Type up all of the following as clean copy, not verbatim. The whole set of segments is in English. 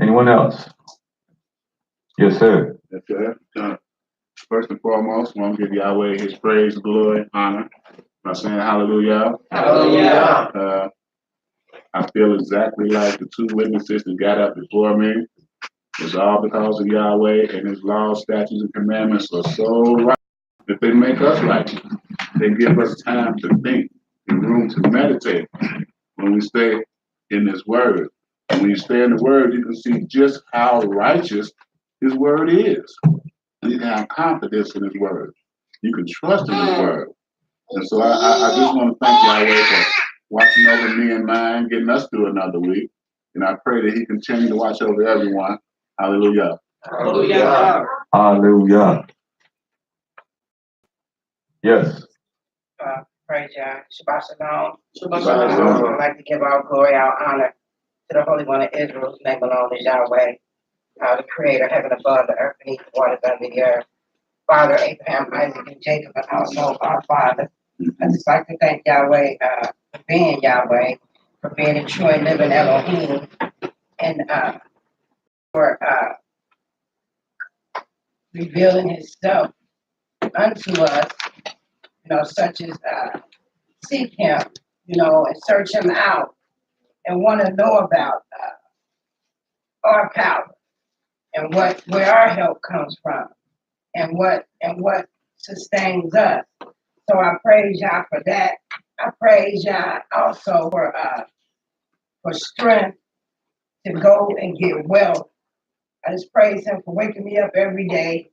Anyone else? Yes, sir. That's it. First and foremost, I want to give Yahweh his praise, glory, honor by saying hallelujah. Hallelujah. I feel exactly like the two witnesses that got up before me. It's all because of Yahweh and his laws, statutes, and commandments are so right that they make us righteous. They give us time to think and room to meditate when we stay in his word. And when you stay in the word, you can see just how righteous his word is. And you can have confidence in his word. You can trust in his word. And so I just want to thank Yahweh for watching over me and mine, getting us through another week. And I pray that he continue to watch over everyone. Hallelujah. Hallelujah. Hallelujah. Yes. Praise Yah. Shabbat Shalom. Shabbat Shalom. I'd like to give our glory, our honor to the Holy One of Israel, whose name alone is Yahweh, the Creator, heaven above, the earth beneath, the waters under the earth. Father Abraham, Isaac, and Jacob, and also our Father. I'd just like to thank Yahweh for being Yahweh, for being a true and living Elohim, and for revealing Himself unto us, such as seek Him, and search Him out, and want to know about our power and where our help comes from, and what sustains us. So I praise Yah for that. I praise Yah also for strength to go and get wealth. I just praise Him for waking me up every day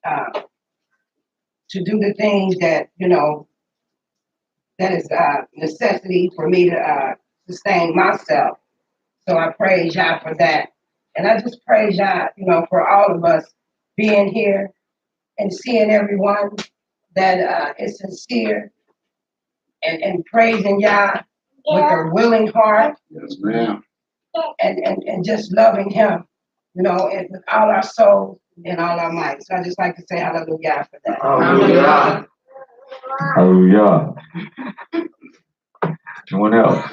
to do the things that that is necessity for me to sustain myself. So I praise Yah for that. And I just praise Yah, for all of us being here and seeing everyone that is sincere and praising Yah with a willing heart. Yes, ma'am. And just loving Him, and with all our souls and all our might. So I just like to say hallelujah for that. Hallelujah. Hallelujah. Anyone else?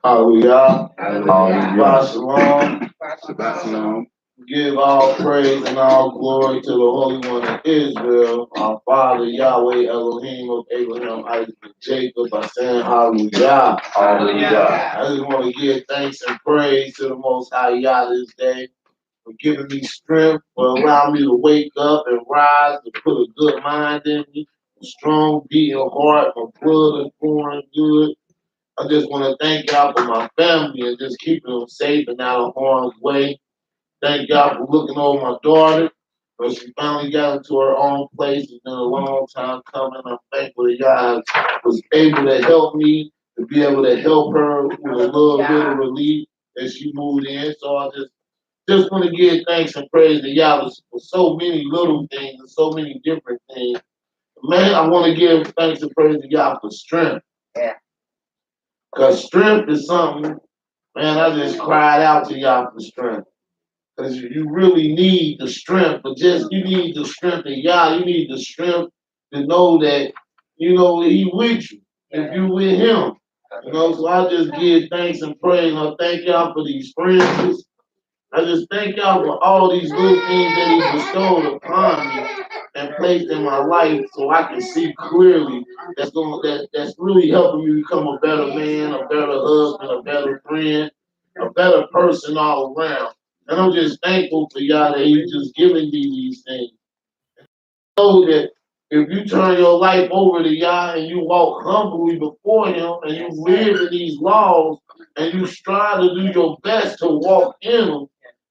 Hallelujah. Hallelujah. Shabbat Shalom. Shabbat Shalom. Give all praise and all glory to the Holy One of Israel, our Father Yahweh Elohim of Abraham, Isaac, and Jacob, by saying hallelujah. Hallelujah. I just want to give thanks and praise to the Most High Yah this day for giving me strength, for allowing me to wake up and rise, to put a good mind in me, a strong beating heart, my blood is pouring good. I just want to thank y'all for my family and just keeping them safe and out of harm's way. Thank God for looking over my daughter. But she finally got into her own place. It's been a long time coming. I'm thankful that God was able to help me to be able to help her with a little bit of relief as she moved in. So I just want to give thanks and praise to Yah for so many little things and so many different things. Man, I want to give thanks and praise to Yah for strength. Yeah. Because strength is something, man, I just cried out to Yah for strength. Because you really need the strength, but just you need the strength of Yah. You need the strength to know that, He with you. If you with Him. So I just give thanks and praise. I thank y'all for these friends. I just thank y'all for all these little things that He bestowed upon me and placed in my life so I can see clearly that's really helping me become a better man, a better husband, a better friend, a better person all around. And I'm just thankful for y'all that He's just giving me these things. Know that if you turn your life over to Yah and you walk humbly before Him and you live in these laws and you strive to do your best to walk in them,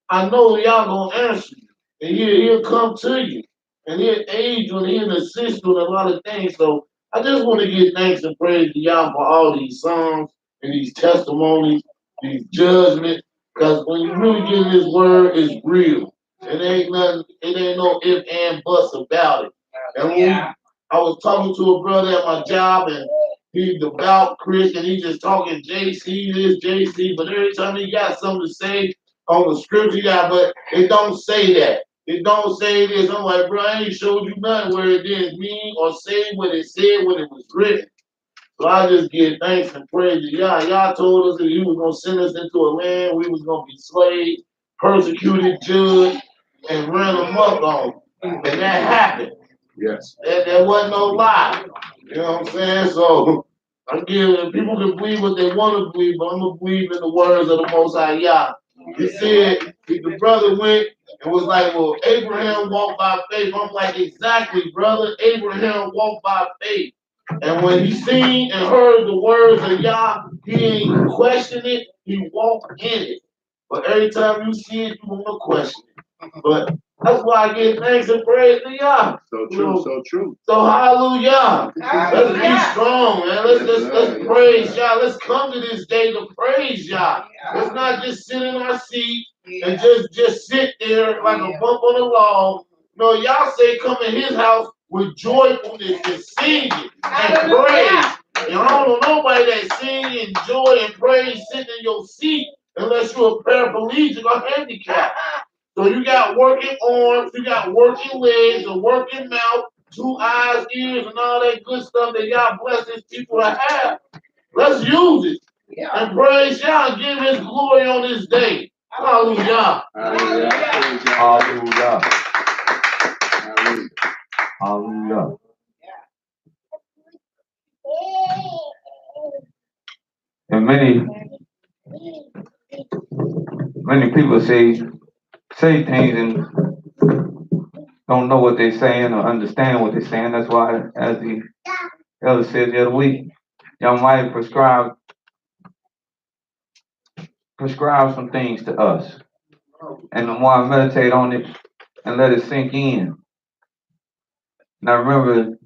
I know Yah gonna answer you. And he'll come to you. And He'll aid you and He'll assist you in a lot of things. So I just want to give thanks and praise to Yah for all these songs and these testimonies, these judgments. Because when you really get in His word, it's real. It ain't nothing, it ain't no if and buts about it. And I was talking to a brother at my job and he's devout Christian, he just talking JC this, JC, but every time he got something to say on the scripture, but it don't say that. It don't say this. I'm like, bro, I ain't showed you nothing where it didn't mean or say what it said when it was written. So I just give thanks and praise to Yah. Yah told us that He was gonna send us into a land we was gonna be slaves, persecuted, judged, and ran amok on. And that happened. Yes. That wasn't no lie. You know what I'm saying? So I'm giving people can believe what they want to believe, but I'm gonna believe in the words of the Most High Yah. He said the brother went and was like, well, Abraham walked by faith. I'm like, exactly, brother. Abraham walked by faith. And when he seen and heard the words of Yah, he ain't question it, he walked in it. But every time you see it, you want to question it. But that's why I give thanks and praise to Yah. So true, so true. So hallelujah. Let's Hallelujah. be strong, man. Let's praise Yah. Let's come to this day to praise Yah. Let's not just sit in our seat and just sit there like a bump on the log. No, Yah say come in His house with joyfulness and singing and praise. And I don't know nobody that sing and joy and praise sitting in your seat unless you're a paraplegic or handicapped. So you got working arms, you got working legs, a working mouth, 2 eyes, ears, and all that good stuff that Y'all bless His people to have. Let's use it and praise Yah and give His glory on this day. Hallelujah. Hallelujah. Hallelujah. Hallelujah. Hallelujah. And many people say things and don't know what they're saying or understand what they're saying. That's why, as the elder said the other week, y'all might prescribe some things to us. And the more I meditate on it and let it sink in. And I remember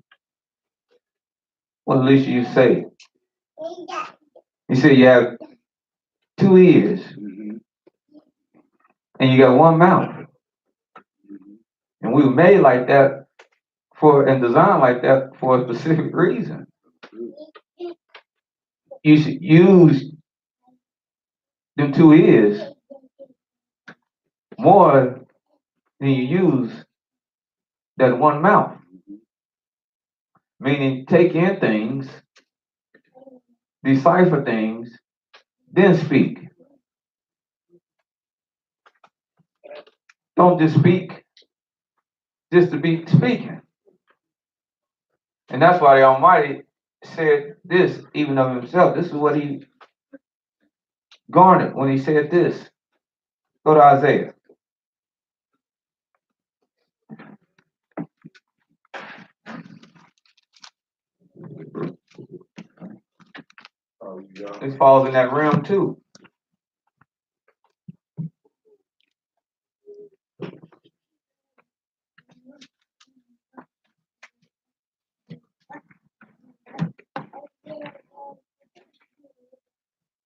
what Alicia you say. You said you have 2 ears and you got 1 mouth. And we were made like that and designed like that for a specific reason. You should use them 2 ears more than you use that 1 mouth. Meaning take in things, decipher things, then speak. Don't just speak just to be speaking. And that's why the Almighty said this even of Himself. This is what He garnered when He said this. Go to Isaiah. This falls in that realm too.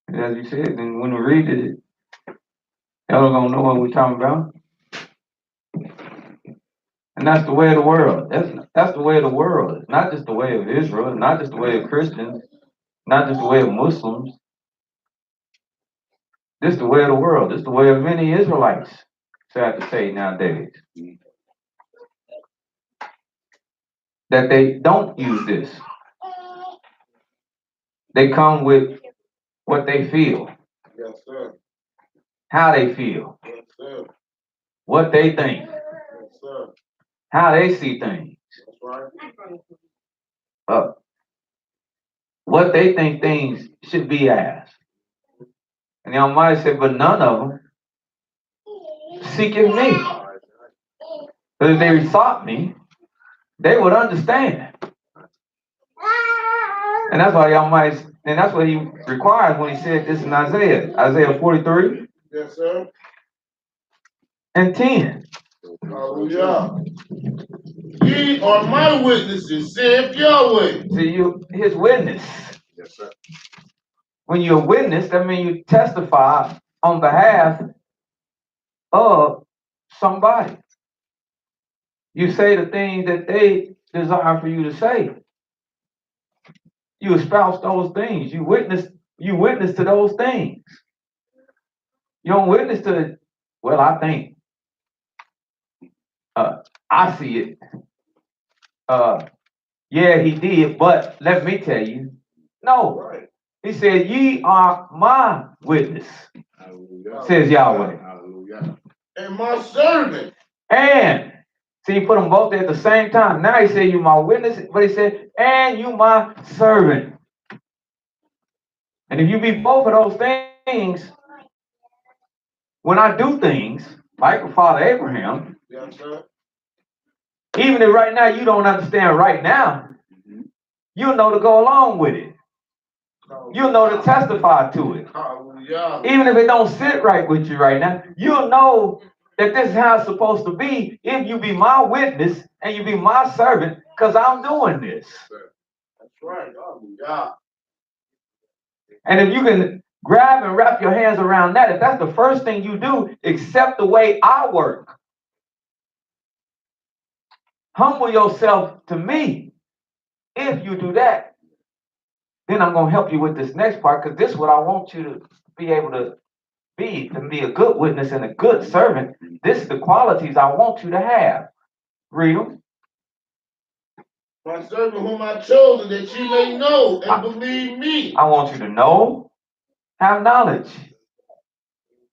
And as you said, and when we read it, y'all gonna know what we're talking about. And that's the way of the world. That's the way of the world. It's not just the way of Israel, not just the way of Christians, not just the way of Muslims. This is the way of the world. This is the way of many Israelites, sad to say nowadays. That they don't use this. They come with what they feel. Yes, sir. How they feel. Yes, sir. What they think. Yes, sir. How they see things. That's right. What they think things should be as. And the Almighty said, but none of them seeketh me. But if they sought me, they would understand. And that's why the Almighty, and that's what He requires when He said this in Isaiah 43. Yes, sir. And 10. Hallelujah. Ye are my witnesses, saith Yahweh. See, His witness. Yes, sir. When you're a witness, that means you testify on behalf of somebody. You say the things that they desire for you to say. You espouse those things. You witness to those things. You don't witness to, well, I think, I see it. Yeah, he did, but let me tell you. No. Right. He said, ye are my witness, Hallelujah. says Yahweh. Hallelujah. And my servant. And, see, he put them both there at the same time. Now he said, you my witness, but he said, and you my servant. And if you be both of those things, when I do things, like with Father Abraham, Yes, sir. even if right now you don't understand right now, you'll know to go along with it. You'll know to testify to it. Hallelujah. Even if it don't sit right with you right now, you'll know that this is how it's supposed to be if you be my witness and you be my servant, because I'm doing this. That's right. Hallelujah. And if you can grab and wrap your hands around that, if that's the first thing you do, accept the way I work. Humble yourself to me. If you do that, then I'm going to help you with this next part, because this is what I want you to be able to be a good witness and a good servant. This is the qualities I want you to have. Read them. My servant whom I chose, that ye may know and believe me. I want you to know, have knowledge.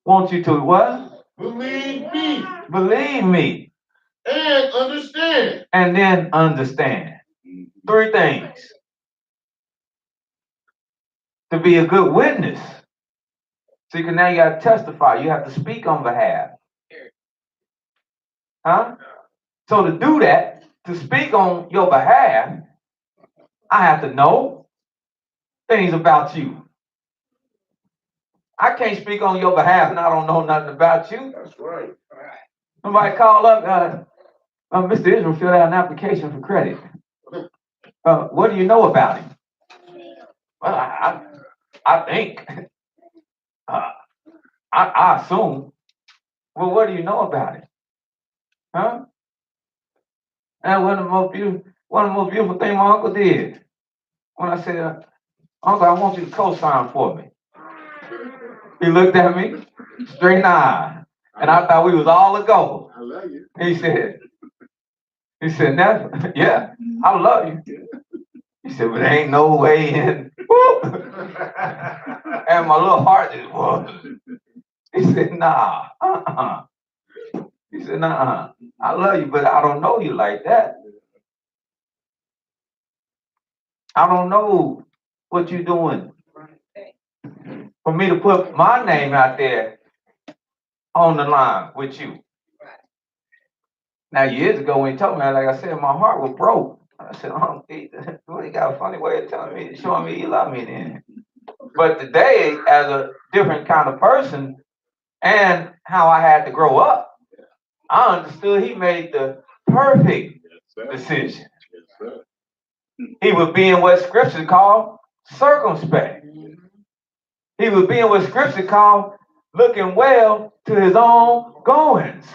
Want you to what? Believe me. Believe me. And understand. And then understand. 3 things. To be a good witness. See, because now you got to testify. You have to speak on behalf. Huh? So to do that, to speak on your behalf, I have to know things about you. I can't speak on your behalf and I don't know nothing about you. That's right. Somebody call up, Mr. Israel filled out an application for credit. What do you know about him? Well, I think. I assume. Well, what do you know about it? Huh? And one of the most beautiful things my uncle did. When I said, Uncle, I want you to co-sign for me. He looked at me, straight in the eye. And I thought we was all a go. I love you. He said, never. Yeah, I love you. He said, but there ain't no way in. Whoop. And my little heart just was. He said, nah, He said, nah, I love you, but I don't know you like that. I don't know what you're doing. For me to put my name out there on the line with you. Now, years ago when he told me, like I said, my heart was broke. I said, he got a funny way of telling me, showing me he loved me then. But today, as a different kind of person and how I had to grow up, I understood he made the perfect decision. He was being what scripture called circumspect. He was being what scripture called looking well to his own goings.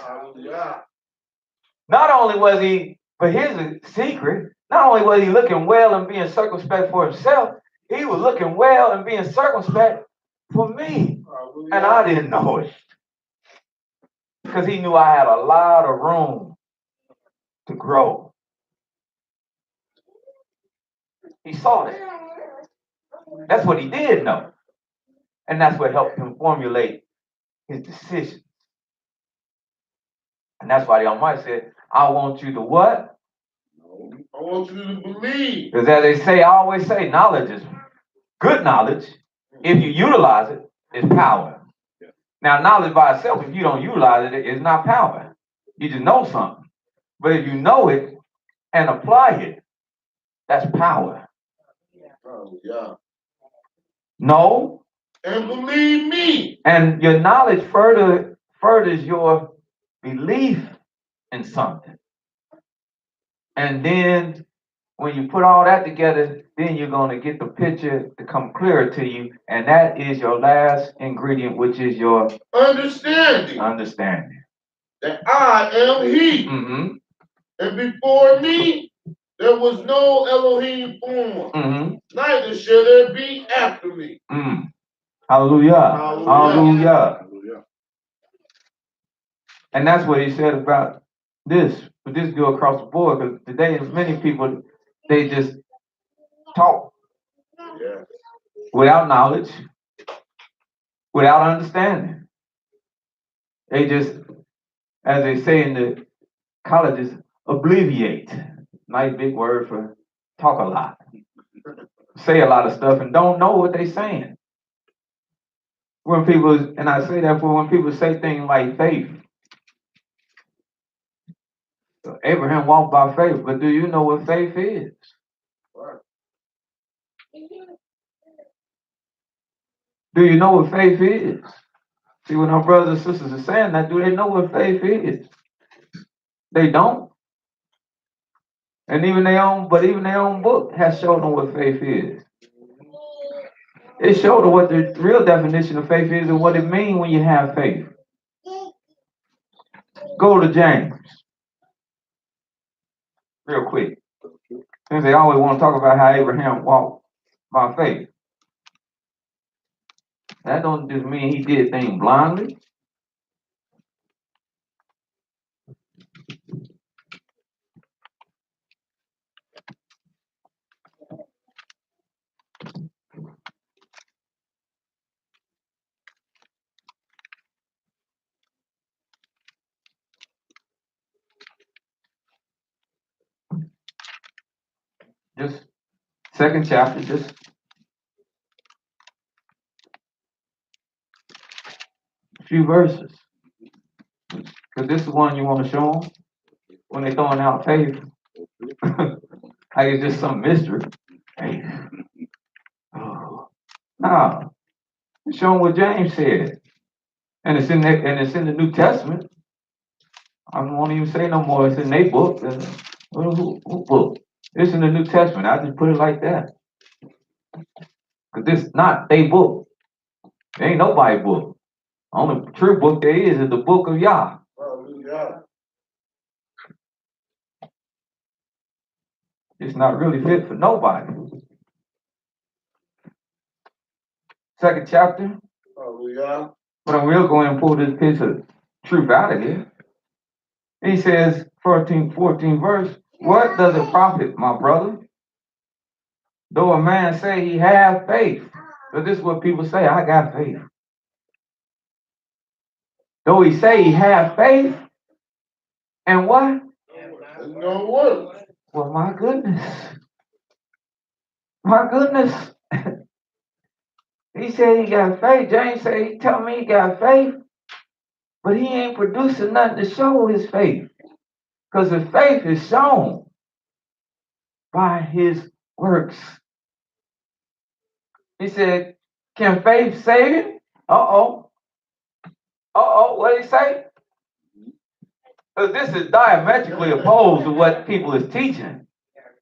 Not only was he, for his secret, not only was he looking well and being circumspect for himself, he was looking well and being circumspect for me. And I didn't know it. Because he knew I had a lot of room to grow. He saw that. That's what he did know. And that's what helped him formulate his decisions. And that's why the Almighty said, I want you to what? I want you to believe. Because as they say, I always say, knowledge is good knowledge. If you utilize it, it's power. Now, knowledge by itself, if you don't utilize it, it's not power. You just know something. But if you know it and apply it, that's power. Know and believe me. And your knowledge furthers your belief in something. And then when you put all that together, then you're going to get the picture to come clearer to you. And that is your last ingredient, which is your understanding. That I am he. Mm-hmm. And before me, there was no Elohim form. Mm-hmm. Neither shall there be after me. Mm. Hallelujah. Hallelujah. Hallelujah. And that's what he said about this. But this go across the board, because today many people, they just talk. Yes. without knowledge, without understanding. They just, as they say in the colleges, obliviate. Nice big word for talk a lot. Say a lot of stuff and don't know what they're saying. When people, and I say that for when people say things like faith. Abraham walked by faith, but do you know what faith is? Do you know what faith is? See, when our brothers and sisters are saying that, do they know what faith is? They don't. And even their own book has shown them what faith is. It showed them what the real definition of faith is and what it means when you have faith. Go to James. Real quick. Since they always want to talk about how Abraham walked by faith. That don't just mean he did things blindly. Just second chapter, just a few verses. Because this is one you want to show them when they're throwing out faith. Like it's just some mystery. Hey. Oh. No. Show them what James said. And it's in the New Testament. I won't even say no more. It's in their book. Who book? It's in the New Testament. I just put it like that. Because this is not their book. It ain't nobody's book. Only true book there is the book of Yah. It's not really fit for nobody. Second chapter. But I will go and pull this piece of truth out of here. He says, 14 verse, what does it profit, my brother? Though a man say he have faith. But this is what people say, I got faith. Though he say he have faith, and what? No work. Well, my goodness. My goodness. He said he got faith. James said he tell me he got faith, but he ain't producing nothing to show his faith. Because his faith is shown by his works. He said, can faith save him? Uh-oh. What did he say? Because this is diametrically opposed to what people is teaching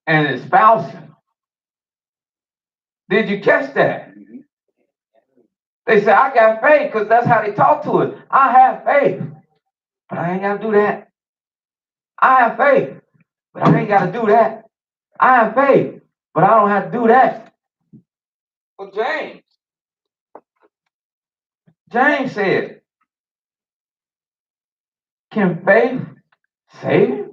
and espousing. Did you catch that? They say, I got faith because that's how they talk to it. I have faith, but I ain't got to do that. I have faith, but I ain't got to do that. I have faith, but I don't have to do that. Well, James said, can faith save him?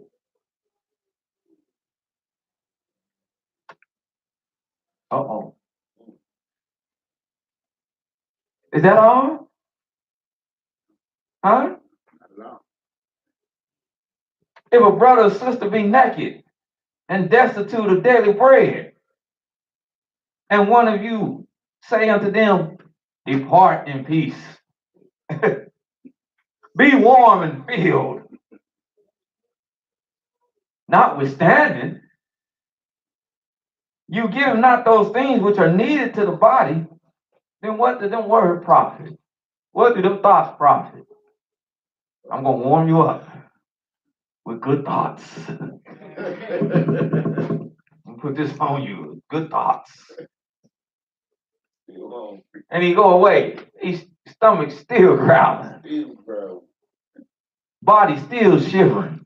Uh-oh. Is that all? Huh? If a brother or sister be naked and destitute of daily bread, and one of you say unto them, depart in peace. Be warm and filled. Notwithstanding, you give not those things which are needed to the body, then what do them words profit? What do them thoughts profit? I'm going to warm you up with good thoughts. I'm going to put this on you, good thoughts. And he go away. His stomach still growling. Body still shivering.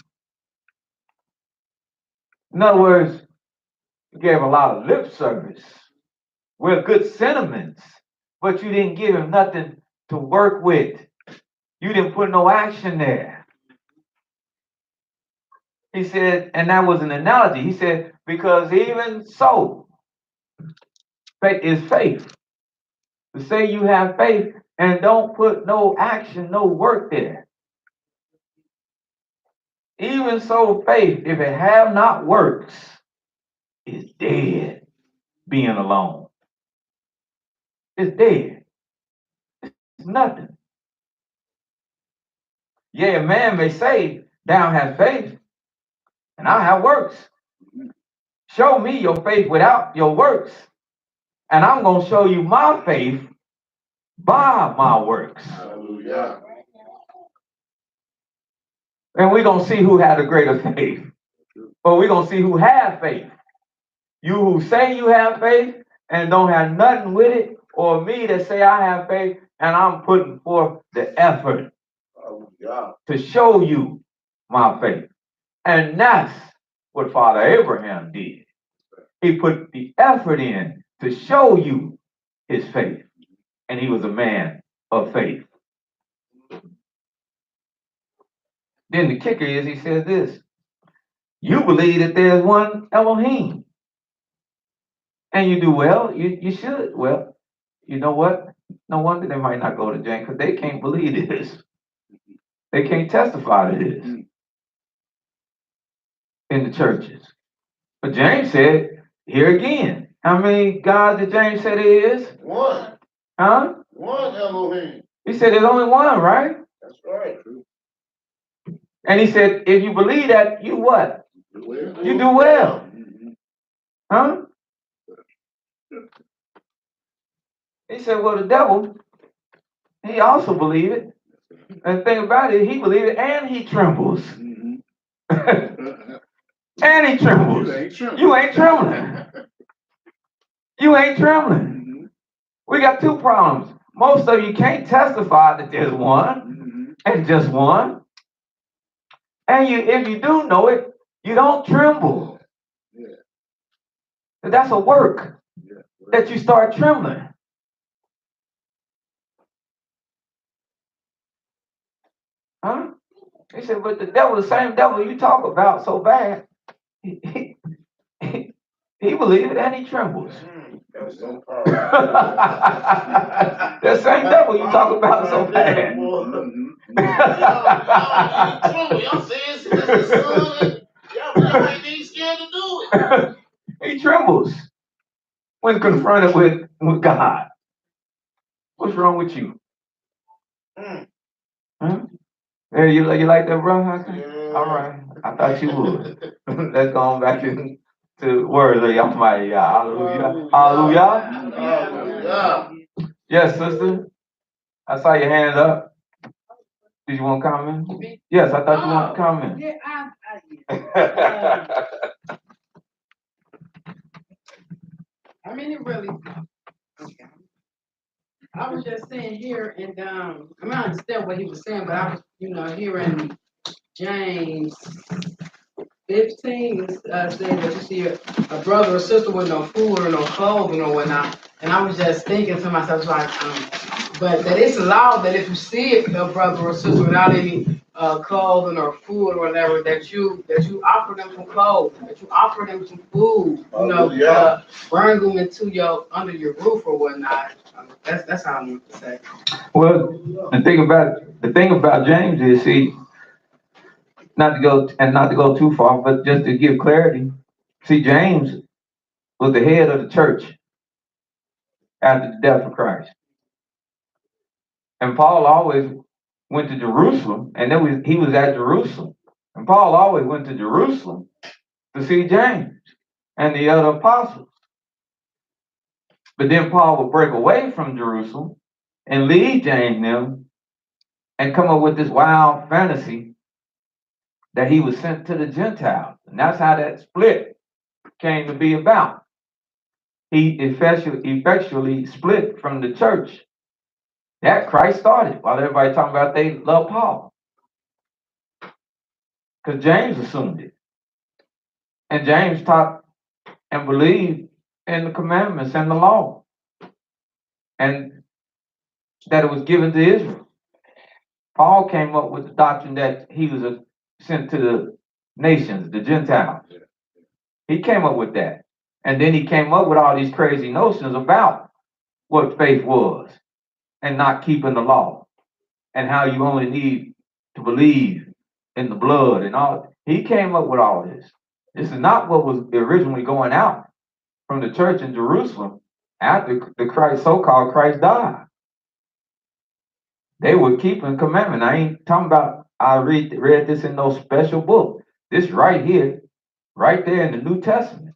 In other words, you gave a lot of lip service with good sentiments, but you didn't give him nothing to work with. You didn't put no action there. He said, and that was an analogy. He said, because even so, faith is faith. to say you have faith and don't put no action, no work there. Even so, faith, if it have not works, is dead being alone. It's dead. It's nothing. Yeah, a man may say, thou hast faith, and I have works. Show me your faith without your works, and I'm going to show you my faith by my works. Hallelujah. And we're going to see who had a greater faith. Or we're going to see who had faith. You who say you have faith and don't have nothing with it, or me that say I have faith and I'm putting forth the effort Hallelujah. to show you my faith. And that's what Father Abraham did. He put the effort in to show you his faith. And he was a man of faith. Then the kicker is, he says this: you believe that there's one Elohim. And you do well, you should. Well, you know what? No wonder they might not go to James, because they can't believe this. They can't testify to this in the churches. But James said, here again, how many gods did James say there is? One. Huh? One Elohim. He said there's only one, right? That's right. And he said, if you believe that, you what? You do well. Huh? He said, well, the devil, he also believed it. And the thing about it, he believed it and he trembles. And he trembles. You ain't trembling. You ain't trembling. We got two problems. Most of you can't testify that there's one and just one. And if you do know it, you don't tremble. That's a work that you start trembling. Huh? He said, but the devil, the same devil you talk about so bad, he believes it and he trembles. That's so powerful. That same devil you talk about so bad. Y'all say it's the son. Y'all ain't even scared to do it. He trembles when confronted with God. What's wrong with you? Huh? Yeah, you like that, bro? Yeah. All right. I thought you would. Let's go on back to words of Yahweh. Hallelujah. Hallelujah. Hallelujah. Yes, sister. I saw your hand up. Did you want to comment? Yes, I thought you wanted to comment. Yeah, I mean, it really. Okay. I was just saying here, and I mean, I understand what he was saying, but I was, hearing James 15 saying that you see a brother or sister with no food or no clothing or whatnot, and I was just thinking to myself, like, but that it's allowed that if you see a brother or sister without any clothing or food or whatever, that you offer them some clothes, that you offer them some food, bring them into under your roof or whatnot. That's how I want to say. Well, the thing about James is, see, not to go too far, but just to give clarity. See, James was the head of the church after the death of Christ. And Paul always went to Jerusalem, and then he was at Jerusalem. And Paul always went to Jerusalem to see James and the other apostles. But then Paul would break away from Jerusalem and leave James and them and come up with this wild fantasy that he was sent to the Gentiles. And that's how that split came to be about. He effectually split from the church that Christ started, while everybody talking about they love Paul. Because James assumed it. And James taught and believed in the commandments and the law. And that it was given to Israel. Paul came up with the doctrine that he was sent to the nations, the Gentiles. He came up with that. And then he came up with all these crazy notions about what faith was and not keeping the law and how you only need to believe in the blood and all. He came up with all this. This is not what was originally going out from the church in Jerusalem after the Christ, so-called Christ died. They were keeping commandment. I ain't talking about I read this in no special book. This right here, right there in the New Testament.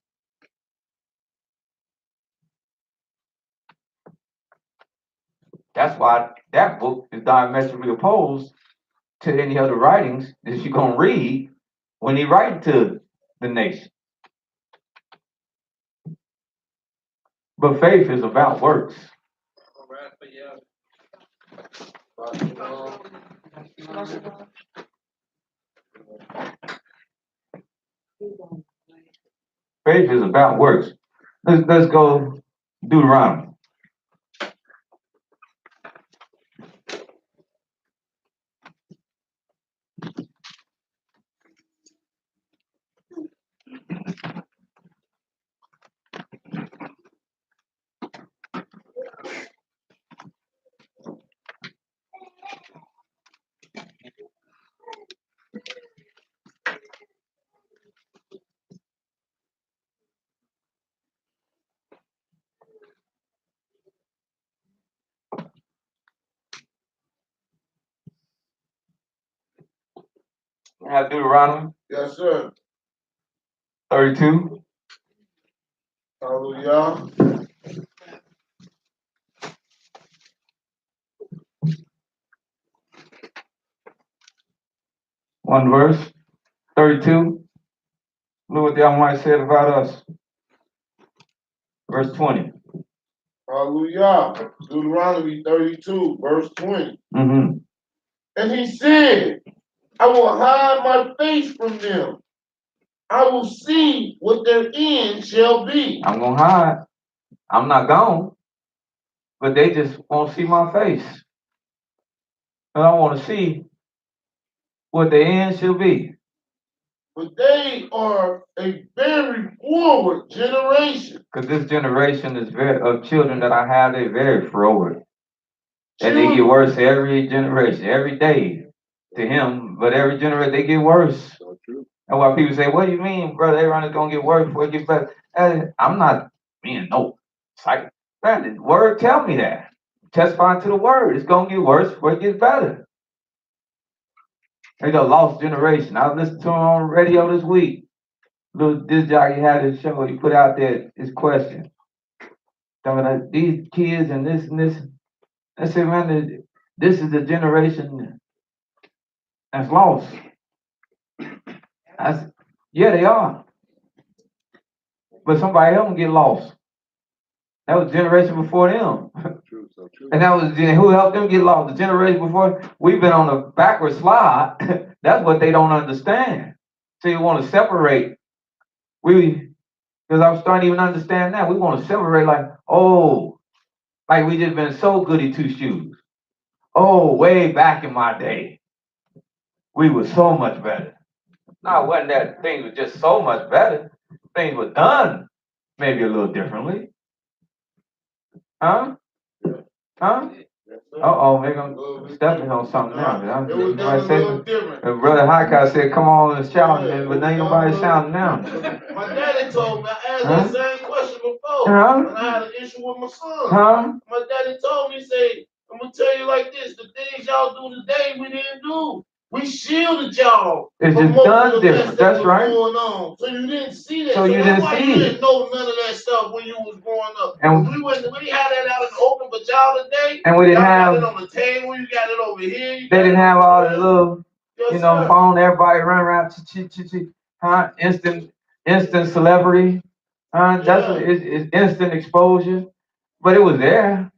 That's why that book is diametrically opposed to any other writings that you're gonna read when he writing to the nation. But faith is about works. Faith is about works. Let's go Deuteronomy. We have Deuteronomy Yes, sir. 32. Hallelujah. One verse. 32. Look what the Almighty said about us. Verse 20. Hallelujah. Deuteronomy 32, verse 20. Mm-hmm. And he said, I will hide my face from them. I will see what their end shall be. I'm gonna hide. I'm not gone. But they just won't see my face. And I want to see what the end shall be. But they are a very forward generation. Because this generation is very of children that I have, they're very forward. And they get worse every generation, every day to him. But every generation they get worse. So true. And why people say, what do you mean, brother? Everyone is gonna get worse before it gets better. I'm not being no psych. Man, the word tell me that. Testifying to the word. It's gonna get worse before it gets better. They got lost generation. I listened to him on radio this week. Little disc jockey had his show. He put out there his question. Talking about these kids and this and this. I said, man, this is the generation that's lost. I said, yeah, they are. But somebody else get lost. That was the generation before them. True, so true. And that was who helped them get lost. The generation before, we've been on a backward slide. That's what they don't understand. So you want to separate. Because I'm starting to even understand that. We want to separate like, oh, like we just been so goody two shoes. Oh, way back in my day, we were so much better. No, it wasn't that things were just so much better. Things were done maybe a little differently. Huh? Huh? Yes, sir. Uh-oh, maybe I'm stepping on something now. It was done a little different. Brother Haikai said, come on and shout, but ain't nobody shouting now. My daddy told me, I asked that same question before. Huh? When I had an issue with my son. Huh? My daddy told me, say, I'm gonna tell you like this, the things y'all do today, we didn't do. We shielded y'all. It's from just most done of the different. mess That's was right. Going on. So you didn't see that. So you that's didn't why see you it. didn't know none of that stuff when you was growing up. And we had that out in the open, but y'all today, and we didn't y'all have, got it on the table, you got it over here. they didn't have all the little, yes, you know, sir. phone, everybody run around, huh? Instant celebrity, That's Yeah. it's instant exposure. But it was there.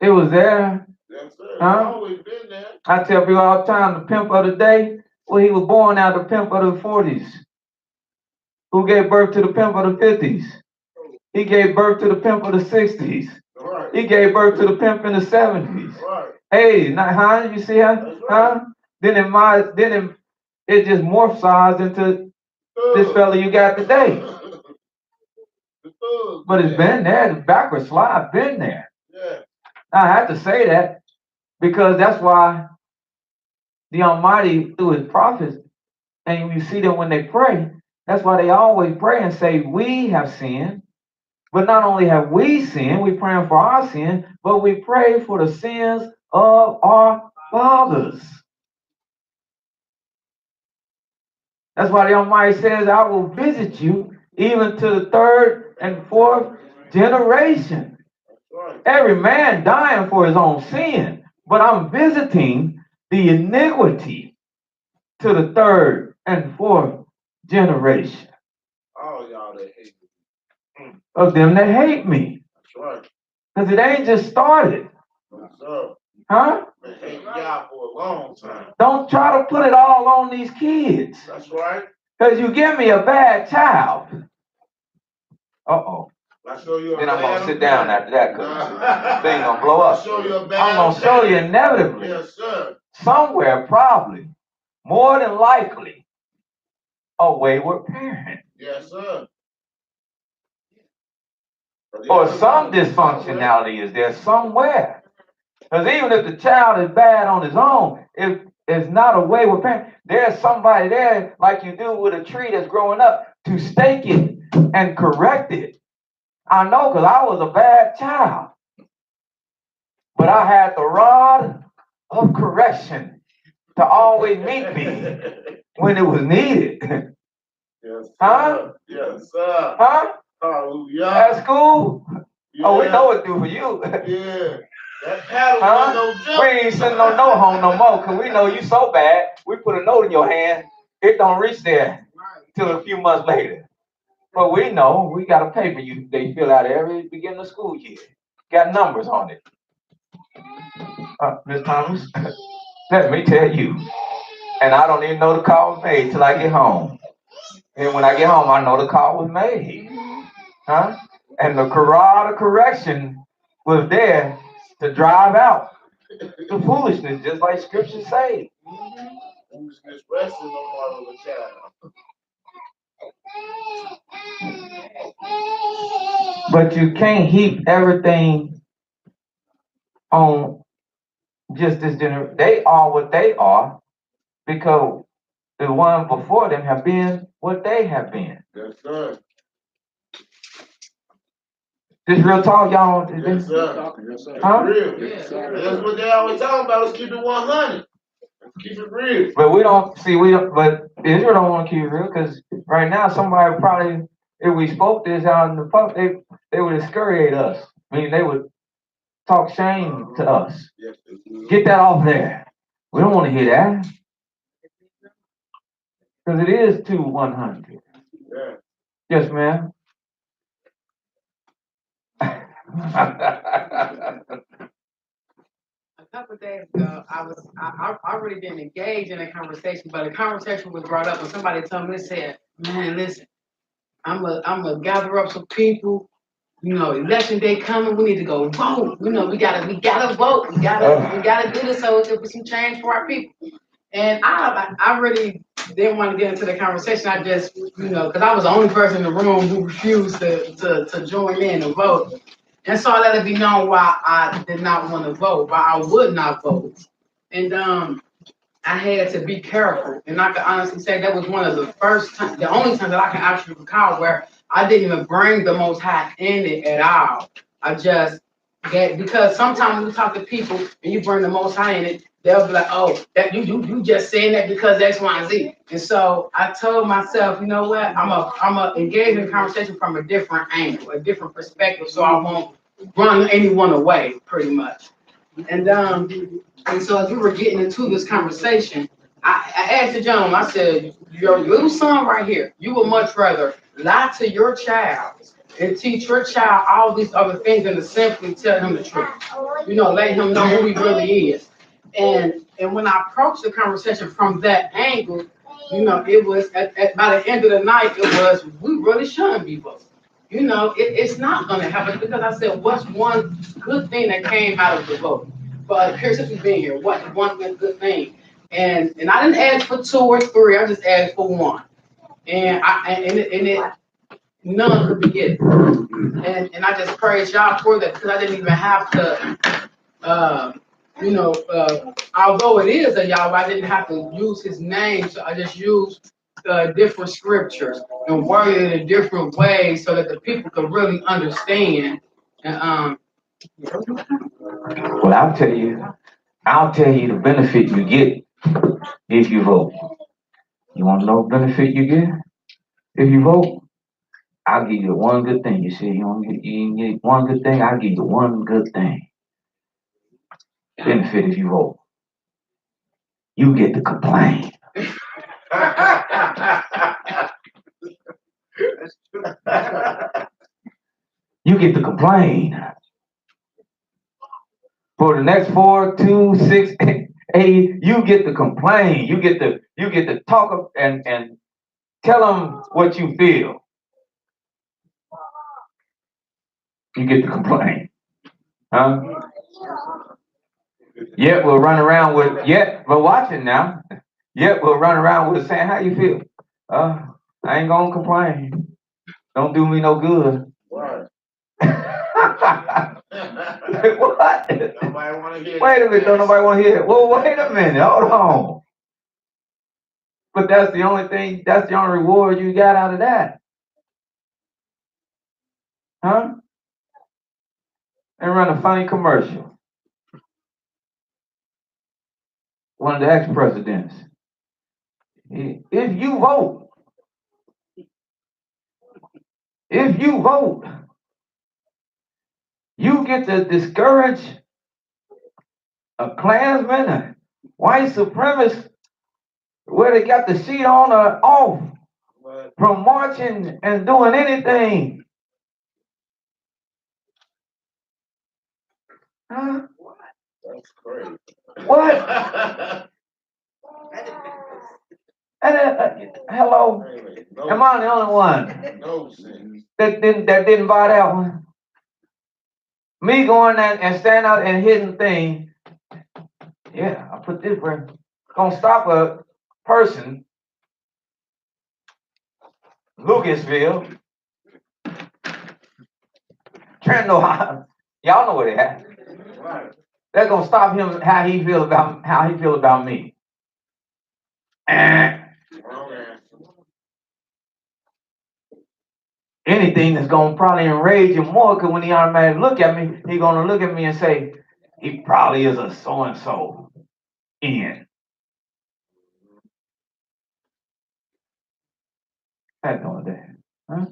It was there. Yes, sir. Huh? It's always been there. I tell people all the time, the pimp of the day, well, he was born out of the pimp of the 40s. Who gave birth to the pimp of the 50s? He gave birth to the pimp of the 60s. Right. He gave birth to the pimp in the 70s. Right. Hey, huh? You see how? That's right. Huh? Then it just morphsized into this fella you got today. The Look, but it's yeah, been there. The backward slide been there. yeah. I have to say that because that's why the Almighty, through his prophets, and you see them when they pray, that's why they always pray and say, we have sinned. But not only have we sinned, we praying for our sin, but we pray for the sins of our fathers. That's why the Almighty says, I will visit you even to the third and fourth generation. Right. Every man dying for his own sin, but I'm visiting the iniquity to the third and fourth generation All y'all that hate me. of them that hate me. That's right. Because it ain't just started. Yes, sir. Huh? Been hating y'all for a long time. Don't try to put it all on these kids. That's right. Because you give me a bad child. Uh-oh. I show you a Then I'm bad going to sit down after that because Nah. thing going to blow up. I'll show you a bad I'm going to show you man. inevitably, Yes, sir. somewhere probably, more than likely, a wayward parent. Yes, sir. Or some dysfunctionality is there somewhere. Because even if the child is bad on his own, if it's not a wayward parent, there's somebody there, like you do with a tree that's growing up, to stake it and correct it. I know because I was a bad child. But I had the rod of correction to always meet me when it was needed. Yes, sir. Huh? Yes, sir. Huh? Hallelujah. At school? Yeah. Oh, we know what to do for you. Yeah. That paddle Huh? no joke. We ain't sending no note home no more because we know you so bad. We put a note in your hand. It don't reach there till a few months later. But we know we got a paper they fill out every beginning of school year. Got numbers on it. Miss Thomas, let me tell you. And I don't even know the call was made till I get home. And when I get home, I know the call was made. Huh? And the rod of correction was there to drive out the foolishness, just like scripture say. Foolishness resting on one of the child. But you can't heap everything on just this generation. They are what they are because the ones before them have been what they have been. Yes, sir. This real talk, y'all. Yes, sir. Yes, sir. Huh? Real. Yes, And that's what they always talk about. Let's keep it 100. Let's keep it real. But but Israel don't want to keep it real because right now somebody probably, if we spoke this out in the public, they would excoriate us. I mean, they would talk shame to us. Yes, they do. Get that off there. We don't want to hear that. Because it is 100. Yeah. Yes, ma'am. A couple of days ago, I already been engaged in a conversation, but a conversation was brought up and somebody told me, said, man, listen, I'm gonna gather up some people. You know, election day coming, we need to go vote. You know, we gotta vote. We gotta do this so there'll be some change for our people. And I really didn't want to get into the conversation. I just, because I was the only person in the room who refused to join in and vote. And so I let it be known why I did not want to vote, why I would not vote. And I had to be careful. And I can honestly say that was one of the the only time that I can actually recall where I didn't even bring the Most High in it at all. I just because sometimes we talk to people and you bring the Most High in it, they'll be like, "Oh, that you just saying that because X, Y, and Z." And so I told myself, you know what? I'm a engage in conversation from a different angle, a different perspective, so I won't run anyone away, pretty much. And so as we were getting into this conversation, I asked the gentleman, I said, your little son right here, you would much rather lie to your child and teach your child all these other things than to simply tell him the truth. Let him know who he really is. And when I approached the conversation from that angle, it was by the end of the night, it was, we really shouldn't be voting. It's not going to happen because I said, what's one good thing that came out of the vote? But here's since we've been here, what's one good thing? And I didn't ask for 2 or 3, I just asked for 1. And none could be hidden. And I just praise y'all for that because I didn't even have to, although it is a Yahweh, I didn't have to use his name. So I just used different scriptures and worded it in different ways so that the people could really understand. And Well, I'll tell you the benefit you get if you vote. You want to know the benefit you get if you vote? I'll give you one good thing. You see, you can get one good thing. I'll give you one good thing. Benefit if you vote. You get to complain. You get to complain. For the next 4, 2, 6, 8, you get to complain. You get to talk and tell them what you feel. You get to complain. Huh? Yet we'll run around with, but watch it now. Yet we'll run around with saying, how you feel? I ain't gonna complain. Don't do me no good. Right. What? Nobody wanna hear Wait a that. minute, don't nobody want to hear it. Well, wait a minute, hold on. But that's the only reward you got out of that. Huh? And run a funny commercial. One of the ex-presidents. If you vote, you get to discourage a Klansman, a white supremacist, where they got the sheet on or off from marching and doing anything. Huh? That's crazy. What? And hello, No, am I the only one no sense. that didn't buy that one? Me going and standing out and hitting thing. Yeah, I put this where gonna stop a person, Lucasville, Trenton, Ohio. Y'all know where they at. Right. They're gonna stop him how he feel about me. And Wrong answer. anything that's gonna probably enrage him more, because when he automatically look at me, he gonna look at me and say, he probably is a so-and-so in. That doing that. Huh?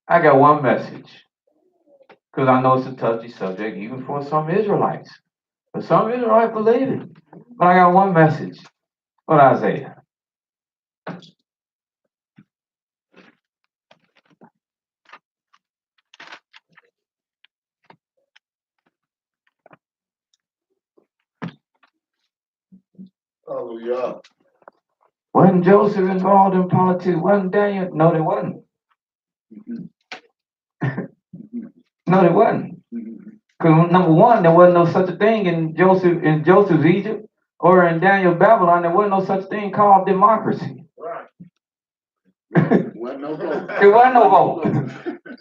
I got one message, because I know it's a touchy subject, even for some Israelites. But some Israelites believe it. But I got one message for Isaiah. Hallelujah. Wasn't Joseph involved in politics? Wasn't Daniel? No, they wasn't. No, they wasn't. Because number one, there wasn't no such a thing in Joseph's Egypt or in Daniel's Babylon. There wasn't no such thing called democracy. Right. Wasn't no vote. There wasn't no vote.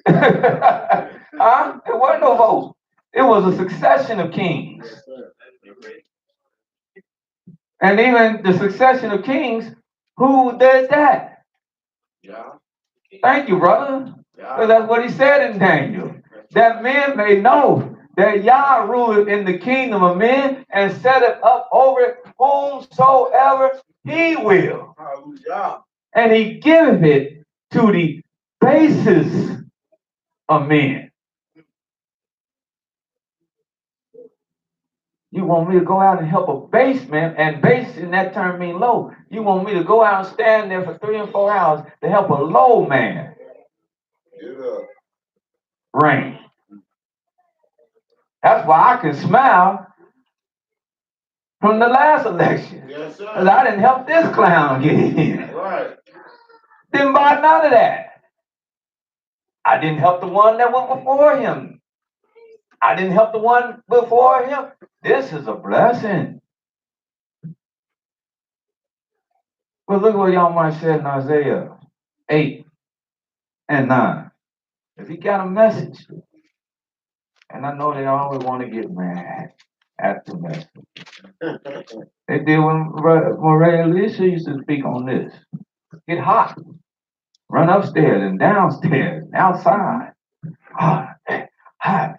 Huh? There wasn't no vote. It was a succession of kings. And even the succession of kings, who did that? Yeah. Thank you, brother. Because Yeah. that's what he said in Daniel. That men may know that Yah ruleth in the kingdom of men and set it up over whomsoever he will. Hallelujah. And he giveth it to the basis of men. You want me to go out and help a base man, and base in that term mean low. You want me to go out and stand there for 3 and 4 hours to help a low man Yeah. reign. That's why I can smile from the last election. Yes, sir. Because I didn't help this clown get in. Right. Didn't buy none of that. I didn't help the one that went before him. I didn't help the one before him. This is a blessing. Well, look what y'all might say in Isaiah 8. and 9. If you got a message, and I know they always want to get mad at the message. They did when Ray Alicia used to speak on this. Get hot. Run upstairs and downstairs and outside. Ah, hey, hot.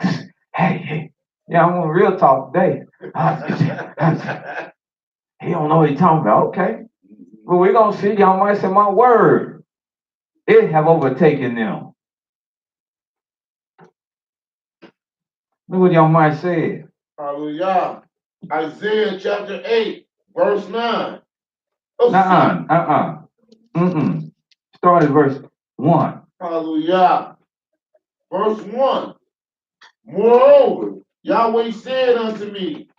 Hey, hey. Yeah, I'm on real talk today. He don't know what he's talking about. Okay. Well, we're going to see. Y'all might say my word. It have overtaken them. Look what y'all might say. Hallelujah. Isaiah chapter 8, verse 9. Oh, Start at verse 1. Hallelujah. Verse 1. Moreover, Yahweh said unto me,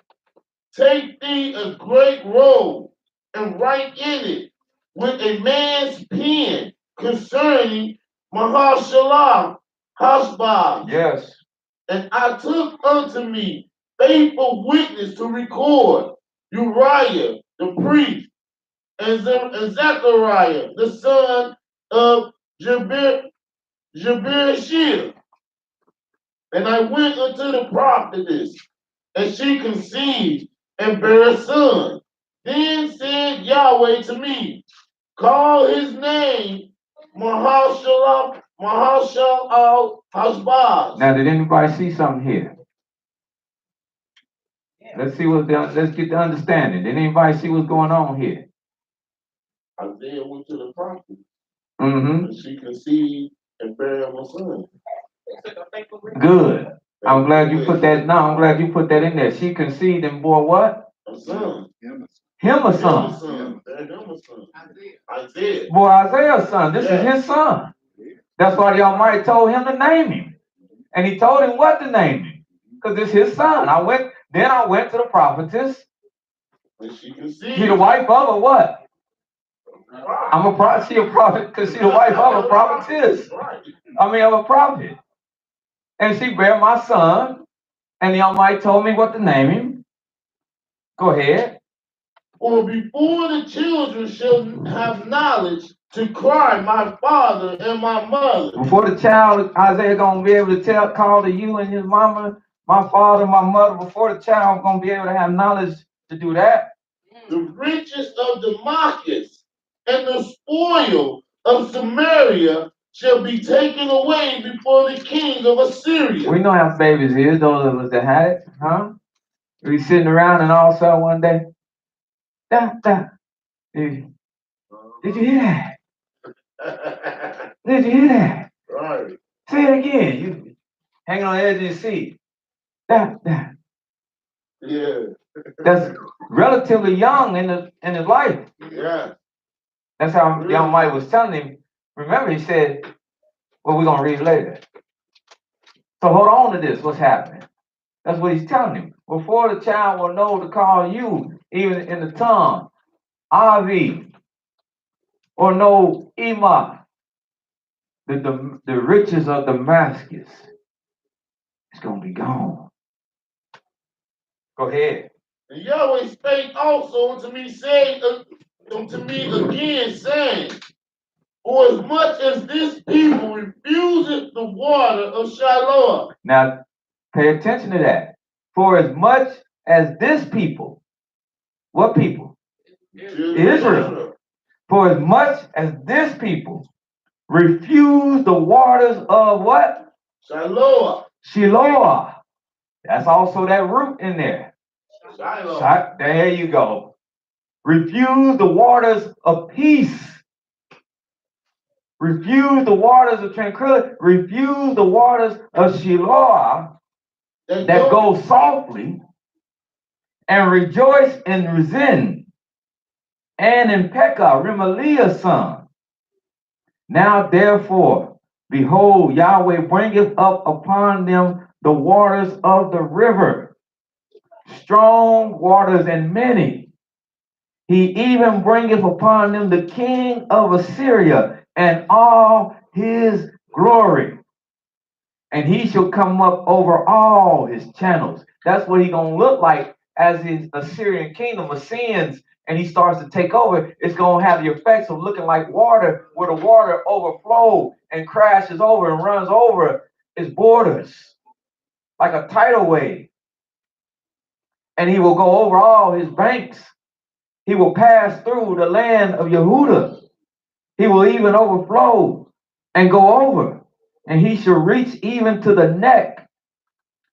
take thee a great roll and write in it with a man's pen concerning Mahashalah Hashbaz. Yes. And I took unto me faithful witness to record Uriah the priest and Zechariah the son of Jabir. And I went unto the prophetess, and she conceived and bare a son. Then said Yahweh to me, call his name Mahashal Hashbaz. Now, did anybody see something here? Let's see let's get the understanding. Did anybody see what's going on here? Isaiah went to the prophet, Mm-hmm. and she conceived and bare him a son. Good. I'm glad you put that. No, I'm glad you put that in there. She conceived and bore what? A son. Him a Him son. a son. Bear him a son. Isaiah. Bore Isaiah's son. This is his son. That's why the Almighty told him to name him. And he told him what to name him. Because it's his son. I went to the prophetess. And she conceived. She the wife of a what? I'm a prophet. She a prophet because she the wife of a prophetess. I mean, of a prophet. And she bare my son. And the Almighty told me what to name him. Go ahead. For before the children shall have knowledge to cry, my father and my mother. Before the child, Isaiah gonna be able to call to you and his mama, my father, my mother. Before the child gonna be able to have knowledge to do that. The riches of Damascus and the spoil of Samaria shall be taken away before the king of Assyria. We know how babies is, those of us that had it, huh? We sitting around and all of a sudden one day, da. Did you hear that? Did you hear that? Right. Say it again. You hanging on the edge of your seat. Da. Yeah. That's relatively young in his life. Yeah. That's how the Almighty was telling him. Remember, he said, well, we're going to read later. So hold on to this, what's happening. That's what he's telling him. Before the child will know to call you, even in the tongue, Avi, or know Ima, the riches of Damascus, it's going to be gone. Go ahead. And Yahweh spake also unto me, saying unto me again, saying, for as much as this people refuseth the water of Shiloh. Now, pay attention to that. For as much as this people, what people? Israel. For as much as this people refuse the waters of what? Shiloh. That's also that root in there. Shiloh. There you go. Refuse the waters of peace. Refuse the waters of tranquility. Refuse the waters of Shiloh that go softly, and rejoice in Rezin and in Pekah, Remaliah's son. Now therefore, behold, Yahweh bringeth up upon them the waters of the river, strong waters and many. He even bringeth upon them the king of Assyria and all his glory. And he shall come up over all his channels. That's what he's going to look like as his Assyrian kingdom ascends and he starts to take over. It's going to have the effects of looking like water, where the water overflow and crashes over and runs over its borders like a tidal wave. And he will go over all his banks. He will pass through the land of Yehuda. He will even overflow and go over. And he shall reach even to the neck.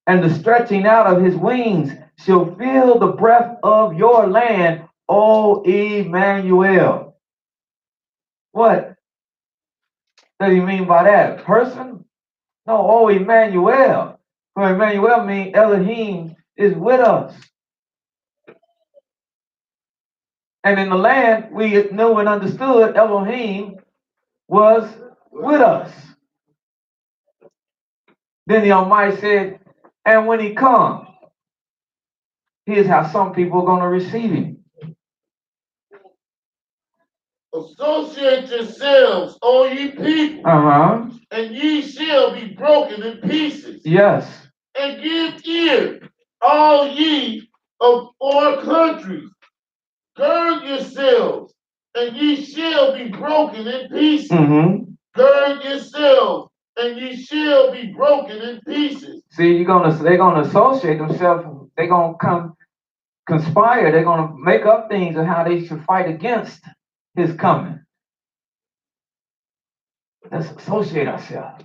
And the stretching out of his wings shall feel the breath of your land, O Emmanuel. What does he mean by that? Person? No, O Emmanuel. For Emmanuel means Elohim is with us. And in the land, we knew and understood Elohim was with us. Then the Almighty said, and when he comes, here's how some people are going to receive him. Associate yourselves, all ye people, and ye shall be broken in pieces. Yes. And give ear, all ye of four countries. Gird yourselves, and ye shall be broken in pieces. Gird yourselves, and ye shall be broken in pieces. See, they're gonna associate themselves. They're gonna come conspire. They're gonna make up things of how they should fight against his coming. Let's associate ourselves,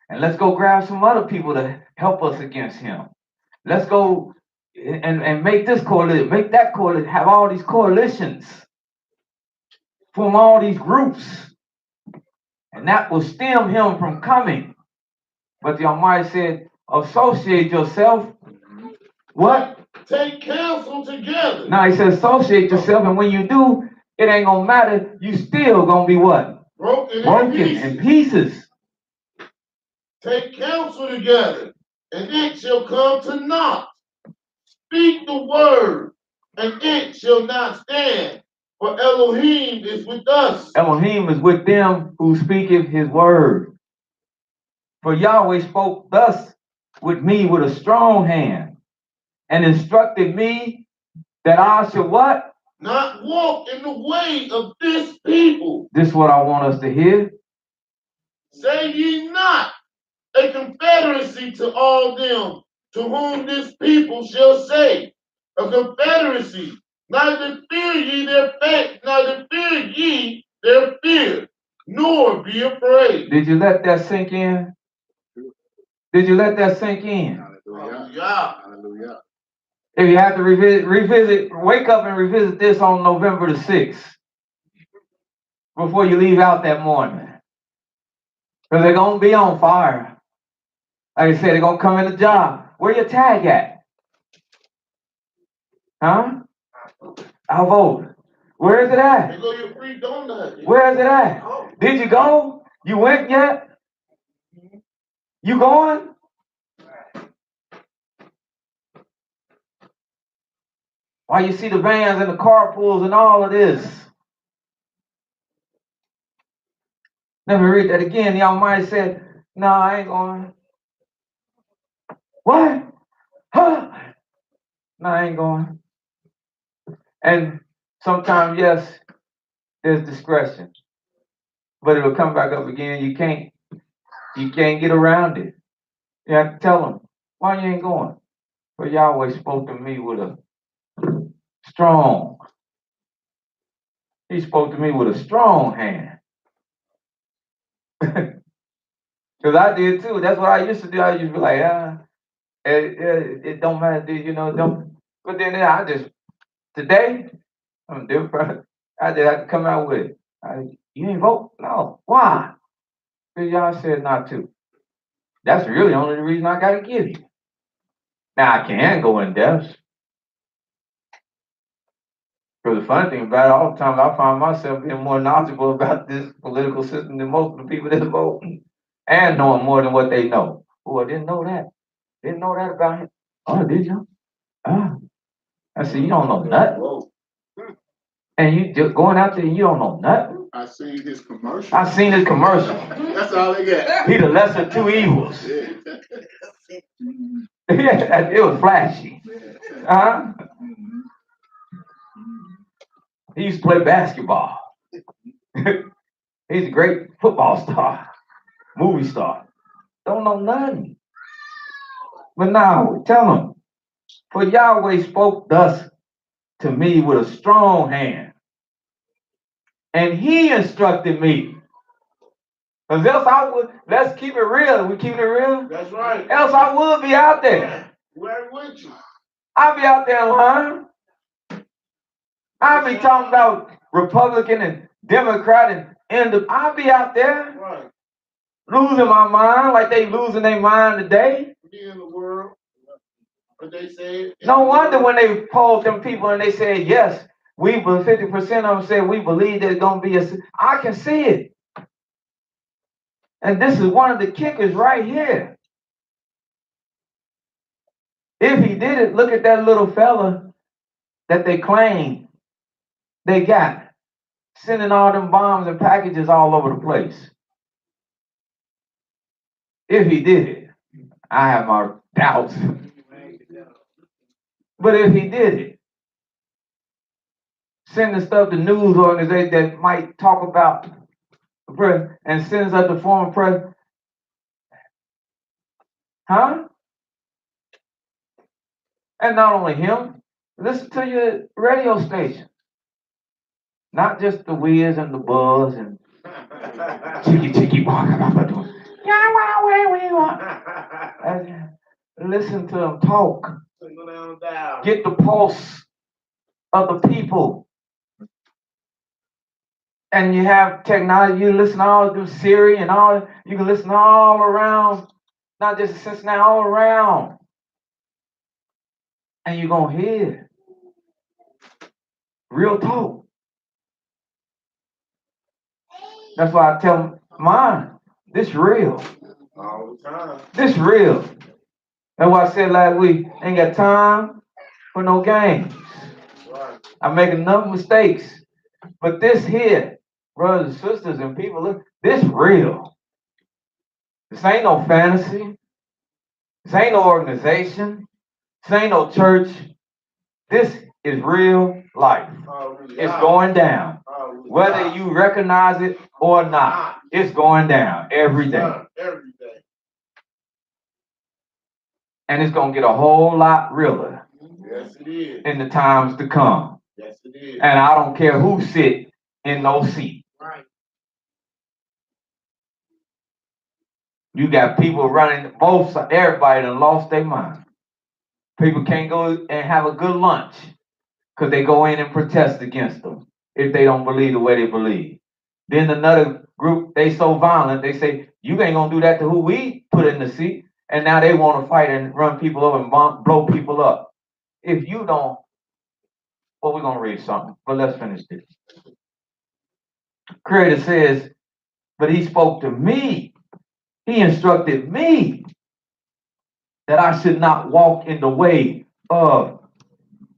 and let's go grab some other people to help us against him. Let's go and make this coalition, make that coalition, have all these coalitions, form all these groups, and that will stem him from coming. But the Almighty said, associate yourself. What? Take counsel together. Now he said, associate yourself, and when you do, it ain't gonna matter. You still gonna be what? Broken in pieces. Take counsel together, and it shall come to naught. Speak the word, and it shall not stand. For Elohim is with us. Elohim is with them who speaketh his word. For Yahweh spoke thus with me with a strong hand, and instructed me that I should what? Not walk in the way of this people. This is what I want us to hear. Say ye not a confederacy to all them to whom this people shall say, a confederacy. Neither fear ye their fate, neither fear ye their fear, nor be afraid. Did you let that sink in? Did you let that sink in? Hallelujah. Hallelujah. If you have to revisit, wake up and revisit this on November the 6th before you leave out that morning. Because they're going to be on fire. Like I said, they're going to come in the job. Where your tag at? Huh? I'll vote. Where is it at? There go your free donut. Where is it at? Did you go? You went yet? You going? Why you see the vans and the carpools and all of this? Let me read that again. The Almighty said, no, I ain't going. What? Huh? No, I ain't going. And sometimes, yes, there's discretion. But it'll come back up again. You can't get around it. You have to tell them, why you ain't going? For Yahweh spoke to me with a strong. He spoke to me with a strong hand. Because I did too. That's what I used to do. I used to be like, it don't matter, you know, don't. But then I just, today, I'm different. I just have to come out with it. You ain't vote? No. Why? Because y'all said not to. That's really only the reason I got to give you. Now, I can go in depth. Because the funny thing about it, all the time I find myself being more knowledgeable about this political system than most of the people that vote. And knowing more than what they know. Oh, I didn't know that. Didn't know that about him. Oh, did you? Ah. I said, you don't know nothing. And you just going out there and you don't know nothing. I seen his commercial. I seen his commercial. That's all they got. He the lesser of two evils. Yeah. It was flashy. He used to play basketball. He's a great football star. movie star. Don't know nothing. But now, tell him, for Yahweh spoke thus to me with a strong hand, and he instructed me. Because else I would, let's keep it real. We keep it real? That's right. Else I would be out there. Where with you? I'll be out there lying. I'll be talking about Republican and Democrat and I'll be out there Right. losing my mind like they losing their mind today. Be in the world. What they say. No wonder when they polled them people and they said, yes, 50% of them said we believe there's going to be I can see it. And this is one of the kickers right here. If he did it, look at that little fella that they claim they got, sending all them bombs and packages all over the place. If he did it, I have my doubts. But if he did it, sending stuff to news organizations that might talk about the president and sends up the former president, huh? And not only him, listen to your radio station. Not just the whiz and the buzz and chicky waka. Listen to them talk. Get the pulse of the people. And you have technology, you listen all through Siri and all, you can listen all around, not just in Cincinnati, all around. And you're going to hear real talk. That's why I tell mine, this real. All the time. This real. That's why I said last week, ain't got time for no games. Right. I make enough mistakes. But this here, brothers and sisters and people, this real. This ain't no fantasy. This ain't no organization. This ain't no church. This is real life. It's going down. Whether you recognize it or not, it's going down every day. Every day. And it's going to get a whole lot realer Yes, it is. in the times to come. Yes, it is. And I don't care who sit in no seat. Right. You got people running both sides. Everybody done lost their mind. People can't go and have a good lunch because they go in and protest against them if they don't believe the way they believe. Then another group, they so violent, they say, you ain't going to do that to who we put in the seat. And now they want to fight and run people over and blow people up. If you don't, well, we're going to read something, but let's finish this. Creator says, but he spoke to me. He instructed me that I should not walk in the way of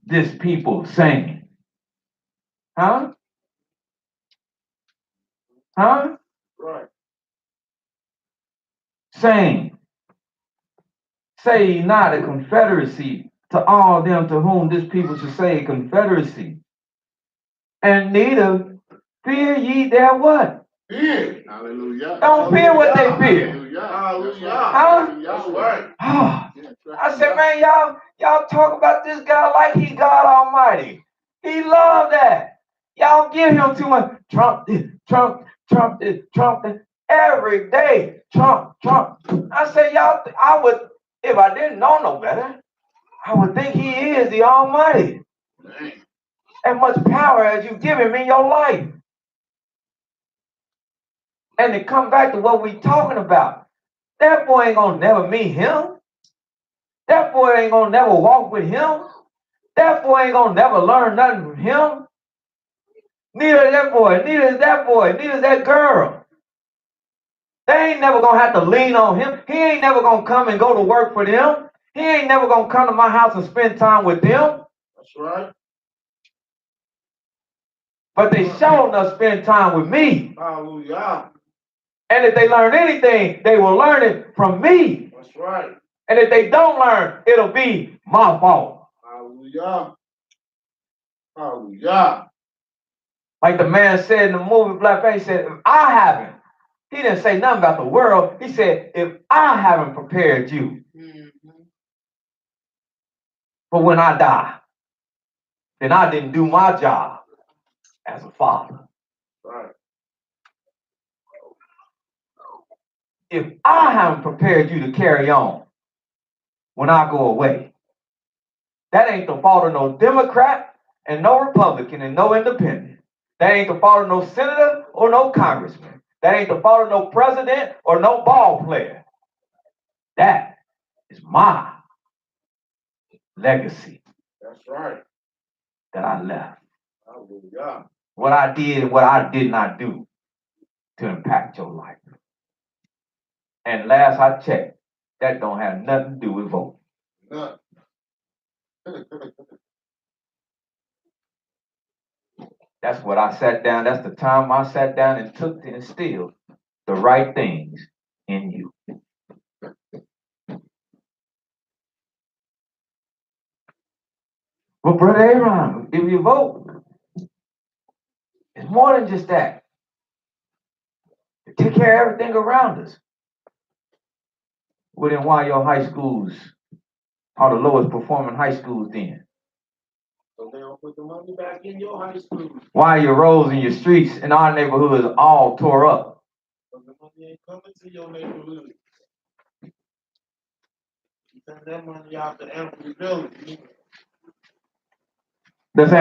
this people, saying, huh? Huh? Right. Saying, say ye not a confederacy to all them to whom this people should say a confederacy. And neither fear ye their what? Fear. Hallelujah. Don't fear what they fear. Hallelujah. Huh? That's right. Oh, I said, man, y'all talk about this guy like he God Almighty. He loved that. Y'all give him too much. Trump this, Trump this, Trump this. Every day, Trump. I said, y'all, I would, if I didn't know no better, I would think he is the Almighty. Man. As much power as you give him in your life. And to come back to what we talking about, that boy ain't gonna never meet him. That boy ain't gonna never walk with him. That boy ain't gonna never learn nothing from him. Neither is that boy, neither is that boy, neither is that girl. They ain't never gonna have to lean on him. He ain't never gonna come and go to work for them. He ain't never gonna come to my house and spend time with them. That's right. But they sure enough spend time with me. Hallelujah. And if they learn anything, they will learn it from me. That's right. And if they don't learn, it'll be my fault. Hallelujah. Hallelujah. Like the man said in the movie Black Panther, he said, if I haven't He didn't say nothing about the world. He said, if I haven't prepared you for when I die, then I didn't do my job as a father. Right. If I haven't prepared you to carry on when I go away, that ain't the fault of no Democrat and no Republican and no independent. That ain't the fault of no senator or no congressman. That ain't the fault of no president or no ball player. That is my legacy That's right. that I left. Hallelujah. What I did and what I did not do to impact your life. And last I checked, that don't have nothing to do with voting. None. That's what I sat down. That's the time I sat down and took to instill the right things in you. Well, Brother Aaron, if you vote, it's more than just that. Take care of everything around us. Well, then why your high schools are the lowest performing high schools then? So they don't put the money back in your high school. Why are your roads and your streets in our neighborhoods all tore up? So the money ain't coming to your neighborhood. You send that money out to every village. Let's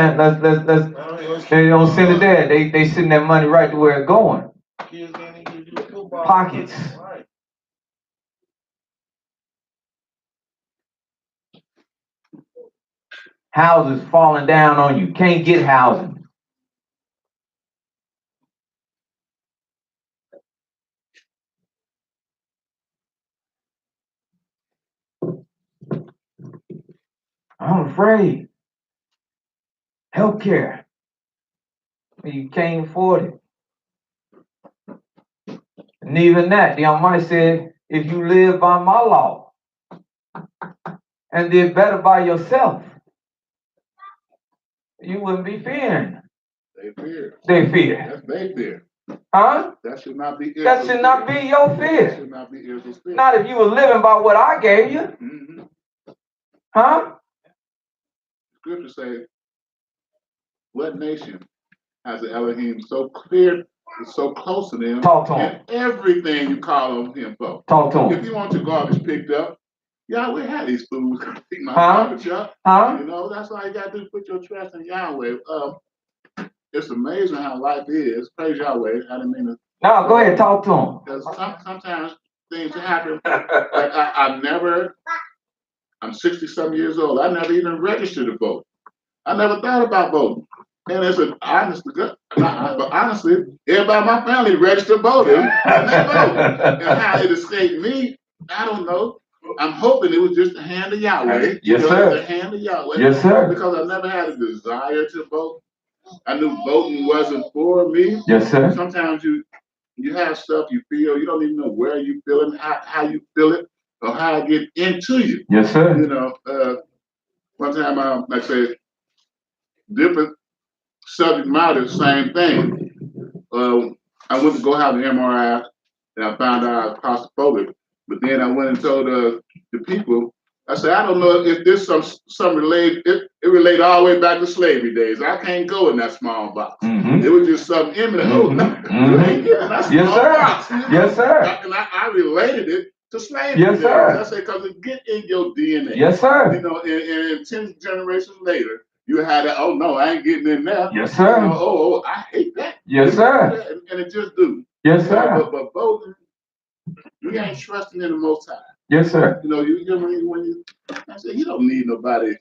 they don't send it there. They send that money right to where it's going. Kids can't even do football. Pockets. Right. Houses falling down on you. Can't get housing. I'm afraid. Healthcare. You can't afford it. And even that, the Almighty said, if you live by my law and did better by yourself, you wouldn't be fearing. They fear. They fear. That's they fear. Huh? That should not be That should not be your That fear. should not be Israel's fear. Not if you were living by what I gave you. Mm-hmm. Huh? Scripture says, what nation has an Elohim so clear, so close to them, Talk to him. and everything you call on him for? Talk to If him. you want your garbage picked up, Yahweh had these fools pick my Huh? garbage up. Huh? You know, that's all you got to do, put your trust in Yahweh. It's amazing how life is. Praise Yahweh. I didn't mean to. No, go ahead. Talk to him. Because sometimes things happen. I'm 60-some years old. I never even registered to vote. I never thought about voting. And it's an honest to God, but honestly, everybody in my family registered voters and they vote. And how it escaped me, I don't know. I'm hoping it was just the hand of Yahweh. Yes, sir. The hand of Yahweh. Yes, sir. Because I never had a desire to vote. I knew voting wasn't for me. Yes, sir. Sometimes you have stuff you feel, you don't even know where you feel it, how you feel it, or how it get into you. Yes, sir. You know, one time like I said, different subject matter, same thing. I went to go have an MRI and I found out I was claustrophobic. But then I went and told the people, I said, I don't know if this some related, it relate all the way back to slavery days. I can't go in that small box. Mm-hmm. It was just something in me. Oh, no, you ain't getting that small Yes, sir. box. You know? Yes, sir. And I related it to slavery Yes, days. sir. I said, because it get in your DNA. Yes, sir. You know, and 10 generations later, you had that, oh no, I ain't getting in there. Yes, sir. You know, I hate that. Yes, sir. And it just do. Yes, sir. But voting, you ain't trusting in the Most High. Yes, sir. You know, I said, you don't need nobody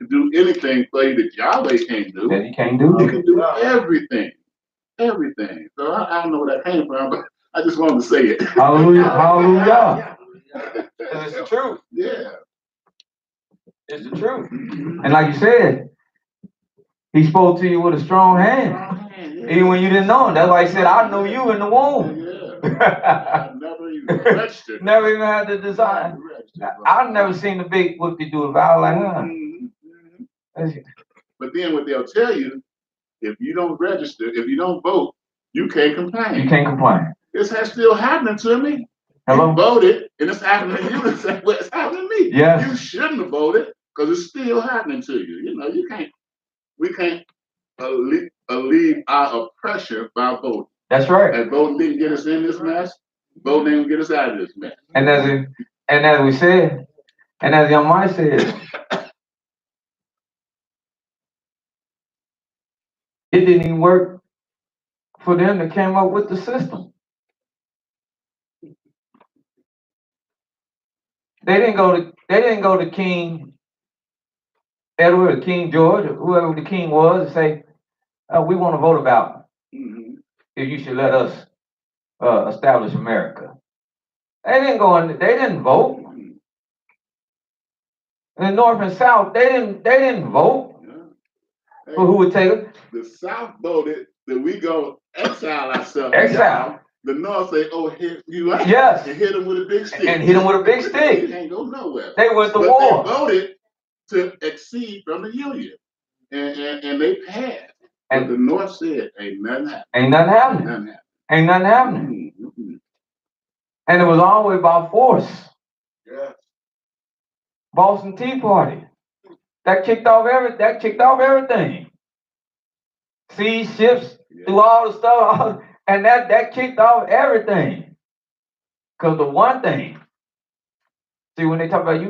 to do anything for you that Yahweh can't do. That you can't do. You can do everything. Everything. So I don't know where that came from, but I just wanted to say it. Hallelujah. Hallelujah. It's the truth. Yeah. It's the truth. And like you said, he spoke to you with a strong hand. Yeah. Even when you didn't know him. That's why he said, I knew you in the womb. Yeah. I never even registered. Never even had the desire. I've never seen the big whoop-de-doo. I was like, huh. Mm-hmm. But then what they'll tell you, if you don't register, if you don't vote, you can't complain. You can't complain. It's still happening to me. Hello? You voted, and it's happening to you. It's happening to me. Yes. You shouldn't have voted because it's still happening to you. You know, we can't alleviate our oppression by voting. That's right. And voting didn't get us in this mess. Voting didn't get us out of this mess. And as we said, and as Young Mike said, it didn't even work for them that came up with the system. They didn't go to King Edward or King George or whoever the king was and say, we want to vote about if you should let us establish America. They didn't vote. In the North and South, they didn't vote for who would take it. The South voted that we go exile ourselves. Exile. The North say, "Oh, hit you out." Yes. And hit them with a big stick. And hit them with a big They stick. can't go nowhere. They went to But war. they voted to accede from the Union, and they passed. And And the North said, "Ain't nothing happening. ain't nothing happening. Nothing happening." Ain't nothing happening. Mm-hmm. And it was always by force. Yeah. Boston Tea Party. That kicked off everything. Sea ships, through all the stuff, and that kicked off everything. Because the one thing, see, when they talk about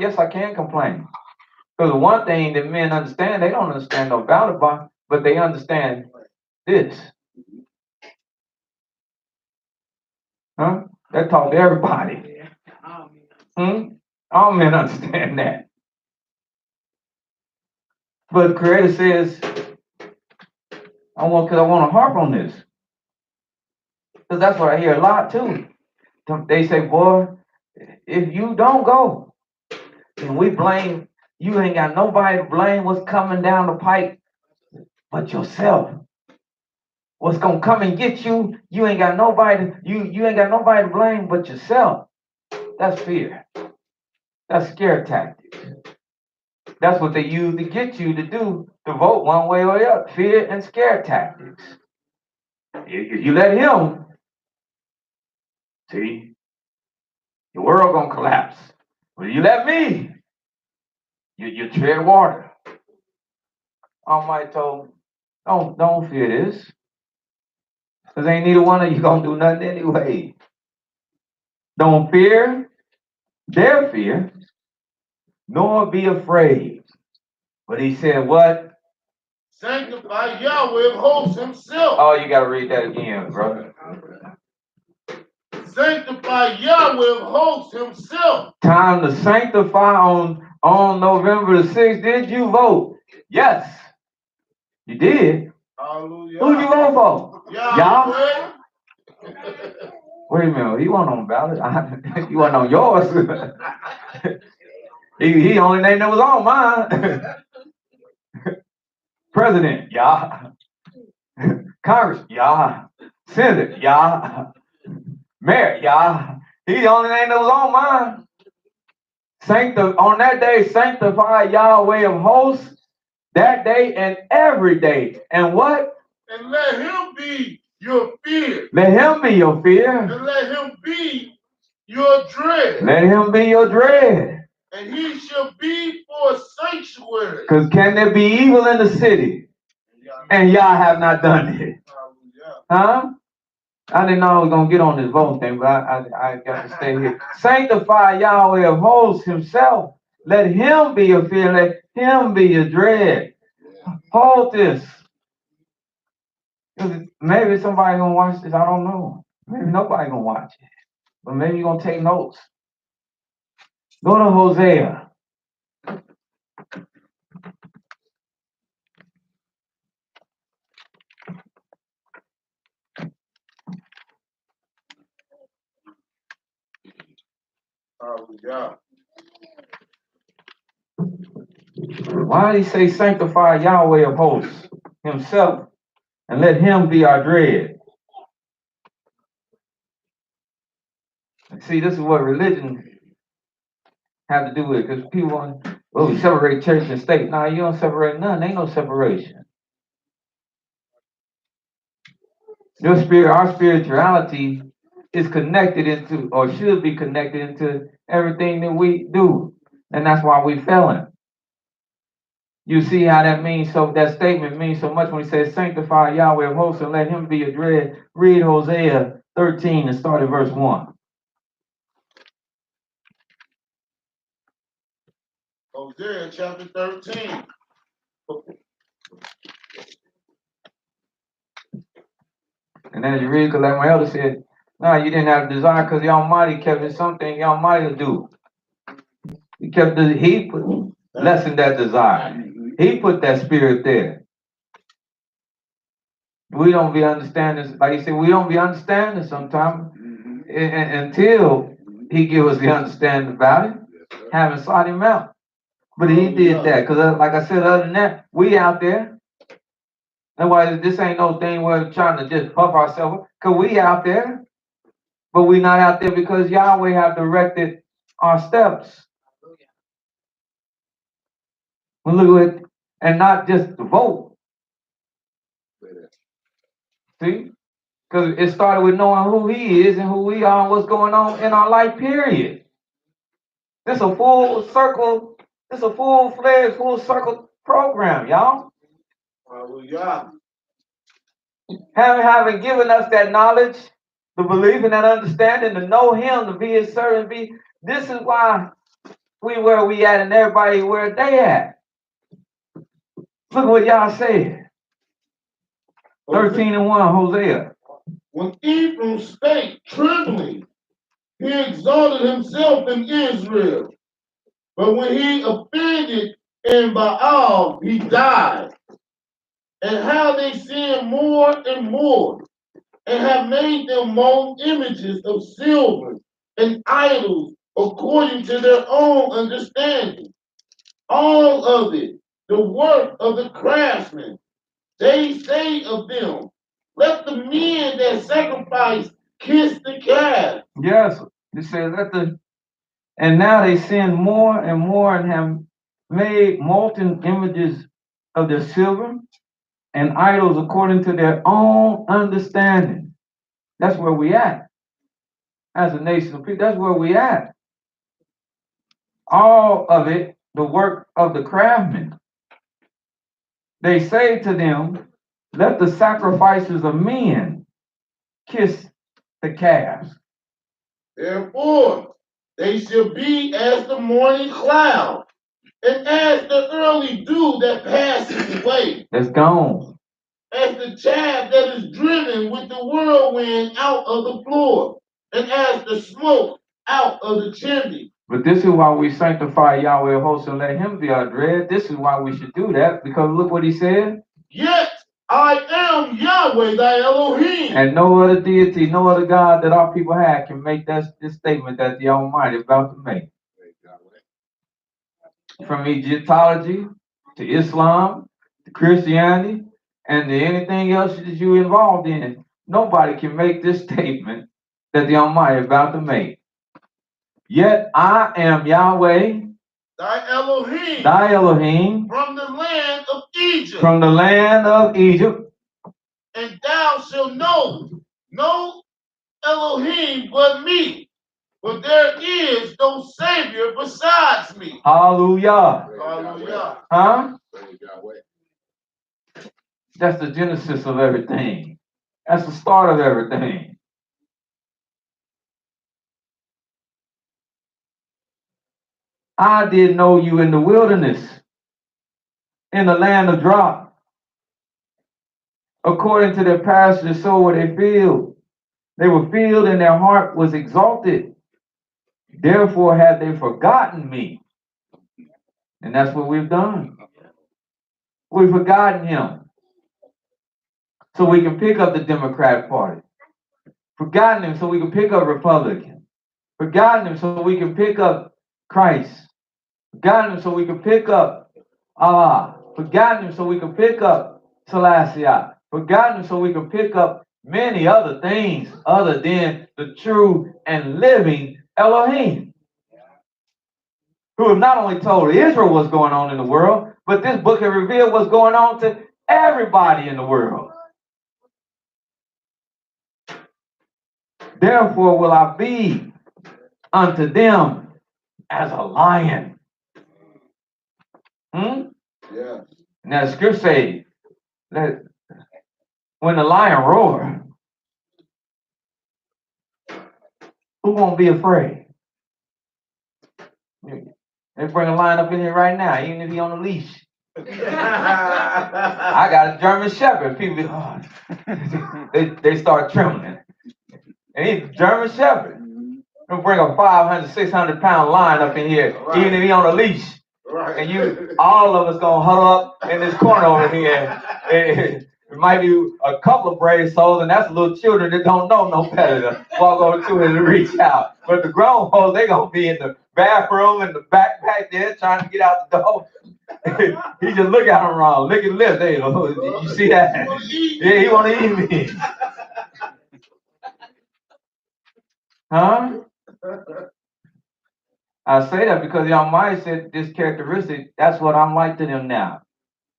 yes, I can complain. Because the one thing that men understand, they don't understand no battle bond, but they understand this. Huh? That talk to everybody. All men understand that. But the Creator says, I want to harp on this. Because that's what I hear a lot too. They say, boy, if you don't go, then we blame, you ain't got nobody to blame what's coming down the pipe but yourself. What's gonna come and get you, you ain't got nobody to blame but yourself. That's fear. That's scare tactics. That's what they use to get you to vote one way or the other. Fear and scare tactics. If you let him, see, the world gonna collapse. But you let me, you tread water. Almighty told me, don't fear this. Because ain't neither one of you gonna do nothing anyway. Don't fear their fear, nor be afraid. But he said what? Sanctify Yahweh of hosts himself. Oh, you gotta read that again, brother. Sanctify Yahweh of hosts himself. Time to sanctify on November the 6th. Did you vote? Yes. You did. Hallelujah. Who'd you vote for? Yahweh. Wait a minute, he wasn't on ballot. He wasn't on yours. he only name that was on mine. President, yeah. Congress, yeah. Senator, yeah. Mayor, yeah. He the only name that was on mine. On that day, sanctify Yahweh of hosts, that day and every day. And what? And let him be your fear. Let him be your fear. And let him be your dread. Let him be your dread. And he shall be for a sanctuary. Because can there be evil in the city? And y'all have not done it. Huh? I didn't know I was going to get on this voting thing, but I got to stay here. Sanctify Yahweh of hosts himself. Let him be your fear. Let him be your dread. Hold this. Maybe somebody going to watch this. I don't know. Maybe nobody going to watch it. But maybe you're going to take notes. Go to Hosea. Why did he say sanctify Yahweh of hosts himself and let him be our dread? See, this is what religion have to do with it, because people want, well, we separate church and state. No, you don't separate none. Ain't no separation. Your spirit, our spirituality is connected into, or should be connected into, everything that we do. And that's why we failing. You see how that means, so that statement means so much when he says, sanctify Yahweh of hosts and let him be a dread. Read Hosea 13 and start at verse 1. Hosea chapter 13. And then you read, because like my elder said, no, you didn't have a desire because the Almighty kept it something the Almighty will do. He put lessened that desire. He put that spirit there. We don't be understanding, like you said, we don't be understanding sometimes until he give us the understanding about it, haven't sought him out. But he did that, because like I said, other than that, we out there. That's why this ain't no thing where we're trying to just puff ourselves, because we out there. But we not out there because Yahweh have directed our steps. We look at, and not just the vote. See? Because it started with knowing who he is and who we are and what's going on in our life, period. This a full circle, this a full-fledged, full circle program, y'all. Hallelujah. Having given us that knowledge, the belief and that understanding, to know him, to be his servant, this is why we where we at and everybody where they at. Look at what y'all said. 13 and 1, Hosea. When Ephraim spake trembling, he exalted himself in Israel. But when he offended in Baal, he died. And how they sin more and more, and have made them molten images of silver and idols according to their own understanding. All of it, the work of the craftsmen. They say of them, let the men that sacrifice kiss the calf. Yes, it says and now they sin more and more and have made molten images of their silver and idols according to their own understanding. That's where we at. As a nation of people, that's where we at. All of it, the work of the craftsmen. They say to them, let the sacrifices of men kiss the calves. Therefore, they shall be as the morning cloud, and as the early dew that passes away, That's gone. as the chaff that is driven with the whirlwind out of the floor, and as the smoke out of the chimney. But this is why we sanctify Yahweh of hosts and let him be our dread. This is why we should do that, because look what he said. Yet I am Yahweh thy Elohim. And no other deity, no other God that our people have can make this statement that the Almighty is about to make. From Egyptology to Islam to Christianity and to anything else that you involved in, nobody can make this statement that the Almighty is about to make. Yet I am Yahweh, Thy Elohim, thy Elohim, from the land of Egypt. from the land of Egypt. And thou shalt know no Elohim but me, for there is no Savior besides me. Hallelujah. Hallelujah. Huh? That's the genesis of everything. That's the start of everything. I did know you in the wilderness, in the land of drought. According to their pastures, so were they filled. They were filled and their heart was exalted. Therefore had they forgotten me. And that's what we've done. We've forgotten him. So we can pick up the Democratic Party. Forgotten him so we can pick up Republican. Forgotten him so we can pick up Christ. Forgotten him so we can pick up Allah. Forgotten him so we can pick up Selassie. Forgotten him so we can pick up many other things other than the true and living Elohim, who have not only told Israel what's going on in the world, but this book has revealed what's going on to everybody in the world. Therefore will I be unto them as a lion. Yes. Now the scripture say that when the lion roars, who won't be afraid? They bring a lion up in here right now, even if he on a leash. I got a German Shepherd. People, they start trembling. And he's German Shepherd. They'll bring a 500, 600 pound lion up in here, Right. even if he on a leash. Right. And all of us gonna huddle up in this corner over here. It might be a couple of brave souls, and that's little children that don't know no better to walk over to it and reach out. But the grown folks, they gonna be in the bathroom in the back there trying to get out the door. He just look at him wrong. Look at his lips. Hey, you see that? Yeah, he wanna eat me. Huh? I say that because y'all might said this characteristic, that's what I'm like to them now.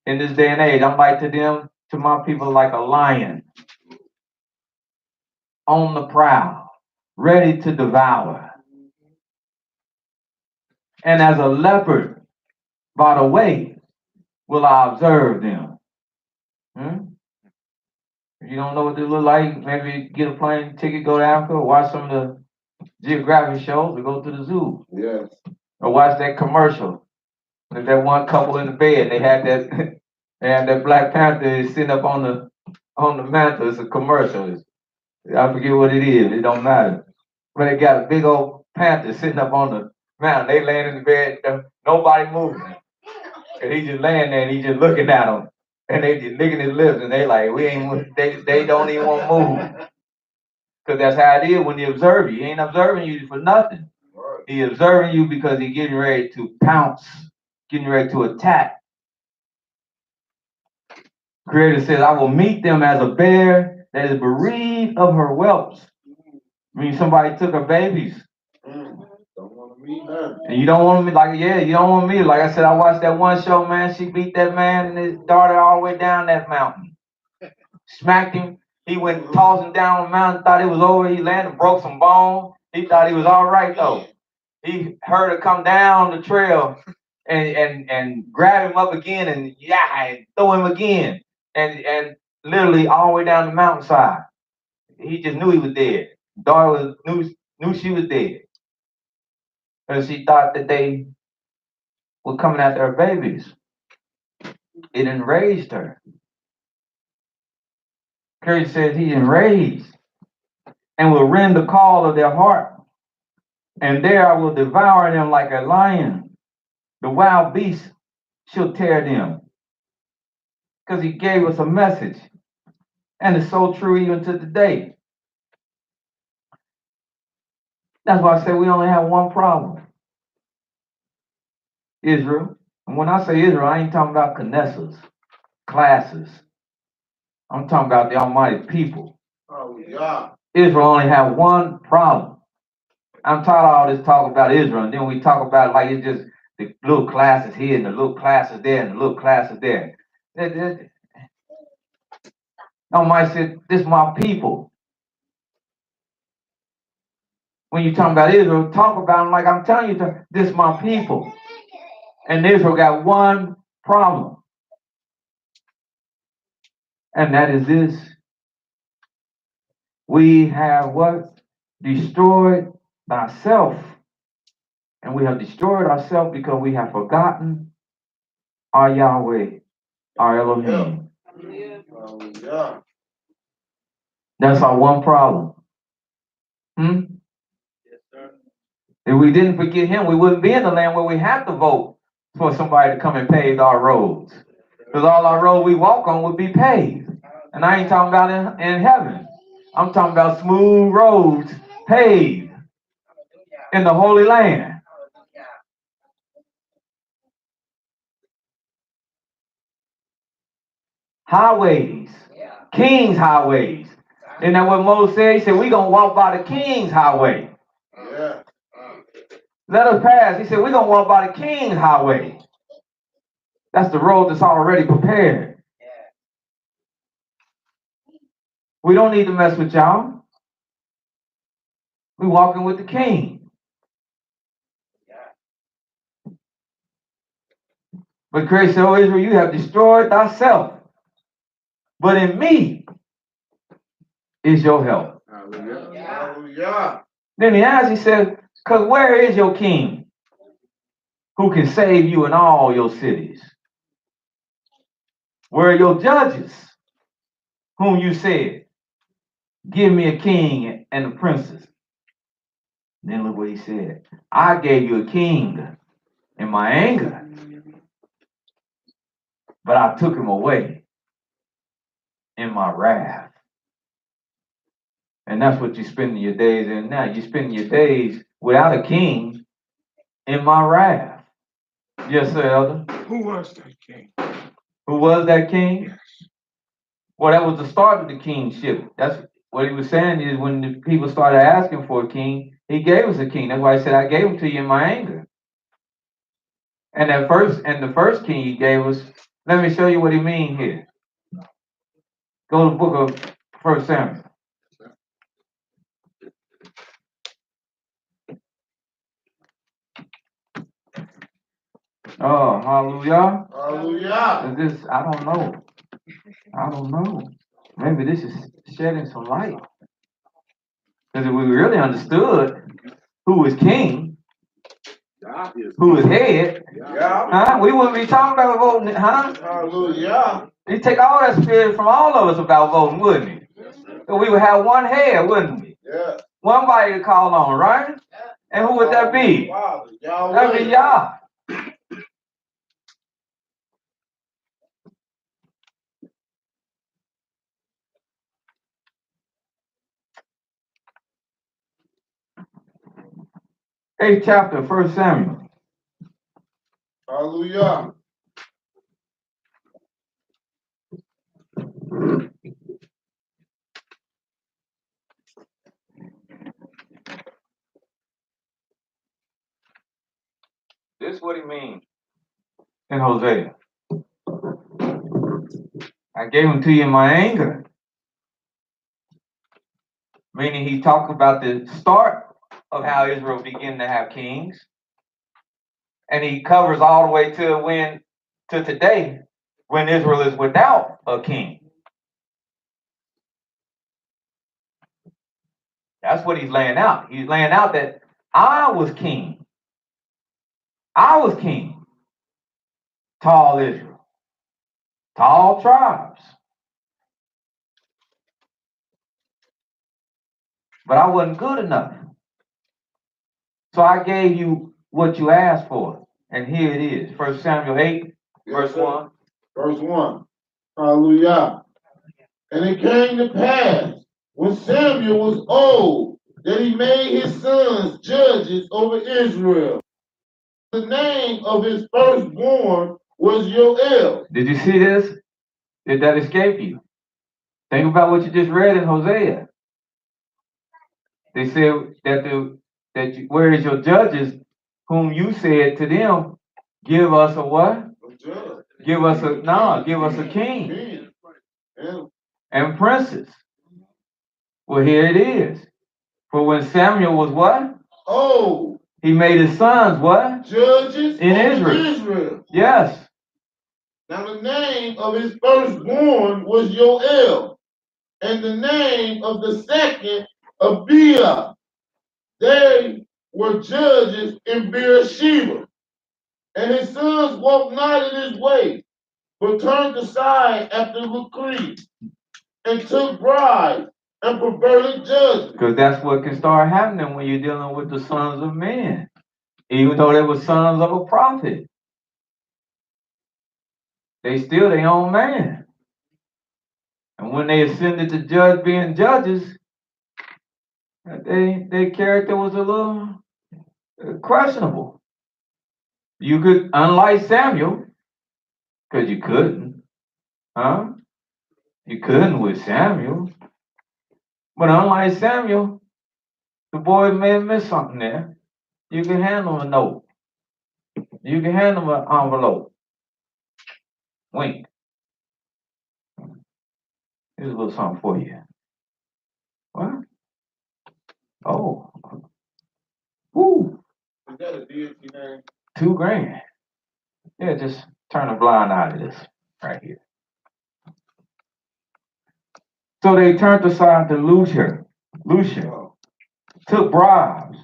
In this day and age, I'm like to them, to my people, like a lion on the prowl, ready to devour. And as a leopard by the way will I observe them. If you don't know what they look like, maybe get a plane ticket, go to Africa, watch some of the geographic shows, or go to the zoo. Yes. Or watch that commercial. There's that one couple in the bed, they had that Black Panther sitting up on the mantle. It's a commercial. I forget what it is. It don't matter. But they got a big old panther sitting up on the mountain. They laying in the bed, nobody moving. And he just laying there and he just looking at them. And they just licking his lips and they like, they don't even want to move. Because that's how it is when he observe you. He ain't observing you for nothing. He observing you because he getting ready to pounce, getting ready to attack. Creator says, I will meet them as a bear that is bereaved of her whelps. I mean, somebody took her babies. Don't want to meet her. And you don't want me, like, yeah, you don't want me. Like I said, I watched that one show, man. She beat that man and his daughter all the way down that mountain. Smacked him. He went tossing down the mountain, thought it was over. He landed, broke some bones. He thought he was all right, though. He heard her come down the trail and grab him up again and throw him again. And literally all the way down the mountainside. He just knew he was dead. Daughter knew she was dead. Because she thought that they were coming after her babies. It enraged her. Curry says he enraged and will rend the call of their heart. And there I will devour them like a lion. The wild beast shall tear them. Because he gave us a message. And it's so true even to today. That's why I say we only have one problem. Israel. And when I say Israel, I ain't talking about Knesset, classes. I'm talking about the Almighty people. Oh, yeah. Israel only have one problem. I'm tired of all this talk about Israel, and then we talk about it like it's just the little classes here and the little classes there and the little classes there. Almighty said, this is my people. When you talk about Israel, talk about them like I'm telling you, this is my people. And Israel got one problem. And that is this. We have what? Destroyed ourselves. And we have destroyed ourselves because we have forgotten our Yahweh, our Elohim. Oh, yeah. That's our one problem. Yes, sir. If we didn't forget him, we wouldn't be in the land where we have to vote for somebody to come and pave our roads. Because all our road we walk on would be paved. And I ain't talking about in heaven. I'm talking about smooth roads paved in the Holy Land. Highways, King's highways. Isn't that what Moses said? He said, we're going to walk by the King's highway. Yeah. Let us pass. He said, we're going to walk by the King's highway. That's the road that's already prepared. We don't need to mess with y'all. We walking with the king. But Christ said, "O Israel, you have destroyed thyself. But in me is your help." Hallelujah. Hallelujah. Then he asked, he said, "Because where is your king who can save you in all your cities? Where are your judges whom you said, 'Give me a king and a princess'?" Then look what he said. "I gave you a king in my anger, but I took him away in my wrath." And that's what you're spending your days in now. You're spending your days without a king in my wrath. Yes, sir, Elder. Who was that king? Who was that king? Well, that was the start of the kingship. That's what he was saying is when the people started asking for a king, he gave us a king. That's why he said, "I gave him to you in my anger." And the first king he gave us, let me show you what he means here. Go to the book of 1 Samuel. Oh, hallelujah. Hallelujah. This, I don't know. I don't know. Maybe this is shedding some light. Because if we really understood who is king, God is. who is head, Yeah. we wouldn't be talking about voting, huh? Hallelujah. He'd take all that spirit from all of us about voting, wouldn't he? So we would have one head, wouldn't we? Yeah. One body to call on, right? And who would that be? Father, That'd be Yahweh. Yah. Eighth chapter, 1 Samuel. Hallelujah. This is what he means in Hosea. "I gave him to you in my anger." Meaning he talked about the start of how Israel began to have kings. And he covers all the way to today, when Israel is without a king. That's what he's laying out. He's laying out that I was king. I was king to all Israel, to all tribes. But I wasn't good enough. So I gave you what you asked for. And here it is. 1 Samuel 8, verse 1. Verse 1. Hallelujah. And it came to pass when Samuel was old that he made his sons judges over Israel. The name of his firstborn was Joel. Did you see this? Did that escape you? Think about what you just read in Hosea. They said where is your judges, whom you said to them, give us a what? Give us a king King. Yeah. and princes. Well, here it is. For when Samuel was what? Oh, He made his sons what? judges In over Israel. Israel. Yes. Now the name of his firstborn was Joel, and the name of the second Abiah. They were judges in Beersheba. And his sons walked not in his way, but turned aside after decree, and took bribes and perverted judgment. Because that's what can start happening when you're dealing with the sons of men. Even though they were sons of a prophet, they still their own man. And when they ascended to judge being judges, their character was a little questionable. You could, unlike Samuel, because you couldn't, huh? You couldn't with Samuel. But unlike Samuel, the boy may have missed something there. You can handle a note. You can handle an envelope. Wink. Here's a little something for you. What? Oh, Woo, Is that a deity name? $2,000. Yeah, just turn a blind eye to this right here. So they turned aside to Lucian, Oh, took bribes,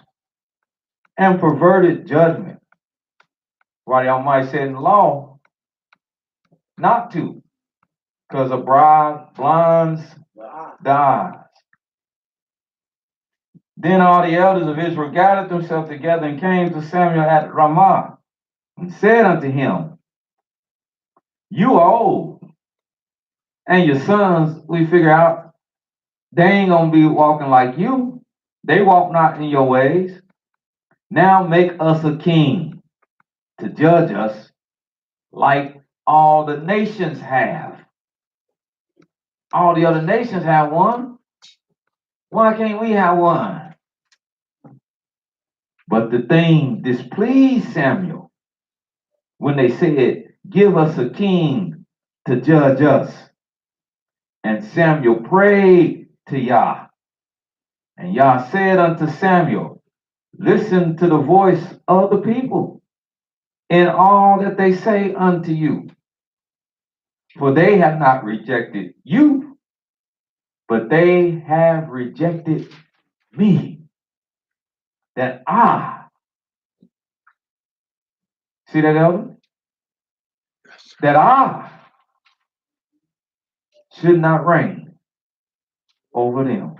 and perverted judgment. While y'all might say in the law not to, because a bribe blinds the eyes. Then all the elders of Israel gathered themselves together and came to Samuel at Ramah and said unto him, You are old, and your sons, we figure out, they ain't gonna be walking like you. They walk not in your ways. Now make us a king to judge us like all the nations have. All the other nations have one. Why can't we have one? But the thing displeased Samuel when they said, Give us a king to judge us. And Samuel prayed to Yah. And Yah said unto Samuel, Listen to the voice of the people in all that they say unto you. For they have not rejected you, but they have rejected me. That I, see that, elder? That I should not reign over them.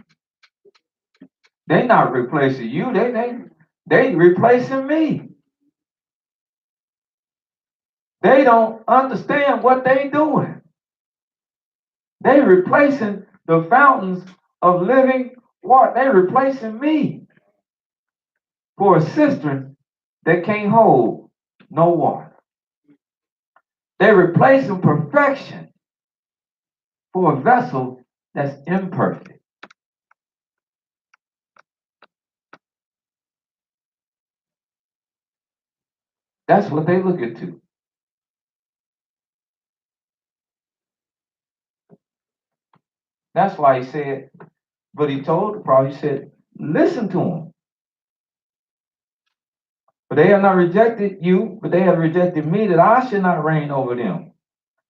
They not replacing you, they replacing me. They don't understand what they doing. They replacing the fountains of living water. They replacing me for a cistern that can't hold no water. They replacing perfection for a vessel that's imperfect. That's what they look into. That's why he said, but he told the prophet, he said, listen to them. For they have not rejected you, but they have rejected me, that I should not reign over them,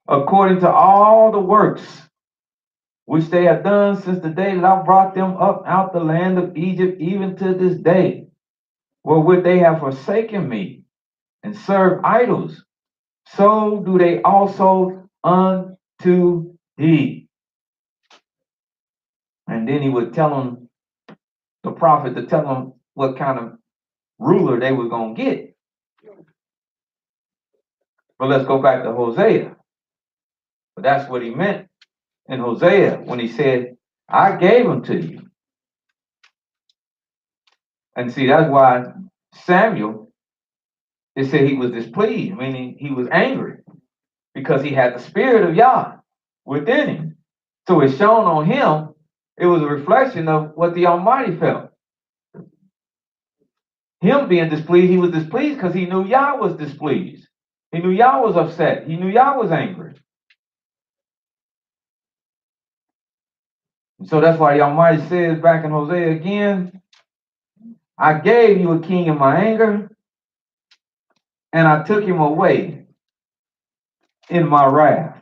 according to all the works which they have done since the day that I brought them up out the land of Egypt, even to this day, wherewith they have forsaken me and served idols. So do they also unto thee. And then he would tell them, the prophet, to tell them what kind of ruler they were going to get. But let's go back to Hosea. But that's what he meant in Hosea when he said, I gave them to you. And see, that's why Samuel, it said he was displeased, meaning he was angry, because he had the spirit of Yah within him. So it's shown on him, it was a reflection of what the Almighty felt. Him being displeased, he was displeased because he knew Yah was displeased. He knew Yah was upset. He knew Yah was angry. And so that's why the Almighty says back in Hosea again, I gave you a king in my anger, and I took him away in my wrath.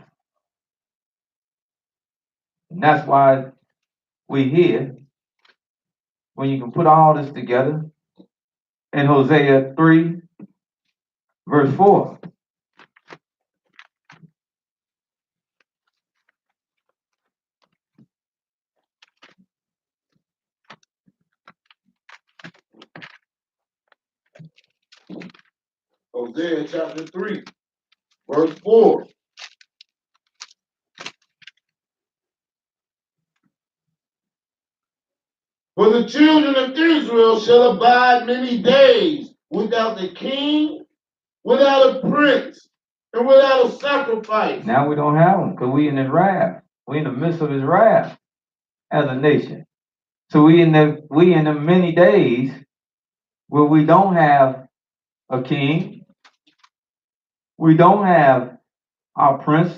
And that's why we hear, when you can put all this together, in Hosea 3, verse 4. Hosea chapter 3, verse 4. For the children of Israel shall abide many days without the king, without a prince, and without a sacrifice. Now we don't have him because we in his wrath. We in the midst of his wrath as a nation. So we in the many days where we don't have a king, we don't have our prince,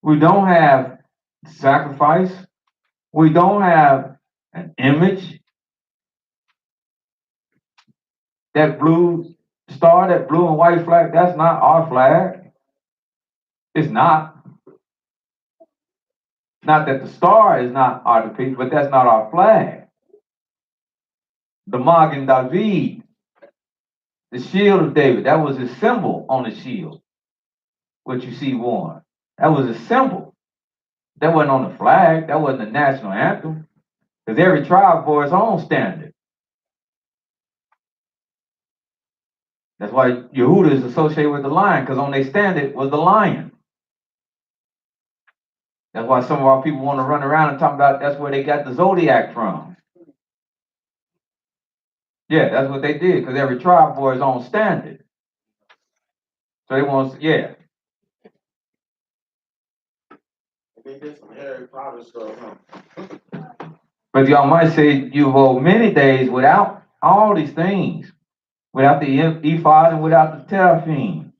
we don't have sacrifice, we don't have an image. That blue star, that blue and white flag, that's not our flag. It's not. Not that the star is not our depiction, but that's not our flag. The Magen David, the shield of David, that was his symbol on the shield, what you see worn. That was a symbol. That wasn't on the flag. That wasn't the national anthem. Because every tribe bore its own standard. That's why Yehuda is associated with the lion, because on their standard was the lion. That's why some of our people want to run around and talk about that's where they got the zodiac from. Yeah, that's what they did, because every tribe bore its own standard. So they want, yeah. They did some Harry Potter stuff, huh? But y'all might say you go many days without all these things, without the ephod and without the teraphim.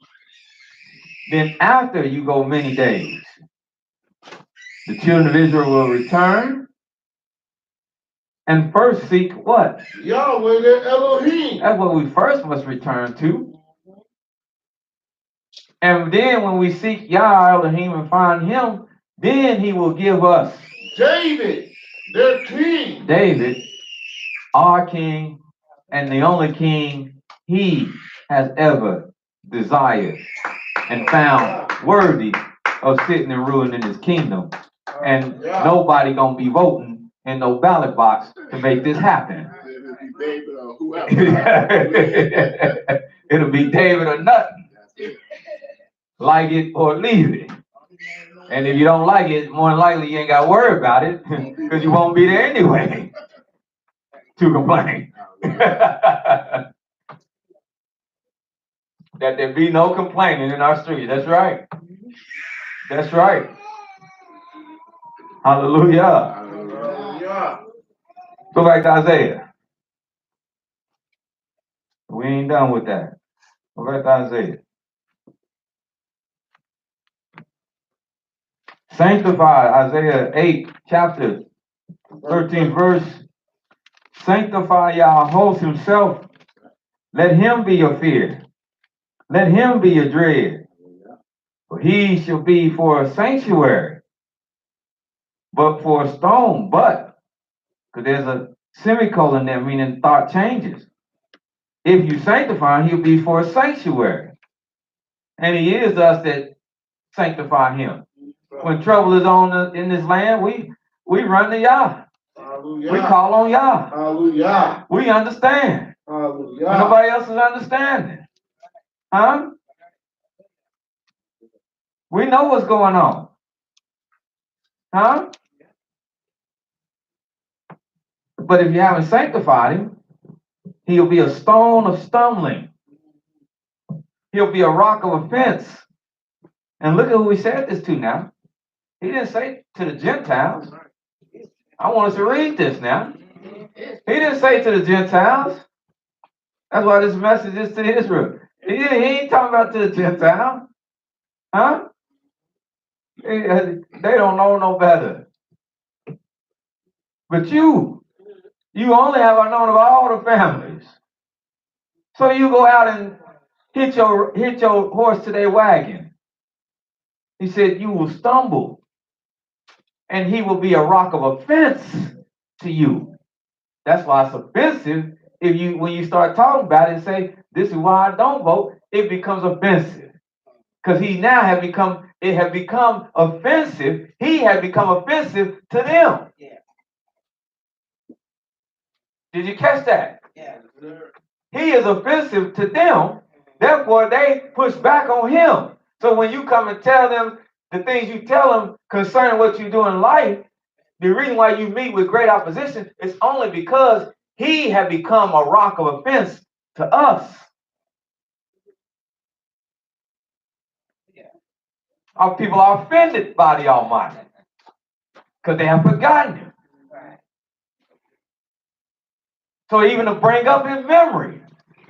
Then after you go many days, the children of Israel will return and first seek what? Yahweh, their Elohim. That's what we first must return to. And then when we seek Yah Elohim and find him, then he will give us David, their king. David, our king, and the only king he has ever desired and found worthy of sitting and ruling in his kingdom. And nobody gonna be voting in no ballot box to make this happen. It'll be David or nothing. Like it or leave it. And if you don't like it, more than likely you ain't got to worry about it because you won't be there anyway to complain. That there be no complaining in our streets. That's right. That's right. Hallelujah. Hallelujah. Go back to Isaiah. We ain't done with that. Go back to Isaiah. Sanctify, Isaiah 8, chapter 13, verse. Sanctify Yahweh himself. Let him be your fear. Let him be your dread. For he shall be for a sanctuary, but for a stone. But, because there's a semicolon there, meaning thought changes. If you sanctify him, he'll be for a sanctuary. And he is us that sanctify him. When trouble is on in this land, we run to Yah. Hallelujah. We call on Yah. Hallelujah. We understand. Hallelujah. Nobody else is understanding. Huh? We know what's going on. Huh? But if you haven't sanctified him, he'll be a stone of stumbling. He'll be a rock of offense. And look at who he said this to now. He didn't say to the Gentiles. I want us to read this now. He didn't say to the Gentiles. That's why this message is to Israel. He ain't talking about to the Gentiles. Huh? They don't know no better. But you only have known of all the families. So you go out and hit your horse to their wagon. He said you will stumble. And he will be a rock of offense to you. That's why it's offensive if when you start talking about it and say, this is why I don't vote, it becomes offensive. Because he now have become offensive. He had become offensive to them. Yeah. Did you catch that? Yeah. He is offensive to them. Therefore, they push back on him. So when you come and tell them the things you tell them concerning what you do in life, the reason why you meet with great opposition is only because he had become a rock of offense to us. Our people are offended by the Almighty because they have forgotten him. Right. So even to bring up his memory,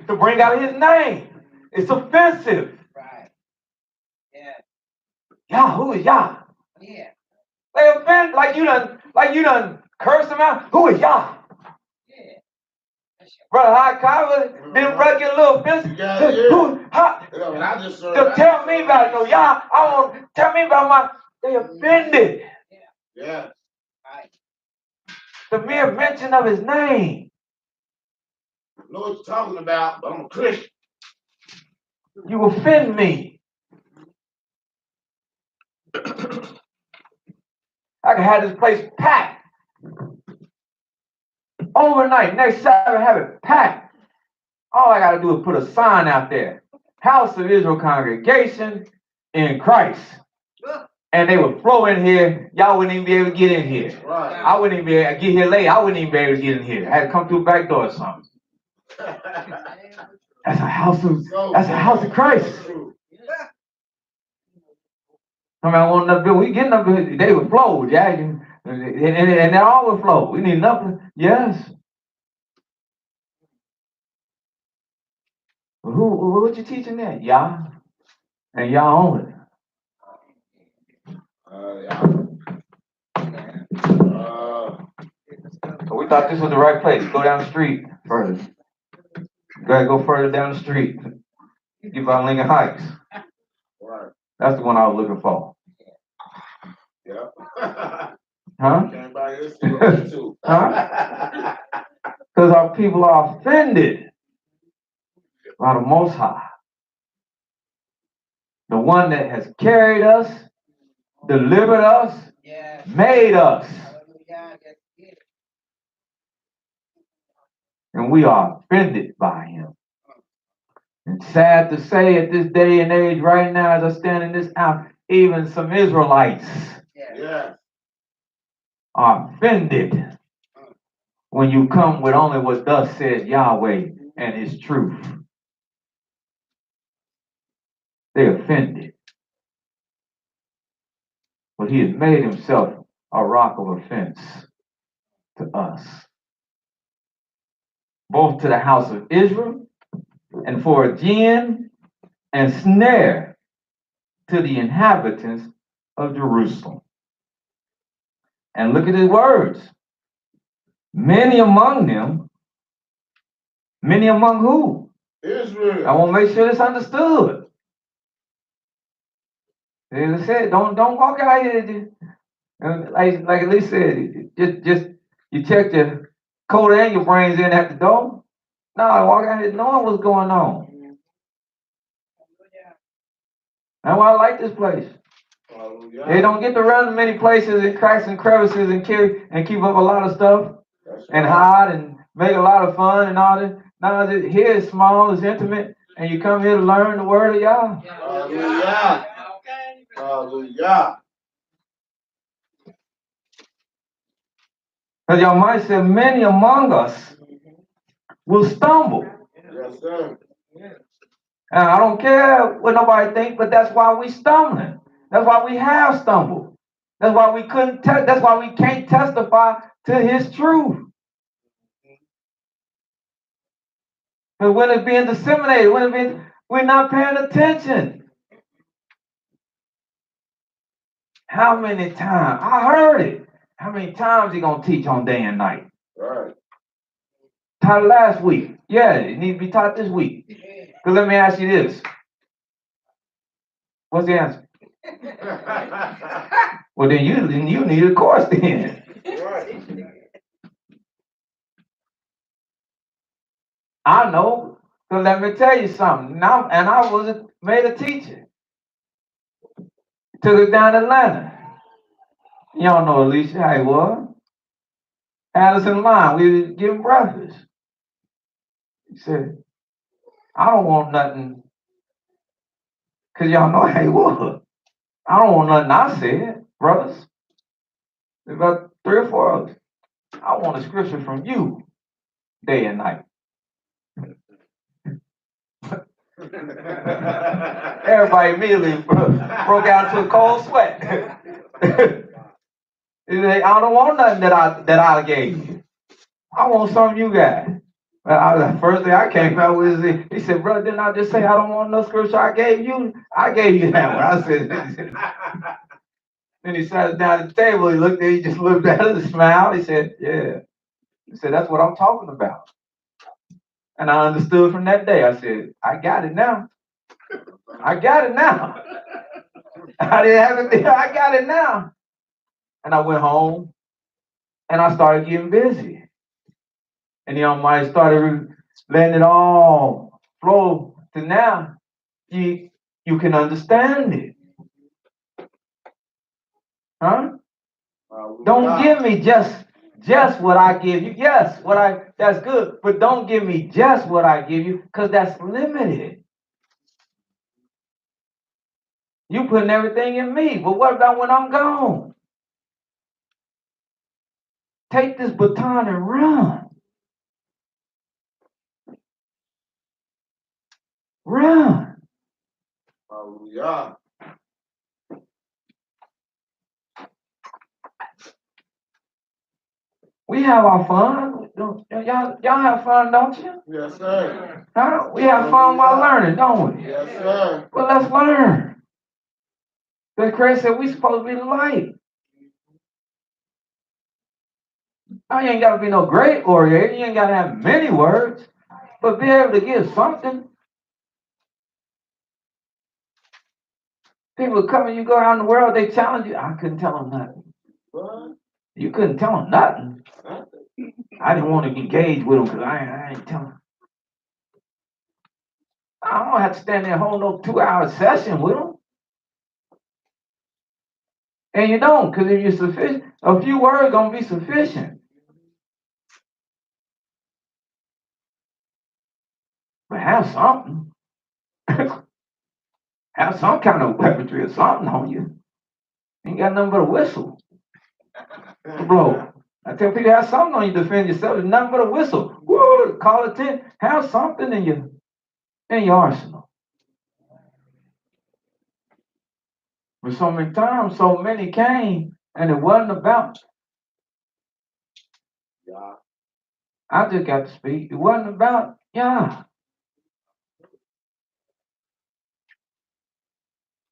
to bring out his name, it's offensive. Right. Yeah. Yah, who is Yah? Yeah. They offend like you done curse him out. Who is Yah? Yeah. Brother High Cover, then brother get a little offensive. Yeah, yeah. Who, how, You know, when I just just tell me about it. No, y'all, I want tell me about my. They offended. Yeah. Right. The mere mention of his name. I know what you're talking about, but I'm a Christian. You offend me. I can have this place packed. Overnight, next Saturday, have it packed. All I got to do is put a sign out there. House of Israel Congregation in Christ. And they would flow in here. Y'all wouldn't even be able to get in here. Right. I wouldn't even be able to get here late. I wouldn't even be able to get in here. I had to come through the back door or something. That's a house of Christ. I mean, I want enough bill. We get enough bill. They would flow, yeah. And they all would flow. We need enough. Yes. What you teaching there? Yah. And Yah only. So we thought this was the right place. Go down the street further. You gotta go further down the street. Get by Lincoln Heights. Right. That's the one I was looking for. Yeah. Huh? Came by here too. Huh? Because our people are offended by the Most High. The one that has carried us, delivered us, made us. And we are offended by him. And sad to say at this day and age right now, as I stand in this house, even some Israelites are offended when you come with only what thus says Yahweh and his truth. They're offended. But he has made himself a rock of offense to us. Both to the house of Israel and for a gin and snare to the inhabitants of Jerusalem. And look at his words. Many among them, many among who? Israel. I want to make sure it's understood. As I said, don't walk out here. Like Elise said, just you check your coat and your brains in at the door. No, walk out here knowing what's going on. That's why I like this place. They don't get to run many places and cracks and crevices and keep up a lot of stuff and hide and make a lot of fun and all that. No, here is small, it's intimate, and you come here to learn the word of Yah. Hallelujah. Hallelujah. Because y'all might say many among us will stumble. Yes, sir. And I don't care what nobody thinks, but that's why we stumbling. That's why we have stumbled. That's why we couldn't. That's why we can't testify to His truth. Because when it's being disseminated, we're not paying attention. How many times I heard it? How many times he gonna teach on day and night? Right. Taught it last week. Yeah, it needs to be taught this week. Because let me ask you this. What's the answer? Well, then you need a course then. Right. I know. So let me tell you something. Now, and I was made a teacher. Took us down to Atlanta. Y'all know Alicia how it was. Had us in line. We was giving breakfast. He said, I don't want nothing. Because y'all know how it was. I don't want nothing I said, brothers. There's about 3 or 4 of us. I want a scripture from you day and night. Everybody immediately broke out into a cold sweat. He said, I don't want nothing that I gave you. I want something you got. The first thing I came out with is he said, brother, didn't I just say I don't want no scripture I gave you? I gave you that one. I said, then he sat us down at the table. He looked at, he just looked at us and smiled. He said, yeah. He said, that's what I'm talking about. And I understood from that day. I said, I got it now. I got it now. I didn't have it there. I got it now. And I went home and I started getting busy. And the Almighty started letting it all flow to now. You can understand it. Huh? Don't give me just what I give you. Yes, that's good, but don't give me just what I give you, because that's limited. You putting everything in me, but what about when I'm gone? Take this baton and run. Run. Hallelujah. We have our fun. Y'all have fun, don't you? Yes, sir. Huh? We have fun while learning, don't we? Yes, sir. Well, let's learn. Because Christ said we supposed to be the light. Now, you ain't got to be no great orator. You ain't got to have many words, but be able to give something. People come and you go around the world, they challenge you. I couldn't tell them nothing. What? You couldn't tell them nothing. I didn't want to engage with them because I ain't telling them. I don't have to stand there and hold no 2-hour session with them. And you don't, because if you're sufficient, a few words gonna be sufficient. But have something. Have some kind of weaponry or something on you. Ain't got nothing but a whistle to blow. I tell people, have something on you to defend yourself. It's nothing but a whistle. Woo, call it 10. Have something in your arsenal. But so many times, so many came, and it wasn't about. Yeah. I just got to speak. It wasn't about, yeah.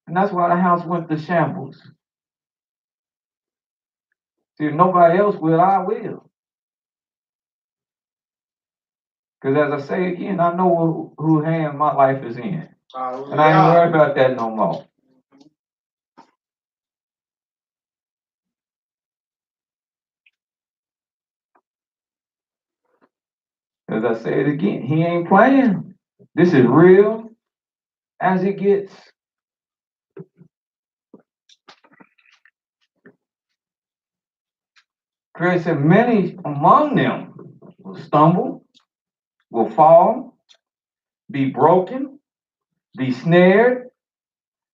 And that's why the house went to shambles. See, if nobody else will, I will. Because as I say again, I know who hand my life is in. And I ain't worried about that no more. As I say it again, he ain't playing. This is real as it gets. Christ said, many among them will stumble, will fall, be broken, be snared,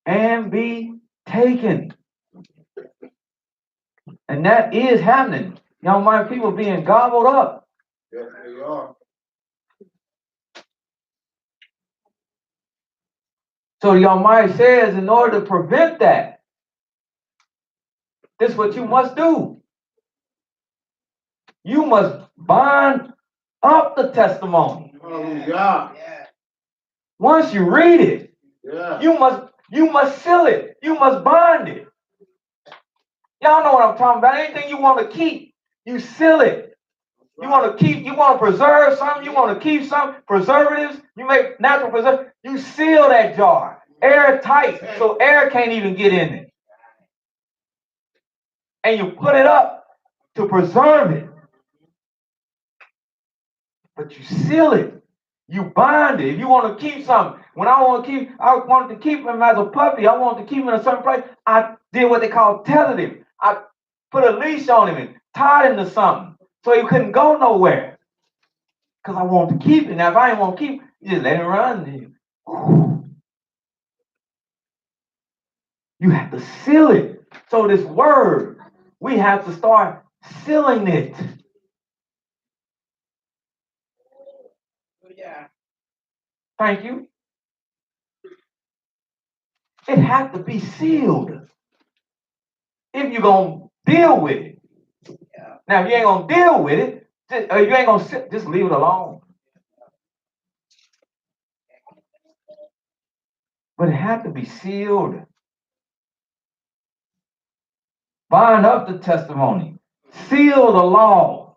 and be taken. And that is happening. Y'all mind people being gobbled up. Yes, they are. So the Almighty says, in order to prevent that, this is what you must do. You must bind up the testimony. Hallelujah. Yeah. Once you read it, Yeah. you must seal it. You must bind it. Y'all know what I'm talking about. Anything you want to keep, you seal it. You want to preserve something, you want to keep some preservatives, you make natural preservatives, you seal that jar. Airtight, so air can't even get in it. And you put it up to preserve it. But you seal it. You bind it. If you want to keep something, when I wanted to keep him as a puppy. I wanted to keep him in a certain place. I did what they call tethered him. I put a leash on him and tied him to something so he couldn't go nowhere. Because I wanted to keep him. Now, if I didn't want to keep him, you just let him run. You have to seal it. So this word, we have to start sealing it. Yeah. Thank you. It has to be sealed if you're going to deal with it. Yeah. Now, if you ain't going to deal with it, you ain't going to just leave it alone. But it has to be sealed. Bind up the testimony. Seal the law.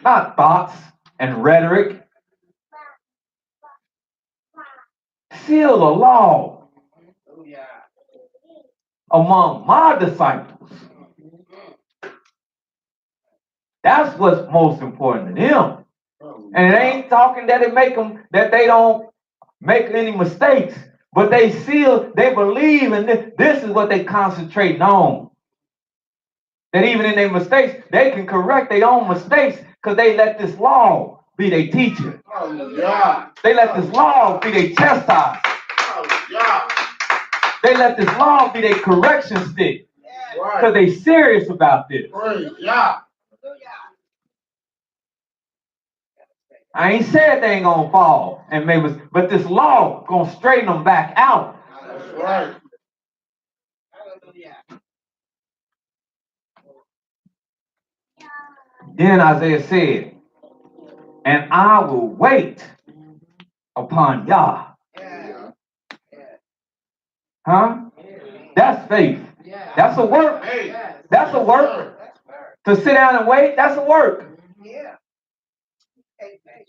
not thoughts and rhetoric. Seal the law Oh, yeah. among my disciples. That's what's most important to them. And it ain't talking that it make them that they don't make any mistakes, but they believe, and this is what they concentrate on. That even in their mistakes, they can correct their own mistakes because they let this law be their teacher. Hallelujah. They let this law be their chastise. Hallelujah. They let this law be their correction stick because Right. they serious about this. Praise God. I ain't said they ain't gonna fall and maybe, but this law gonna straighten them back out. That's right. Hallelujah. Then Isaiah said, and I will wait upon Yah. Yeah. Huh? That's faith. Yeah. That's a work. Hey. Yes. That's a work. That's fair. To sit down and wait, that's a work. Yeah. Hey, hey.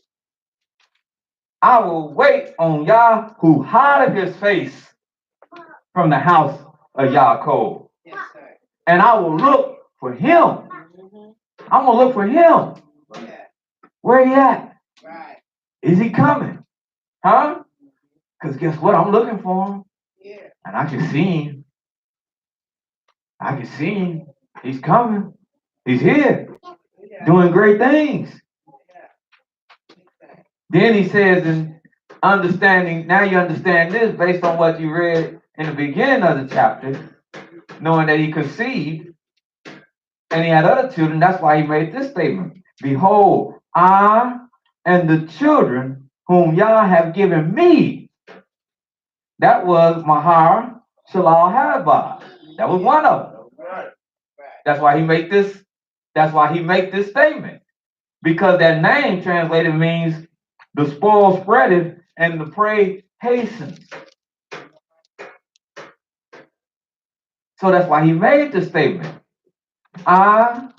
I will wait on Yah who hideth his face from the house of Yaakov. Yes, sir. And I will look for him. I'm gonna look for him. Yeah. Where he at? Right. Is he coming? Huh? Because guess what? I'm looking for him. Yeah. And I can see him. I can see him. He's coming. He's here. Yeah. Doing great things. Yeah. Then he says, in understanding, now you understand this based on what you read in the beginning of the chapter, knowing that he conceived and he had other children. That's why he made this statement. Behold, I and the children whom Yah have given me. That was Mahar Shalal Habah. That was one of them. Right. That's why he make this statement. Because that name translated means the spoil spreadeth and the prey hastens. So that's why he made the statement. I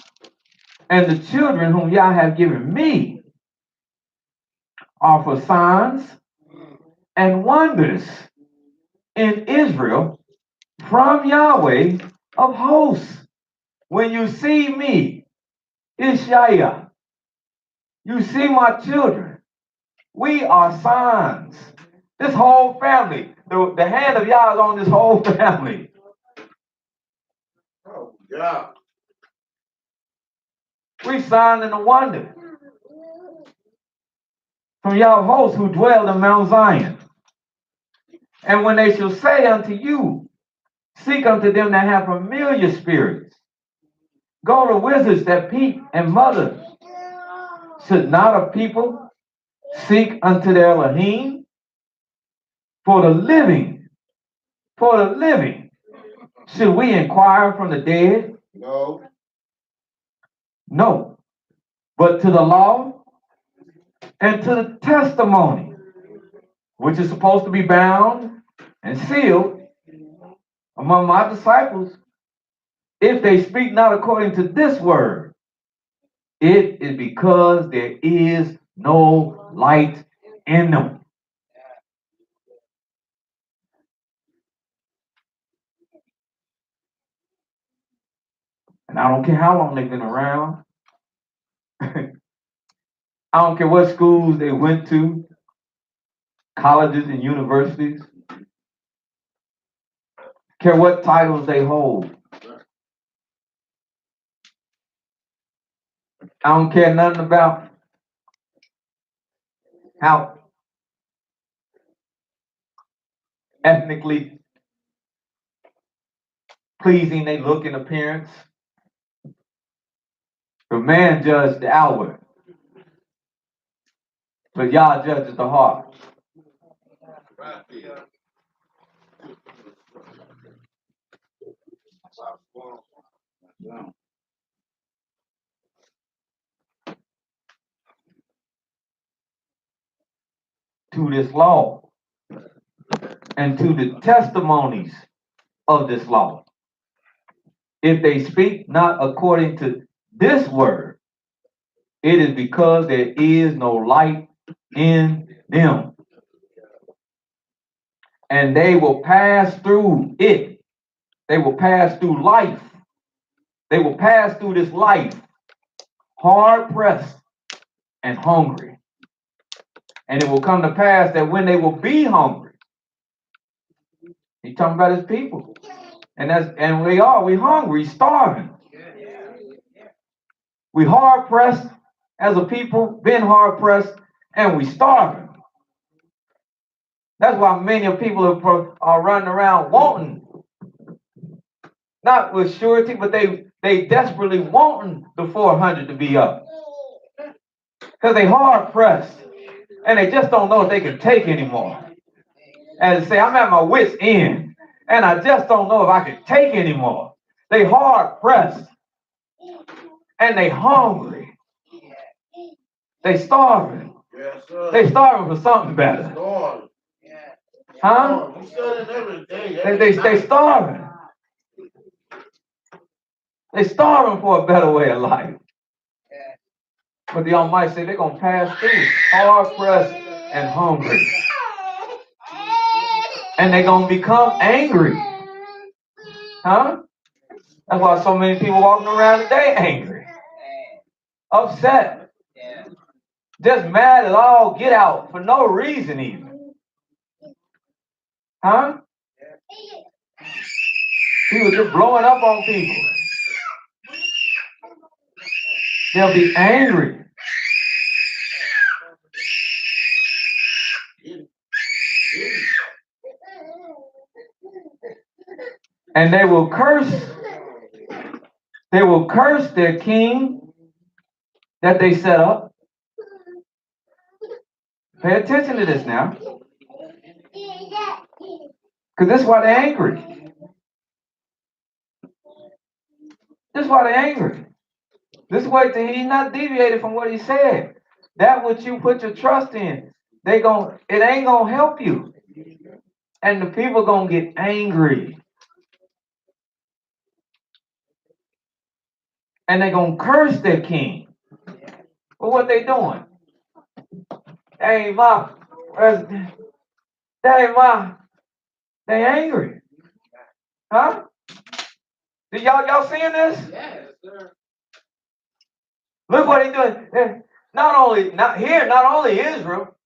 and the children whom Yah have given me are for signs and wonders in Israel from Yahweh of hosts. When you see me, Ishaiah, you see my children. We are signs. This whole family, the hand of Yah is on this whole family. Oh, yeah. We sign and a wonder from Yah of hosts who dwell in Mount Zion. And when they shall say unto you, seek unto them that have familiar spirits, go to wizards that peep and mothers. Should not a people seek unto their Elohim? For the living, should we inquire from the dead? No. No, but to the law and to the testimony, which is supposed to be bound and sealed among my disciples. If they speak not according to this word, it is because there is no light in them. And I don't care how long they've been around. I don't care what schools they went to, colleges and universities. Care what titles they hold. I don't care nothing about how ethnically pleasing they look in appearance. The man judged the outward, but Yah judges the heart. To this law and to the testimonies of this law. If they speak not according to this word, It is because there is no light in them. And they will pass through it. They will pass through life. They will pass through this life hard pressed and hungry. And it will come to pass that when they will be hungry, he's talking about his people. And we hungry, starving. We hard pressed as a people, been hard pressed, and we starving. That's why many of people are running around wanting, not with surety, but they desperately wanting the 400 to be up. Because they hard pressed, and they just don't know if they can take anymore. And they say, I'm at my wit's end, and I just don't know if I can take anymore. They hard pressed, and they hungry. They starving. Yes, sir. They starving for something better. Starving. Huh? We studying every day. They starving. They starving for a better way of life. But the Almighty said they're going to pass through hard pressed and hungry. And they're going to become angry. Huh? That's why so many people walking around today angry. Upset. Just mad at all get out for no reason even. Huh? People just blowing up on people. They'll be angry. And they will curse their king that they set up. Pay attention to this now. Because this is why they're angry. This is why they're angry. This is why he's not deviated from what he said. That which you put your trust in, it ain't gonna help you. And the people gonna get angry. And they're gonna curse their king. But what they doing? That ain't my president. That ain't my. They angry. Huh? Did y'all seeing this? Yes, sir. Look what he doing. Not only Israel,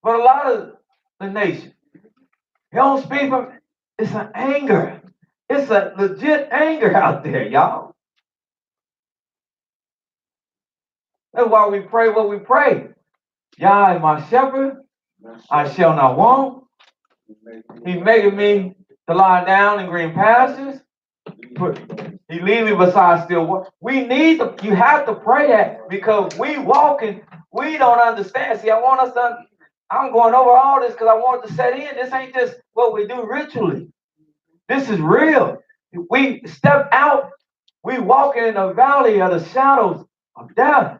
but a lot of the nation. He don't speak from. It's an anger. It's a legit anger out there, y'all. That's why we pray what we pray. Yah is my shepherd. I shall not want. He made me to lie down in green pastures. He lead me beside still water. You have to pray that because we walking, we don't understand. See, I'm going over all this because I want it to set in. This ain't just what we do ritually. This is real. We step out, we walking in the valley of the shadows of death.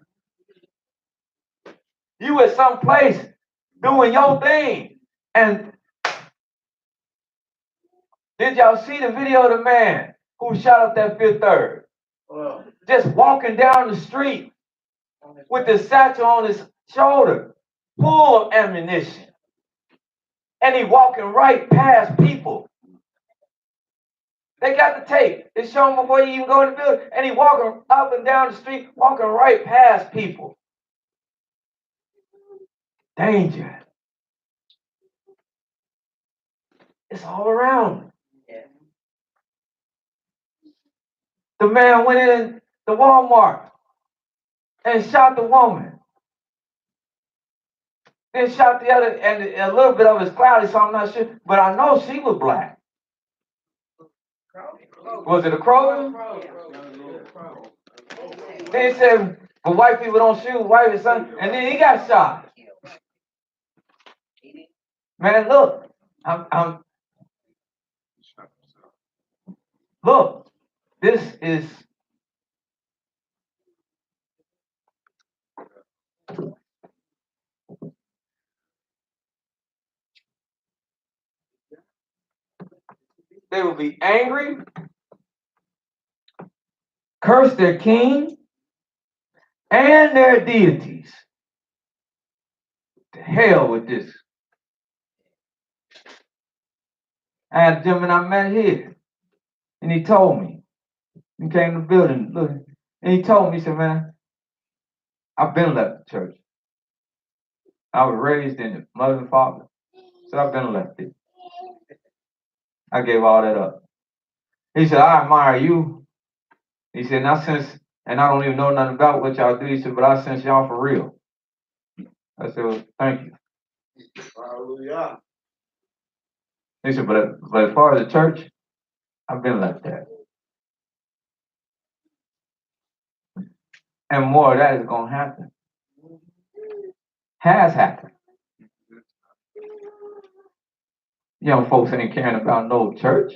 You at some place doing your thing. And did y'all see the video of the man who shot up that Fifth Third? Just walking down the street with the satchel on his shoulder, full of ammunition. And he walking right past people. They got the tape. They show him before you even go in the building. And he walking up and down the street, walking right past people. Danger. It's all around. The man went in the Walmart and shot the woman. Then shot the other, and a little bit of it's cloudy, so I'm not sure. But I know she was black. Was it a Kroger? Then he said, but white people don't shoot, white is son. And then he got shot. Man, look. Look. This is they will be angry, curse their king, and their deities. To hell with this. I had a gentleman I met here, and he told me, he came to the building, look, and he told me, he said, man, I've been left the church. I was raised in it, mother and father. So I've been left it. I gave all that up. He said, I admire you. He said, now since, and I don't even know nothing about what y'all do, he said, but I sense y'all for real. I said, well, thank you. Hallelujah. He said, but as far as the church, I've been left that. And more of that is going to happen. Has happened. Young folks ain't caring about no church.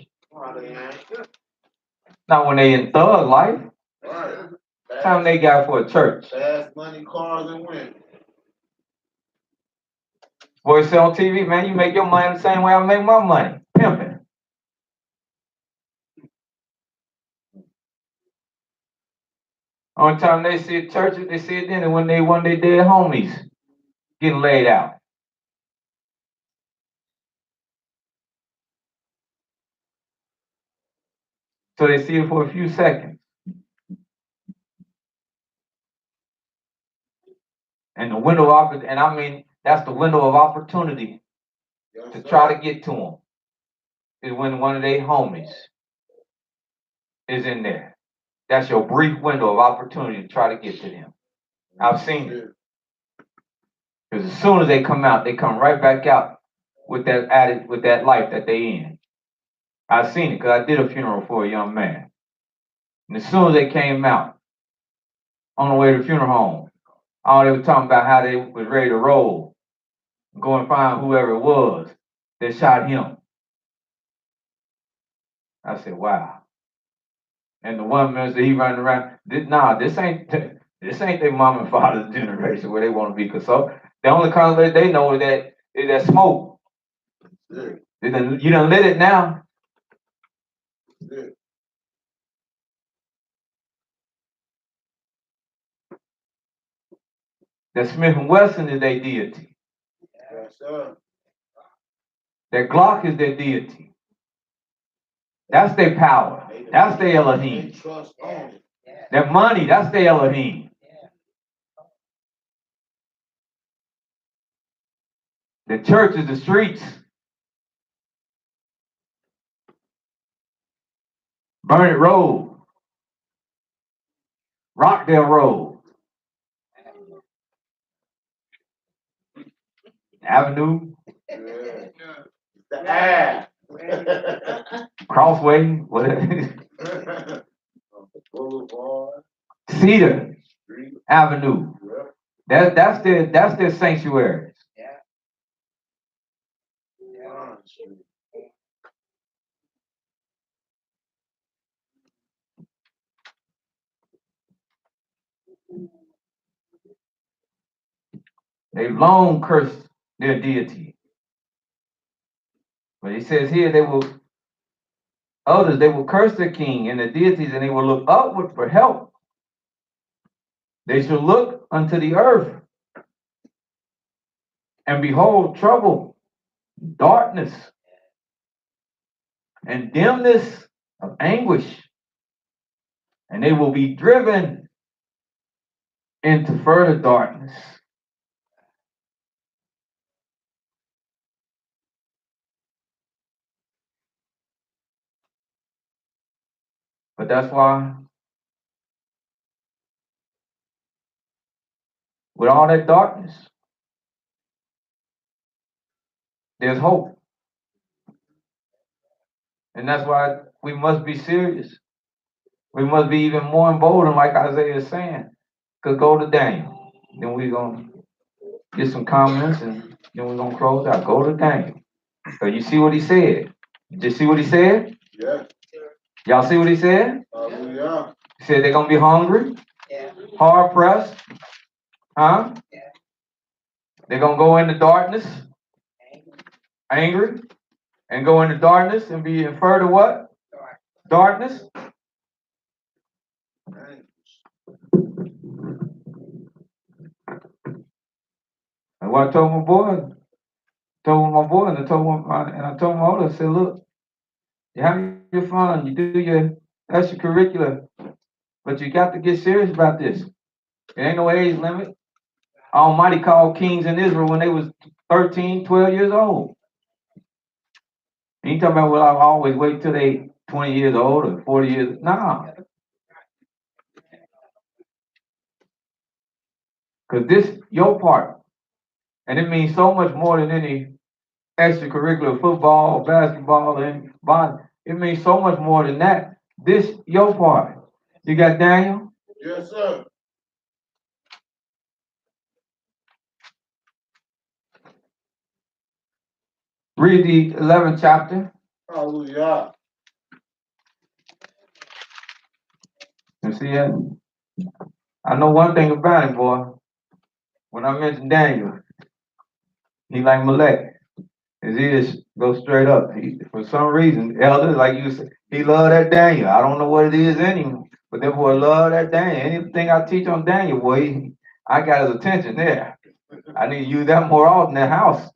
Not when they in thug life. Right. Time they got for a church. Fast money, cars, and women. Boy, say on TV, man, you make your money the same way I make my money. Pimping. Only time they see churches, they see it then when they one of their dead homies getting laid out. So they see it for a few seconds. And the window of opportunity, and I mean, that's the window of opportunity to try to get to them, is when one of their homies is in there. That's your brief window of opportunity to try to get to them. I've seen it. Because as soon as they come out, they come right back out with that added, with that life that they in. I've seen it because I did a funeral for a young man. And as soon as they came out, on the way to the funeral home, all they were talking about how they was ready to roll, go and find whoever it was that shot him. I said, wow. And the one minister, he running around, this ain't their mom and father's generation where they want to be consulted. The only color they know is that smoke. You done lit it now. That Smith and Wesson is their deity. Yes, sir. That Glock is their deity. That's their power. That's their They Elohim. trust on it. That money, that's their Elohim. The church is the streets. Burnett Road. Rockdale Road. Avenue. Yeah. The air. Crossway. Whatever. Boulevard. Cedar Street. Avenue. Yep. That's their sanctuaries. Bond Street. They've long cursed their deity. But he says here they will curse their king and the deities, and they will look upward for help. They shall look unto the earth and behold trouble, darkness, and dimness of anguish, and they will be driven into further darkness. But that's why, with all that darkness, there's hope. And that's why we must be serious. We must be even more emboldened, like Isaiah is saying. Could go to Daniel. Then we're going to get some comments and then we're going to close out. Go to Daniel. So you see what he said? Did you see what he said? Yeah. Y'all see what he said? Hallelujah. He said they're going to be hungry, hard pressed. Huh? They're going to go into darkness, angry, and go into darkness and be inferred to what? Darkness. what I told my boy, and I told my older, I said, look, you have your fun, you do your extracurricular, but you got to get serious about this. There ain't no age limit. Almighty called kings in Israel when they was 13, 12 years old. And you talking about, well, I'll always wait till they 20 years old or 40 years. Nah. Because this, your part. And it means so much more than any extracurricular football, basketball, and bond. It means so much more than that. This, your part. You got Daniel? Yes, sir. Read the 11th chapter. Hallelujah. And see, I know one thing about him, boy. When I mention Daniel, he like Malek. His ears go straight up. For some reason, elders, like you said, he love that Daniel. I don't know what it is in him, but that boy love that Daniel. Anything I teach on Daniel, boy, I got his attention there. I need to use that more often in the house.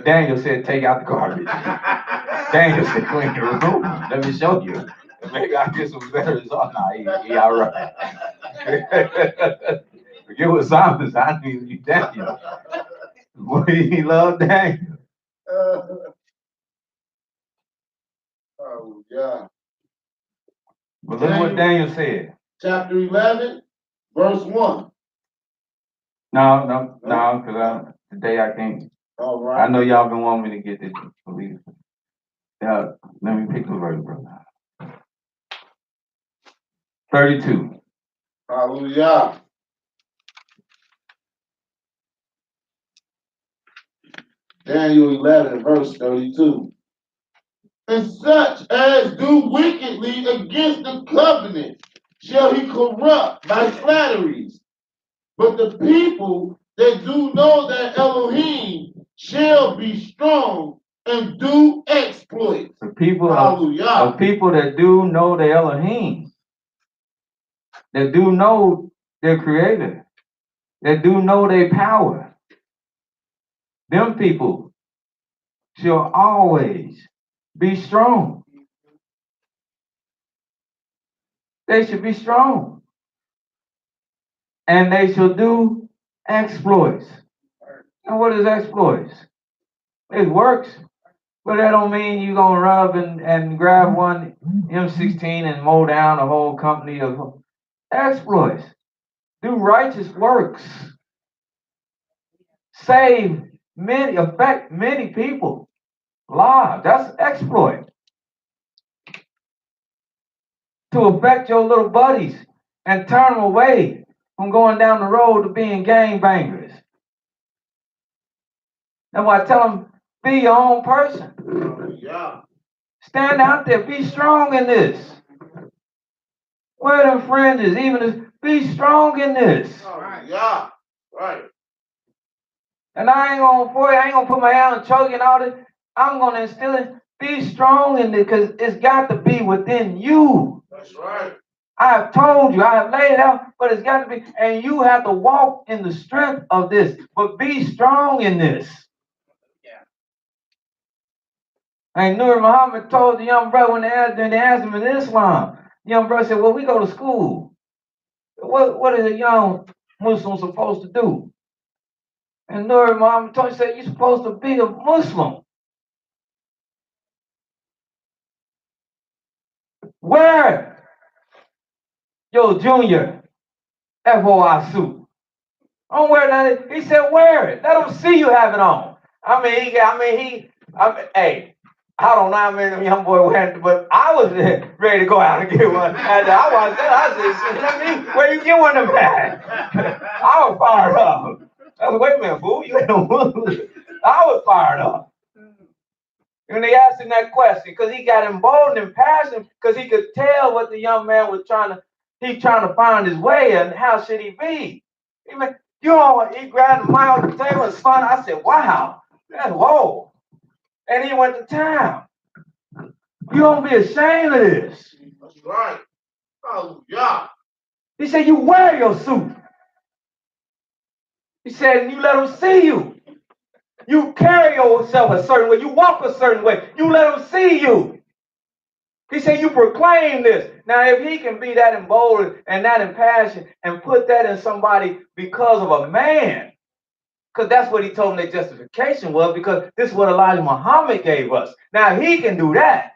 Daniel said, take out the garbage. Daniel said, clean the room. Let me show you. Maybe I get some better results. Nah, he all right. Forget what Simon said. I need you, Daniel. Boy, he loved Daniel. Hallelujah. But look what Daniel said. Chapter 11, verse 1. No, because today I can't. All I right. know y'all been wanting me to get this. Believe it. Yeah, let me pick the verse, brother. 32. Hallelujah. Daniel 11, verse 32. And such as do wickedly against the covenant shall he corrupt by flatteries. But the people that do know that Elohim shall be strong and do exploits. The people Hallelujah. people that do know the Elohim, that do know their creator, that do know their power, them people shall always be strong. They should be strong. And they shall do exploits. And what is exploits? It works. But that don't mean you're going to run up and grab one M16 and mow down a whole company of exploits. Do righteous works. Save many, affect many people lives. That's exploit. To affect your little buddies and turn them away from going down the road to being gangbangers. That's why I tell them, be your own person. Hallelujah. Stand out there. Be strong in this. Where them friends is, even as, be strong in this. Hallelujah. Right. And I ain't gonna put my hand on choke and all this. I'm gonna instill it. Be strong in it because it's got to be within you. That's right. I have told you, I have laid it out, but it's got to be, and you have to walk in the strength of this, but be strong in this. Yeah. And Nur Muhammad told the young brother when they asked him in Islam, the young brother said, well, we go to school. What is a young Muslim supposed to do? And Nur Muhammad told him, said, you're supposed to be a Muslim. Wear your junior FOI suit. Don't wear that. He said, wear it. Let them see you have it on. Hey, I don't know how many of them young boys wearing, but I was ready to go out and get one. And I said, where you get one of them at? I was fired up. I was, wait a minute, boo, you ain't no Muslim. I was fired up. And they asked him that question because he got emboldened and passionate because he could tell what the young man was trying to find his way and how should he be. He grabbed the mic off the table and spun. I said, wow, that's whoa. And he went to town. You don't be ashamed of this. That's right. Hallelujah. He said, you wear your suit. He said, and you let them see you. You carry yourself a certain way. You walk a certain way. You let them see you. He said, you proclaim this. Now, if he can be that emboldened and that impassioned and put that in somebody because of a man, because that's what he told them their justification was, because this is what Elijah Muhammad gave us. Now, he can do that.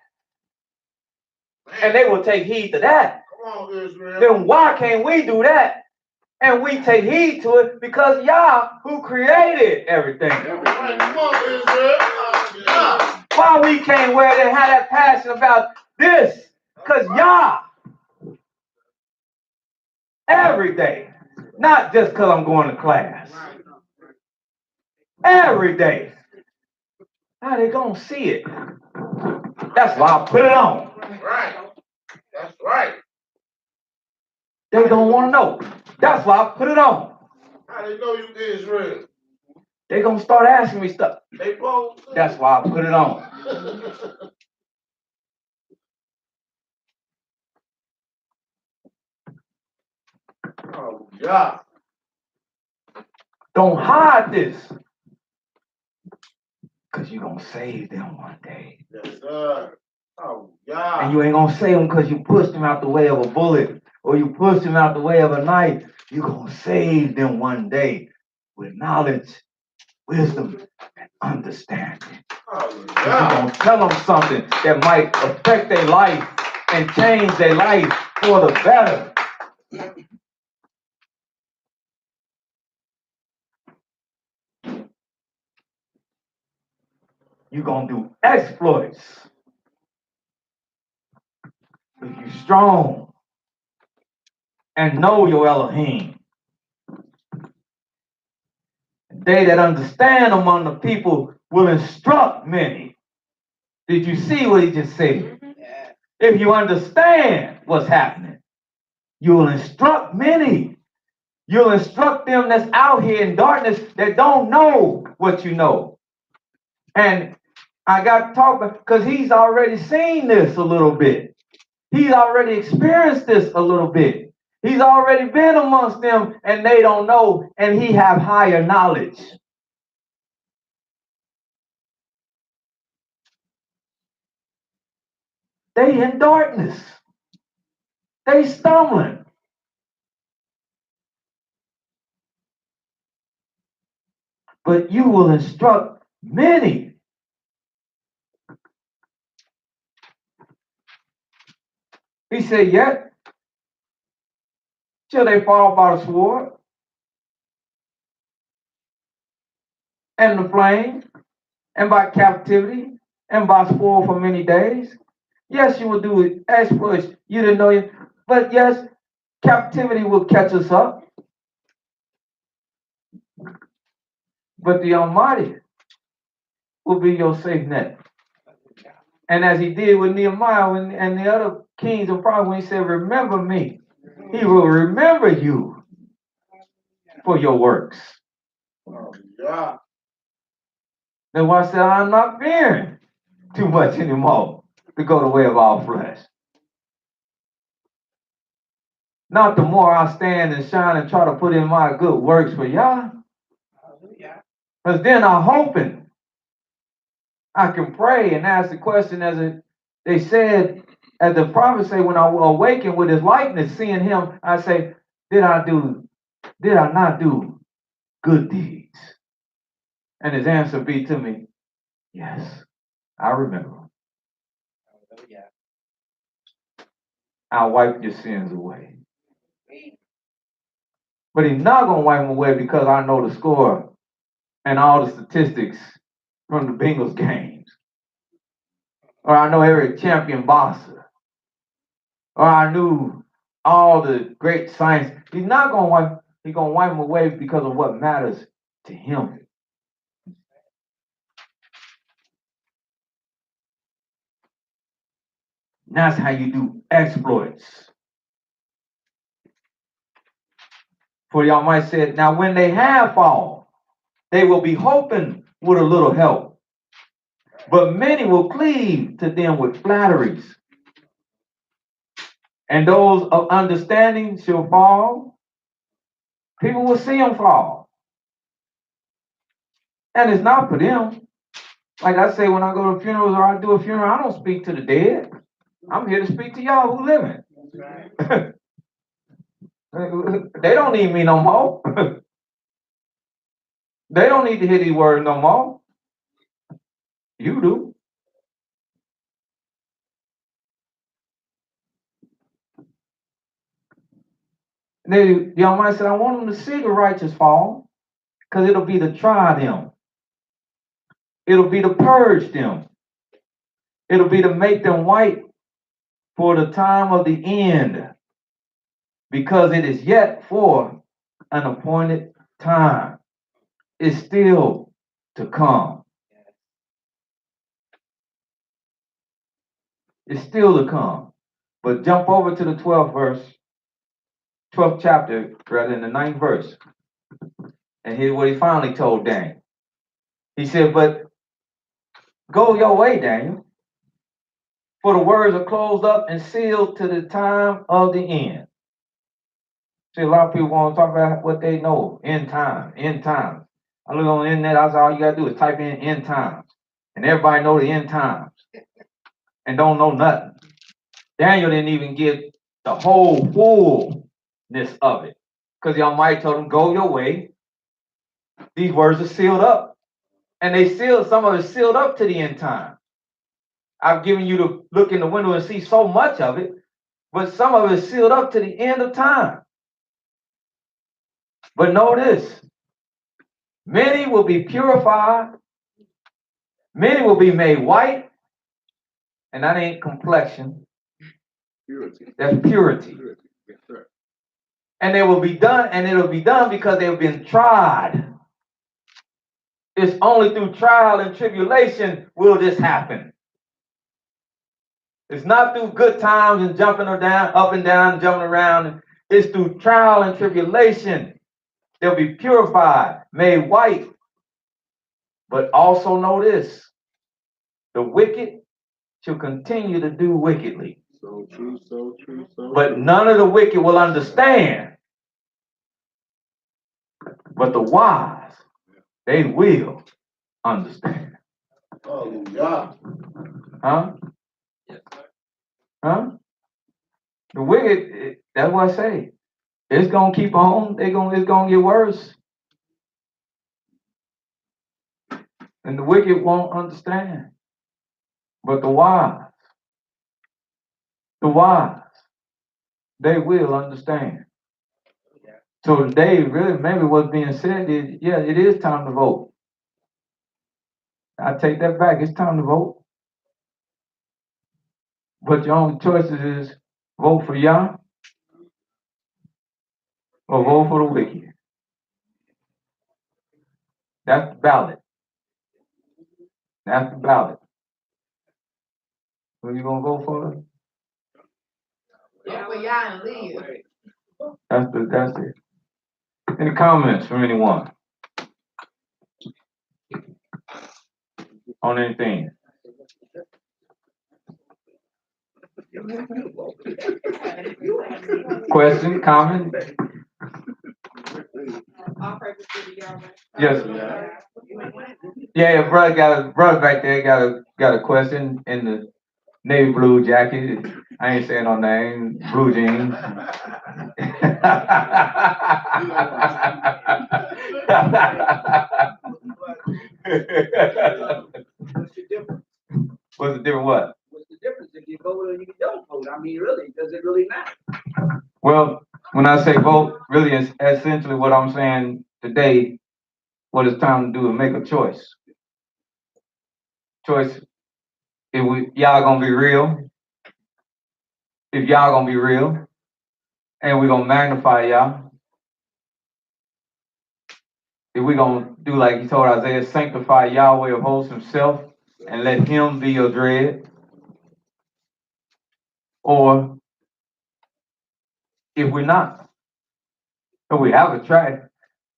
And they will take heed to that. Come on, Israel. Then why can't we do that? And we take heed to it because Yah, who created everything. Right, come on, Israel. Yeah. Why we can't wear that, have that passion about this? Because Yah, every day, not just because I'm going to class. Every day. How they gonna see it? That's why I put it on. Right. That's right. They don't want to know. That's why I put it on. How they know you Israel? They gonna start asking me stuff. They both. That's why I put it on. Oh, yeah. Don't hide this. Because you're gonna save them one day. Yes, sir. Oh, yeah. And you ain't gonna save them because you pushed them out the way of a bullet or you pushed them out the way of a knife. You're gonna save them one day with knowledge, wisdom, and understanding. Oh, You're yeah. gonna tell them something that might affect their life and change their life for the better. You're gonna do exploits. If you're strong and know your Elohim. They that understand among the people will instruct many. Did you see what he just said? Yeah. If you understand what's happening, you will instruct many. You'll instruct them that's out here in darkness that don't know what you know. And I got talking because he's already seen this a little bit. He's already experienced this a little bit. He's already been amongst them and they don't know, and he have higher knowledge. They in darkness. They stumbling. But you will instruct many. He said, yet till they fall by the sword and the flame and by captivity and by spoil for many days. Yes, you will do it exploits. You didn't know it. But yes, captivity will catch us up. But the Almighty will be your safe net. And as he did with Nehemiah and the other kings and prophets, when he said, remember me, he will remember you for your works. Oh, yeah. That's why I said, I'm not fearing too much anymore to go the way of all flesh. Not the more I stand and shine and try to put in my good works for y'all. Because then I'm hoping I can pray and ask the question they said, as the prophet say, when I awaken with his likeness, seeing him, I say, did I not do good deeds? And his answer be to me, yes, I remember. I'll wipe your sins away. But he's not going to wipe them away because I know the score and all the statistics from the Bengals games. Or I know every champion boxer. Or I knew all the great science. He's not going to wipe, he's going to wipe them away because of what matters to him. And that's how you do exploits. For y'all might say, now when they have fallen, they will be hoping with a little help. But many will cleave to them with flatteries. And those of understanding shall fall. People will see them fall. And it's not for them. Like I say, when I go to funerals or I do a funeral, I don't speak to the dead. I'm here to speak to y'all who living. They don't need me no more. They don't need to hear these words no more. You do. The Almighty said, I want them to see the righteous fall, because it'll be to try them. It'll be to purge them. It'll be to make them white for the time of the end, because it is yet for an appointed time. It's still to come. It's still to come. But jump over to the 12th verse, 12th chapter, rather, in the 9th verse. And here's what he finally told Daniel. He said, but go your way, Daniel, for the words are closed up and sealed to the time of the end. See, a lot of people want to talk about what they know, end time, end times. I look on the internet, that's all you got to do is type in end times. And everybody know the end times and don't know nothing. Daniel didn't even get the whole fullness of it, because the Almighty told him, go your way. These words are sealed up. And they sealed, some of it sealed up to the end time. I've given you to look in the window and see so much of it, but some of it is sealed up to the end of time. But know this, many will be purified, many will be made white, and that ain't complexion, Purity. that's purity. Purity. Yes, sir. And they will be done, and it'll be done because they've been tried. It's only through trial and tribulation will this happen. It's not through good times and jumping down, up and down, jumping around. It's through trial and tribulation. They'll be purified, made white. But also know this, the wicked shall continue to do wickedly. So true, so true, so But true. none of the wicked will understand. But the wise, they will understand. Hallelujah. Huh? Huh? The wicked, that's what I say. It's gonna keep on, it's gonna get worse. And the wicked won't understand. But the wise, they will understand. So today, really, maybe what's being said is, yeah, it is time to vote. I take that back. It's time to vote. But your only choices is vote for Yah or vote for the wicked. That's the ballot. That's the ballot. Who you gonna vote for? Yeah, well, y'all and leave. That's it. Any comments from anyone on anything? Question, comment? Yes. Yeah, brother back there got a question in the navy blue jacket. I ain't saying no name. Blue jeans. What's the difference? What's the difference? What? What's the difference if you vote or you don't vote? I mean, really, does it really matter? Well, when I say vote, really is essentially what I'm saying today. What it's time to do is make a choice. Choice. If y'all gonna be real, if y'all gonna be real, and we gonna magnify y'all, if we gonna do like he told Isaiah, sanctify Yahweh of hosts himself, and let him be your dread, or if we're not, if we have a track,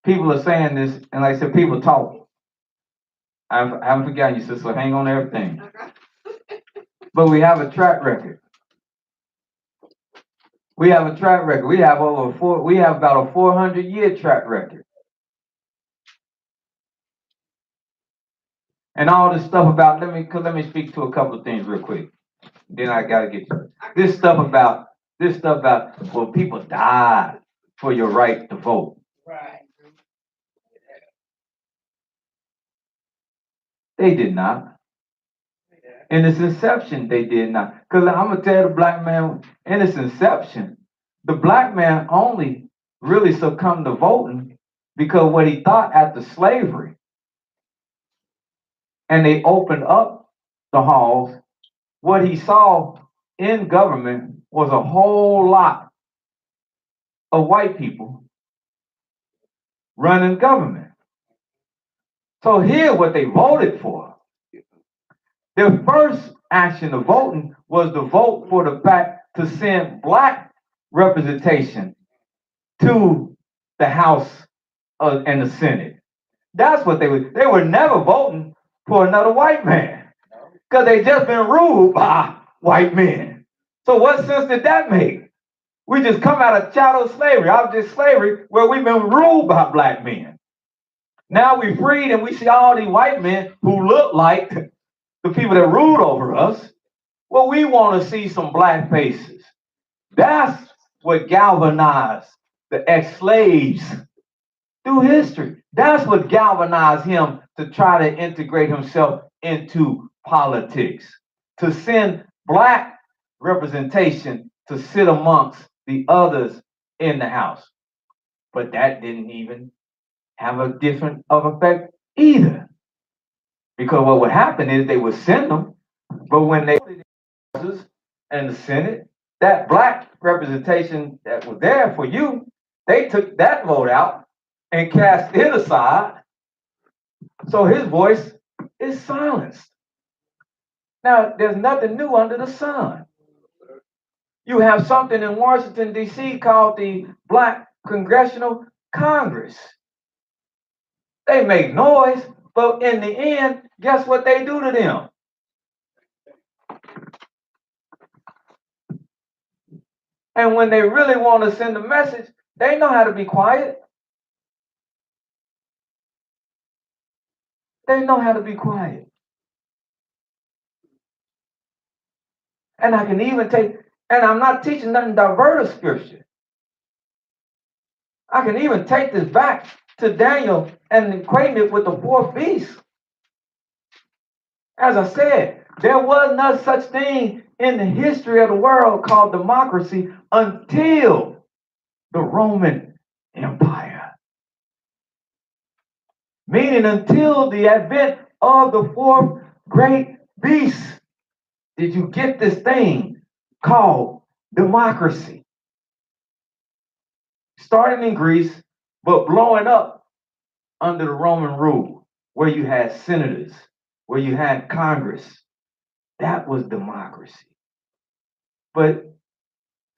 people are saying this, and like I said, people talk. I haven't forgotten you, sister. Hang on to everything. But we have a track record. We have a track record. We have about a 400-year track record. And all this stuff about, let me speak to a couple of things real quick. Then I gotta get to it. This stuff about, well, people died for your right to vote. Right. They did not. In its inception, they did not. Because I'm going to tell the black man, in its inception, the black man only really succumbed to voting because what he thought after slavery, and they opened up the halls, what he saw in government was a whole lot of white people running government. So here's what they voted for. Their first action of voting was to vote for the fact to send black representation to the House and the Senate. That's what they were. They were never voting for another white man because they just been ruled by white men. So what sense did that make? We just come out of chattel slavery, object slavery, where we've been ruled by black men. Now we freed and we see all these white men who look like the people that ruled over us. Well, we want to see some black faces. That's what galvanized the ex-slaves through history. That's what galvanized him to try to integrate himself into politics, to send black representation to sit amongst the others in the House. But that didn't even have a different of effect either. Because what would happen is they would send them, but when they and the Senate, that black representation that was there for you, they took that vote out and cast it aside. So his voice is silenced. Now, there's nothing new under the sun. You have something in Washington, D.C. called the Black Congressional Congress. They make noise, but in the end, guess what they do to them? And when they really want to send a message, they know how to be quiet. They know how to be quiet. And I can even take, and I'm not teaching nothing divert of scripture. I can even take this back to Daniel and equate it with the fourth beast. As I said, there was no such thing in the history of the world called democracy until the Roman Empire. Meaning until the advent of the fourth great beast did you get this thing called democracy. Starting in Greece, but blowing up under the Roman rule, where you had senators, where you had Congress. That was democracy. But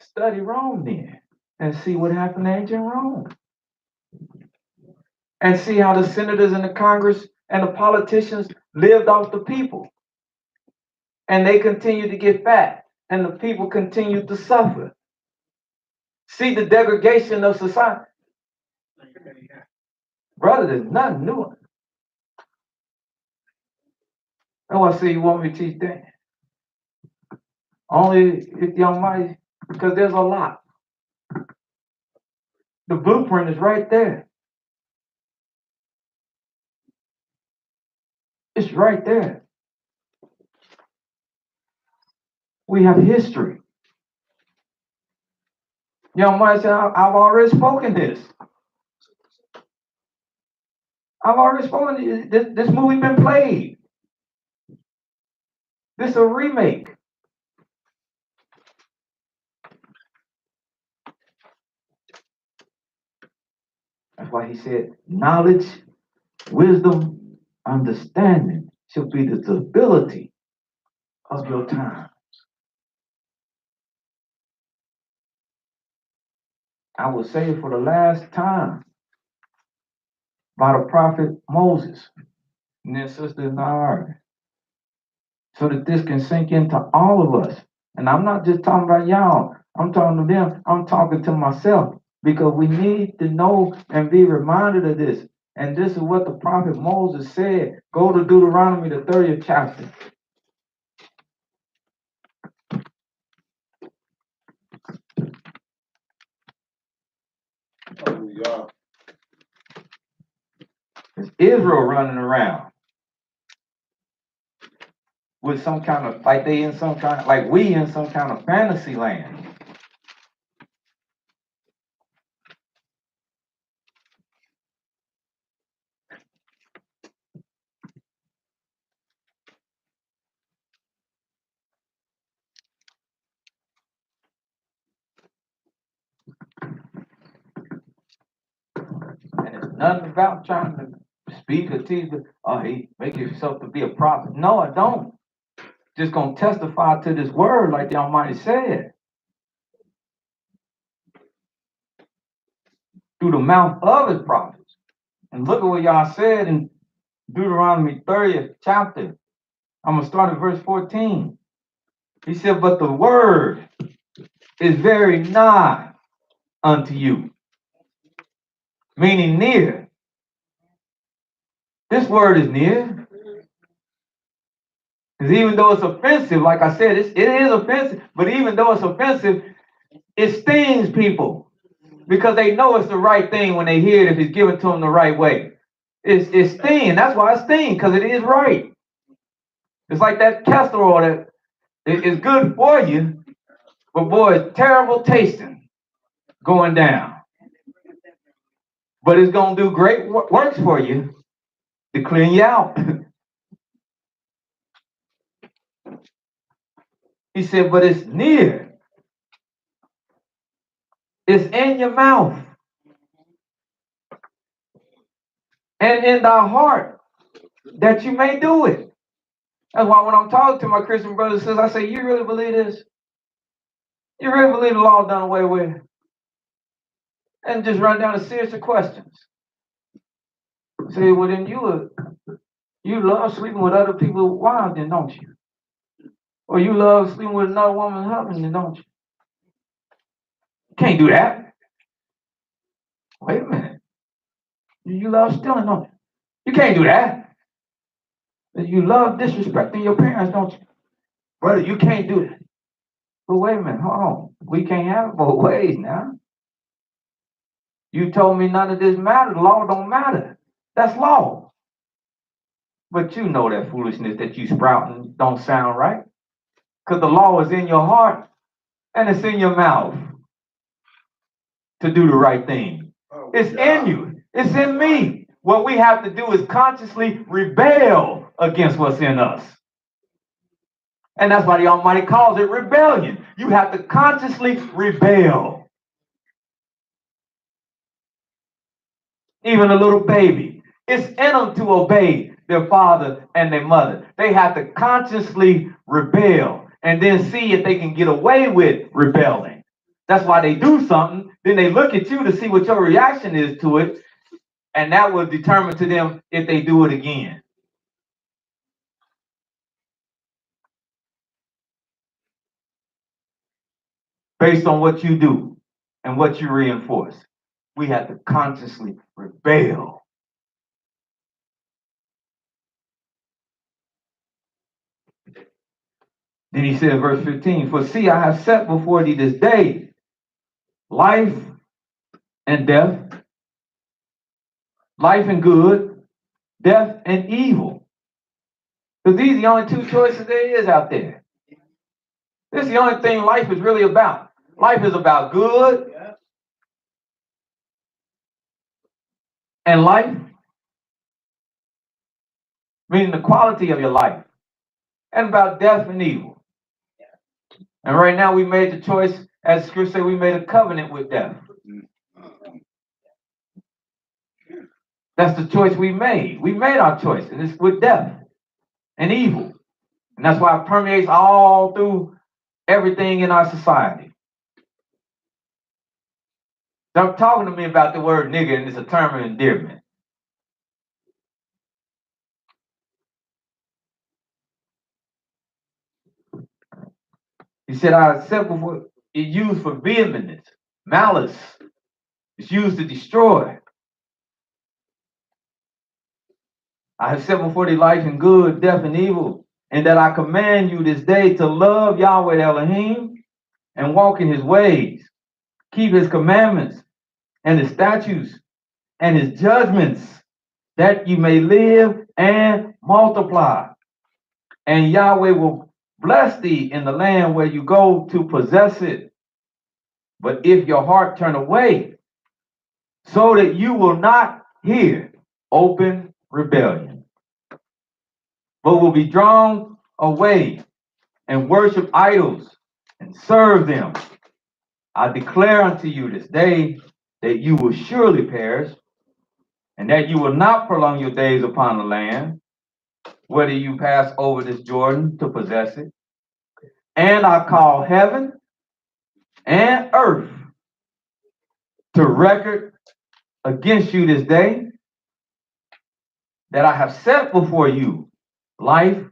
study Rome then and see what happened to ancient Rome. And see how the senators and the Congress and the politicians lived off the people. And they continued to get fat, and the people continued to suffer. See the degradation of society. Brother, there's nothing new. Oh, I see you want me to teach that. Only if the Almighty, because there's a lot. The blueprint is right there. It's right there. We have history. Young Mike said, I've already spoken this. I've already spoken this. This movie been played. This is a remake. That's why he said, knowledge, wisdom, understanding shall be the stability of your time. I will say it for the last time by the prophet Moses and then Sister Nahar, so that this can sink into all of us. And I'm not just talking about y'all. I'm talking to them. I'm talking to myself because we need to know and be reminded of this. And this is what the prophet Moses said. Go to Deuteronomy, the 30th chapter. Hallelujah. It's Israel running around with some kind of, like they in some kind of, like we in some kind of fantasy land. And it's nothing about trying to speak or teach, oh, hey, make yourself to be a prophet. No, I don't. Just gonna testify to this word like the Almighty said. Through the mouth of his prophets. And look at what y'all said in Deuteronomy 30th chapter. I'm gonna start at verse 14. He said, but the word is very nigh unto you, meaning near. This word is near. Because even though it's offensive, like I said, it is offensive, but even though it's offensive, it stings people because they know it's the right thing when they hear it if it's given to them the right way. It's stinging. That's why it's stinging, because it is right. It's like that castor oil that is good for you, but boy, it's terrible tasting going down. But it's going to do great works for you to clean you out. He said, but it's near. It's in your mouth and in thy heart that you may do it. That's why when I'm talking to my Christian brothers and sisters, I say, you really believe this? You really believe the law done away with? And just run down a series of questions. Say, well, then you love sleeping with other people's wives, then don't you? Or you love sleeping with another woman's husband, then don't you? Can't do that. Wait a minute. You love stealing, don't you? You can't do that. You love disrespecting your parents, don't you? Brother, you can't do that. But wait a minute, hold on. We can't have it both ways now. You told me none of this matters. Law don't matter. That's law. But you know that foolishness that you sprouting don't sound right. Because the law is in your heart and it's in your mouth to do the right thing. It's in you. It's in me. What we have to do is consciously rebel against what's in us. And that's why the Almighty calls it rebellion. You have to consciously rebel. Even a little baby, it's in them to obey their father and their mother. They have to consciously rebel and then see if they can get away with rebelling. That's why they do something. Then they look at you to see what your reaction is to it. And that will determine to them if they do it again. Based on what you do and what you reinforce. We have to consciously rebel. Then he said, verse 15, for see, I have set before thee this day life and death, life and good, death and evil. Because these are the only two choices there is out there. This is the only thing life is really about. Life is about good and life, meaning the quality of your life, and about death and evil. And right now we made the choice, as Scripture said, we made a covenant with death. That's the choice we made. We made our choice, and it's with death and evil. And that's why it permeates all through everything in our society. Stop talking to me about the word nigger, and it's a term of endearment. He said, I accept before it used for vehemence, malice. It's used to destroy. I have set before thee life and good, death and evil, and that I command you this day to love Yahweh Elohim and walk in his ways, keep his commandments and his statutes and his judgments, that you may live and multiply. And Yahweh will bless thee in the land where you go to possess it. But if your heart turn away, so that you will not hear, open rebellion, but will be drawn away and worship idols and serve them, I declare unto you this day that you will surely perish, and that you will not prolong your days upon the land, whether you pass over this Jordan to possess it. And I call heaven and earth to record against you this day that I have set before you life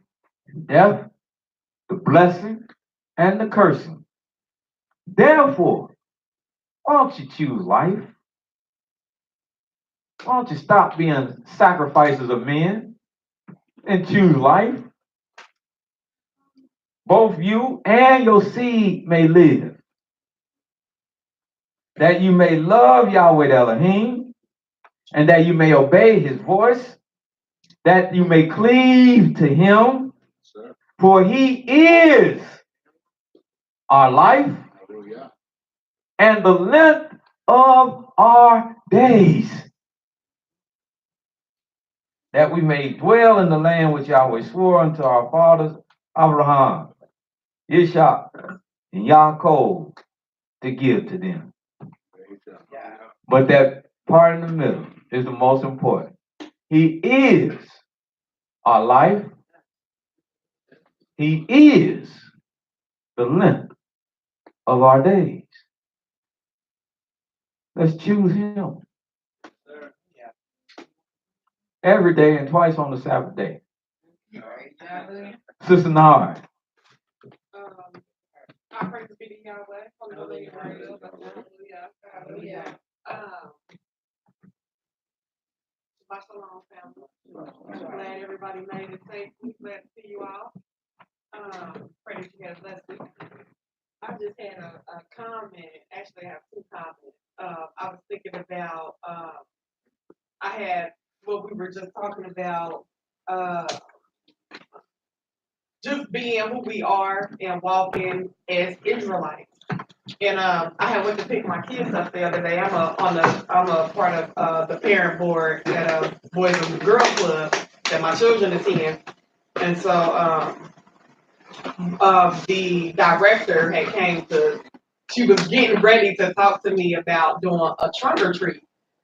and death, the blessing and the cursing. Therefore, why don't you choose life? Why don't you stop being sacrifices of men and choose life? Both you and your seed may live, that you may love Yahweh Elohim, and that you may obey his voice, that you may cleave to him, for he is our life Hallelujah. and the length of our days, that we may dwell in the land which Yahweh swore unto our fathers, Abraham, Ishak, and Yaakov, to give to them. But that part in the middle is the most important. He is our life. He is the length of our days. Let's choose him every day and twice on the Sabbath day. Sister Nard. I praise be to Yahweh. Hallelujah. Hallelujah. Hallelujah. My shalom family. I'm glad everybody made it safely. Glad to see you all. Pray that you had a blessed week. I just had a comment. Actually, I have two comments. I was thinking about, I had what we were just talking about, just being who we are and walking as Israelites. And I had went to pick my kids up the other day. I'm a part of the parent board at a Boys and Girls Club that my children attend. And so the director had came to. She was getting ready to talk to me about doing a trunk or treat,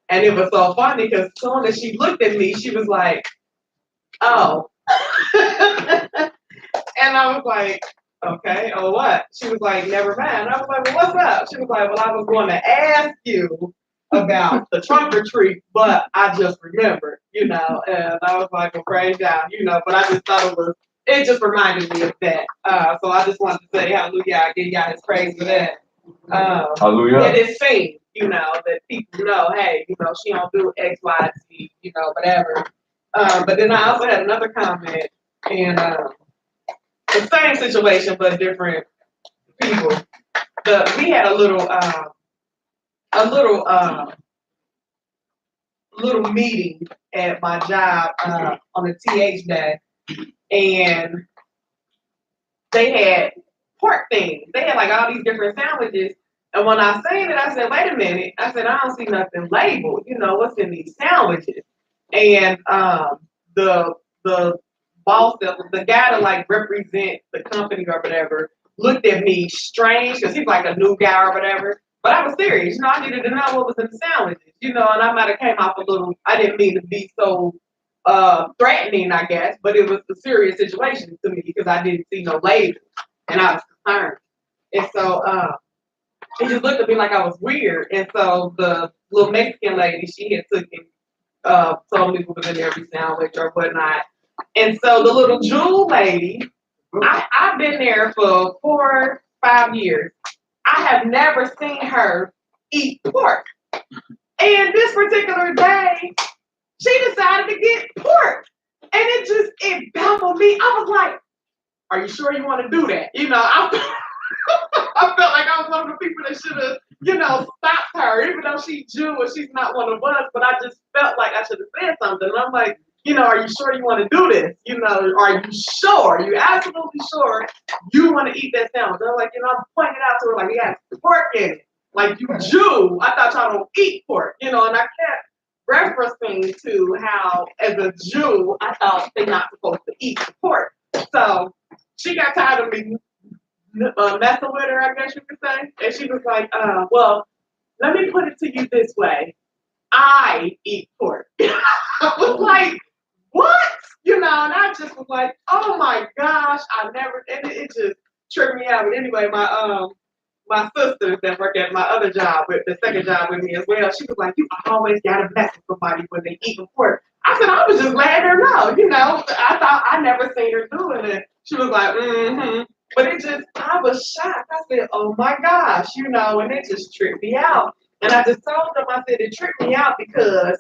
and it was so funny because as soon as she looked at me, she was like, "Oh," and I was like, okay, oh what? She was like, never mind. I was like, well, what's up? She was like, well, I was going to ask you about the trunk or treat, but I just remembered, and I was like, well, praise God, but I just thought it just reminded me of that. So I just wanted to say, hallelujah, I give God his praise for that. Hallelujah. It is seen, that people know, hey, she don't do X, Y, Z, whatever. But then I also had another comment, and the same situation, but different people. We had a little meeting at my job on the TH day, and they had pork things. They had like all these different sandwiches. And when I seen it, I said, wait a minute. I said, I don't see nothing labeled. What's in these sandwiches? And the boss, the guy to like represent the company or whatever, looked at me strange because he's like a new guy or whatever. But I was serious, I needed to know what was in the sandwiches, and I might have came off a little. I didn't mean to be so threatening, I guess, but it was a serious situation to me because I didn't see no label, and I was concerned. And so he just looked at me like I was weird. And so the little Mexican lady, she had told me what was in every sandwich or whatnot. And so the little Jewel lady, I've been there for 4, 5 years. I have never seen her eat pork. And this particular day, she decided to get pork. And it baffled me. I was like, are you sure you want to do that? I felt like I was one of the people that should have, stopped her, even though she's Jewish, she's not one of us, but I just felt like I should have said something. And I'm like, are you sure you want to do this? Are you sure? Are you absolutely sure you want to eat that sandwich? They're like, I'm pointing out to her like, it has pork in it. Like, you Jew, I thought y'all don't eat pork, and I kept referencing to how, as a Jew, I thought they're not supposed to eat pork. So she got tired of me messing with her, I guess you could say. And she was like, well, let me put it to you this way. I eat pork. I was like, what? And I just was like, oh my gosh, and it just tripped me out. But anyway, my sisters that work at my other job, with the second job with me as well, she was like, you always gotta mess with somebody when they eat pork. I said, I was just letting her know, I thought I never seen her doing it. She was like, mm-hmm. But I was shocked. I said, oh my gosh, and it just tripped me out. And I just told them, I said, it tripped me out because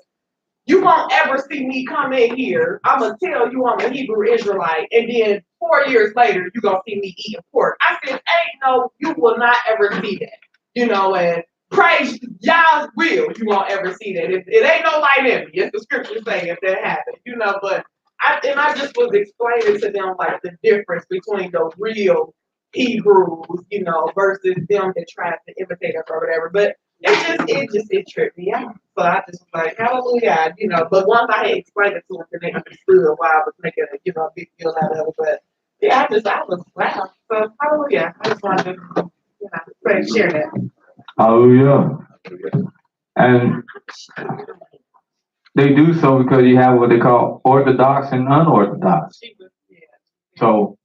you won't ever see me come in here. I'm going to tell you I'm a Hebrew Israelite. And then 4 years later, you're going to see me eating pork. I said, you will not ever see that. And praise Yah's will, you won't ever see that. It ain't no light in me. It's the scripture saying if that happened, but I just was explaining to them like the difference between the real Hebrews, versus them that tried to imitate us or whatever. But it tripped me out. So I just was like, hallelujah, But once I had explained it to them, then they understood why I was making a big deal out of it. But yeah, I was wow. So hallelujah. I just wanted to, share that. Hallelujah. And they do so because you have what they call orthodox and unorthodox. So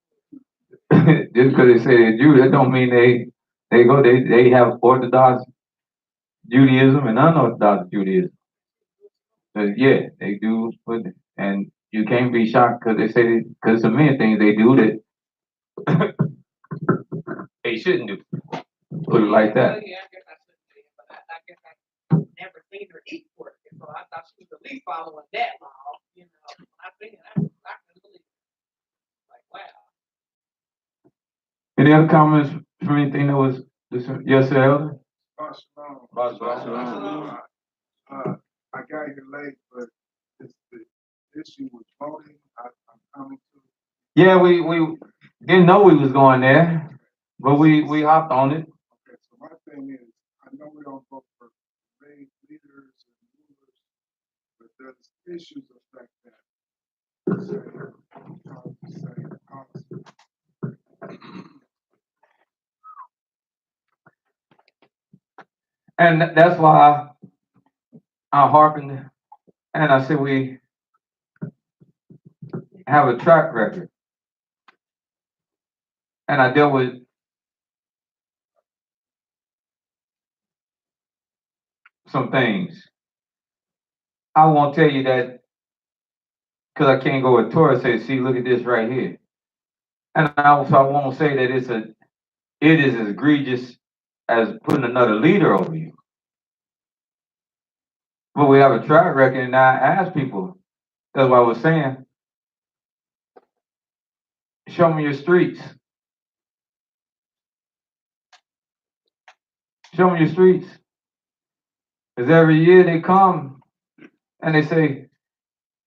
just because they say they're Jew, that don't mean they have orthodox Judaism and unorthodox Judaism. But yeah, they do, and you can't be shocked because they say because of many things they do that they shouldn't do. Put it like that. Yeah, I guess I shouldn't say it, but I guess I never seen her eat pork, so I thought she was at least following that law. When I seen it, I couldn't believe it. Like, wow. Any other comments from anything that was yes, Elder? I got here late, but it's the issue with voting. I'm coming to. Yeah, we didn't know we was going there, but we hopped on it. Okay, so my thing is, I know we don't vote for main leaders and rulers, but there's issues affect that. And that's why I harpened and I said we have a track record. And I dealt with some things. I won't tell you that because I can't go with Torah and say, see, look at this right here. And I won't say that it is as egregious as putting another leader over you. But we have a track record, and I ask people, that's what I was saying, show me your streets. Show me your streets. Because every year they come and they say,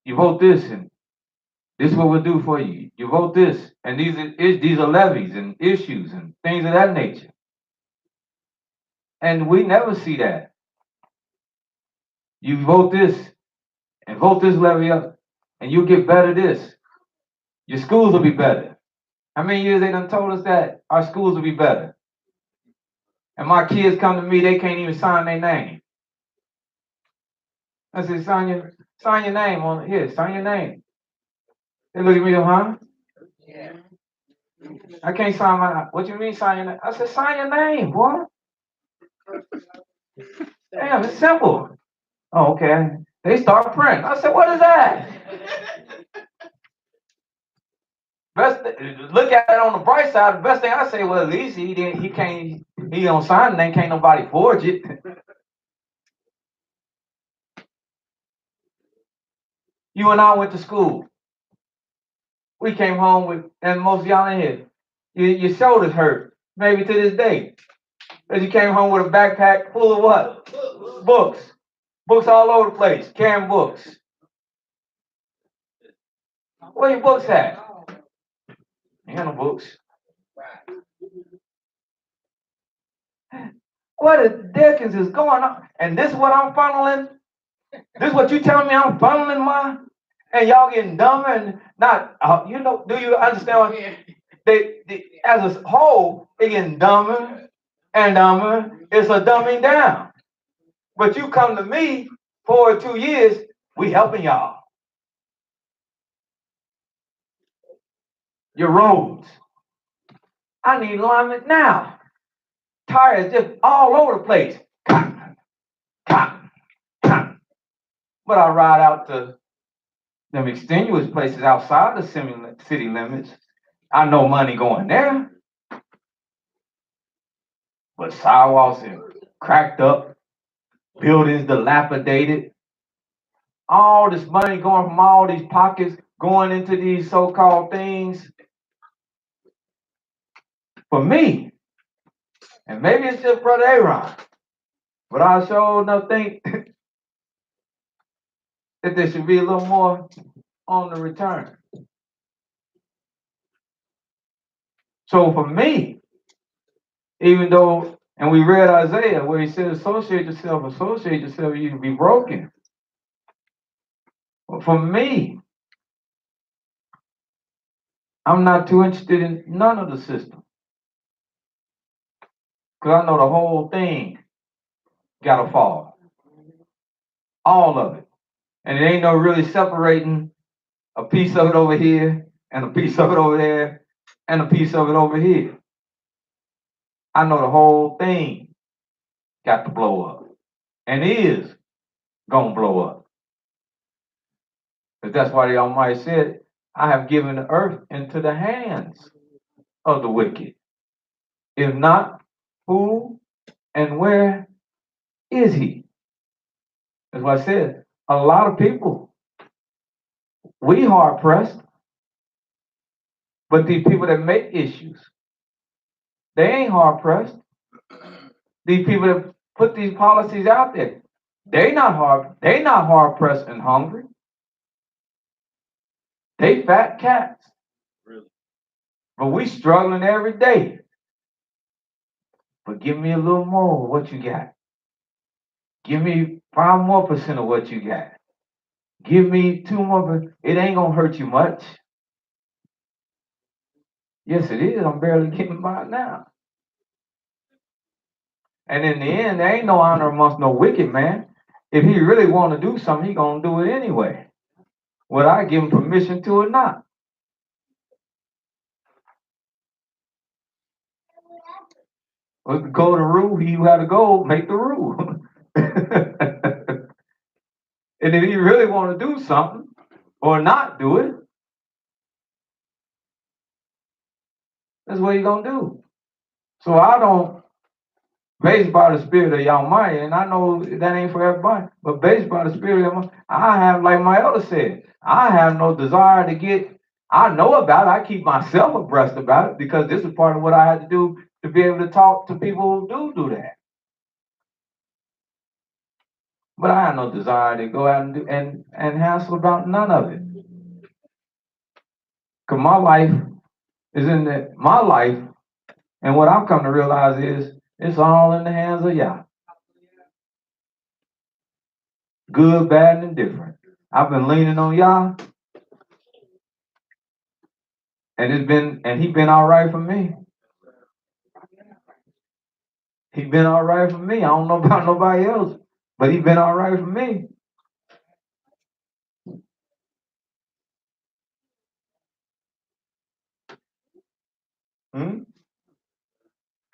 you vote this, and this is what we'll do for you. You vote this, and these are levies and issues and things of that nature. And we never see that. You vote this and vote this levy up, and you'll get better this. Your schools will be better. How many years they done told us that our schools will be better? And my kids come to me, they can't even sign their name. I said, sign your name on it. Here, sign your name. They look at me, huh? Yeah. I can't sign what you mean sign your name? I said, sign your name, boy. Damn, it's simple. Oh, okay. They start printing. I said, what is that? Best look at it on the bright side. The best thing I say, well, at least he don't sign it, and can't nobody forge it. You and I went to school. We came home with, and most of y'all in here, your shoulders hurt, maybe to this day. Because you came home with a backpack full of what? Books. Books all over the place, carrying books. Where your books at? Ain't no books. What the dickens is going on? And this is what I'm funneling? This is what you telling me I'm funneling my? And y'all getting dumber and not, do you understand what they as a whole, they getting dumber and dumber. It's a dumbing down. But you come to me for 2 years, we helping y'all. Your roads. I need alignment now. Tires just all over the place. Cotton, cotton, cotton. But I ride out to them extenuous places outside the city limits. I know money going there. But sidewalks are cracked up, buildings dilapidated. All this money going from all these pockets going into these so-called things. For me, and maybe it's just Brother Aaron, but I sure enough think that there should be a little more on the return. So for me, even though, and we read Isaiah where he said, associate yourself, you can be broken. But for me, I'm not too interested in none of the system. Because I know the whole thing gotta fall. All of it. And it ain't no really separating a piece of it over here and a piece of it over there and a piece of it over here. I know the whole thing got to blow up. And is gonna blow up. But that's why the Almighty said, I have given the earth into the hands of the wicked. If not, who and where is he? That's why I said, a lot of people, we hard pressed, but these people that make issues, they ain't hard pressed. These people that put these policies out there, they not hard pressed and hungry. They fat cats. Really? But we struggling every day. But give me a little more of what you got. Give me 5% more of what you got. Give me 2 more. It ain't gonna hurt you much. Yes, it is. I'm barely getting by now. And in the end, there ain't no honor amongst no wicked man. If he really want to do something, he gonna do it anyway. Whether I give him permission to or not. Well, the golden rule, he who had to go, make the rule. And if he really want to do something or not do it, that's what he gonna do. So I don't, based by the spirit of Almighty, and I know that ain't for everybody, but based by the spirit of Almighty, I have, like my elder said, I have no desire to get, I know about it, I keep myself abreast about it, because this is part of what I had to do to be able to talk to people who do that. But I have no desire to go out and do, and hassle about none of it. Because my life is in my life, and what I've come to realize is it's all in the hands of Yah. Good, bad, and indifferent. I've been leaning on Yah, and he been all right for me. He been all right for me. I don't know about nobody else, but he been all right for me.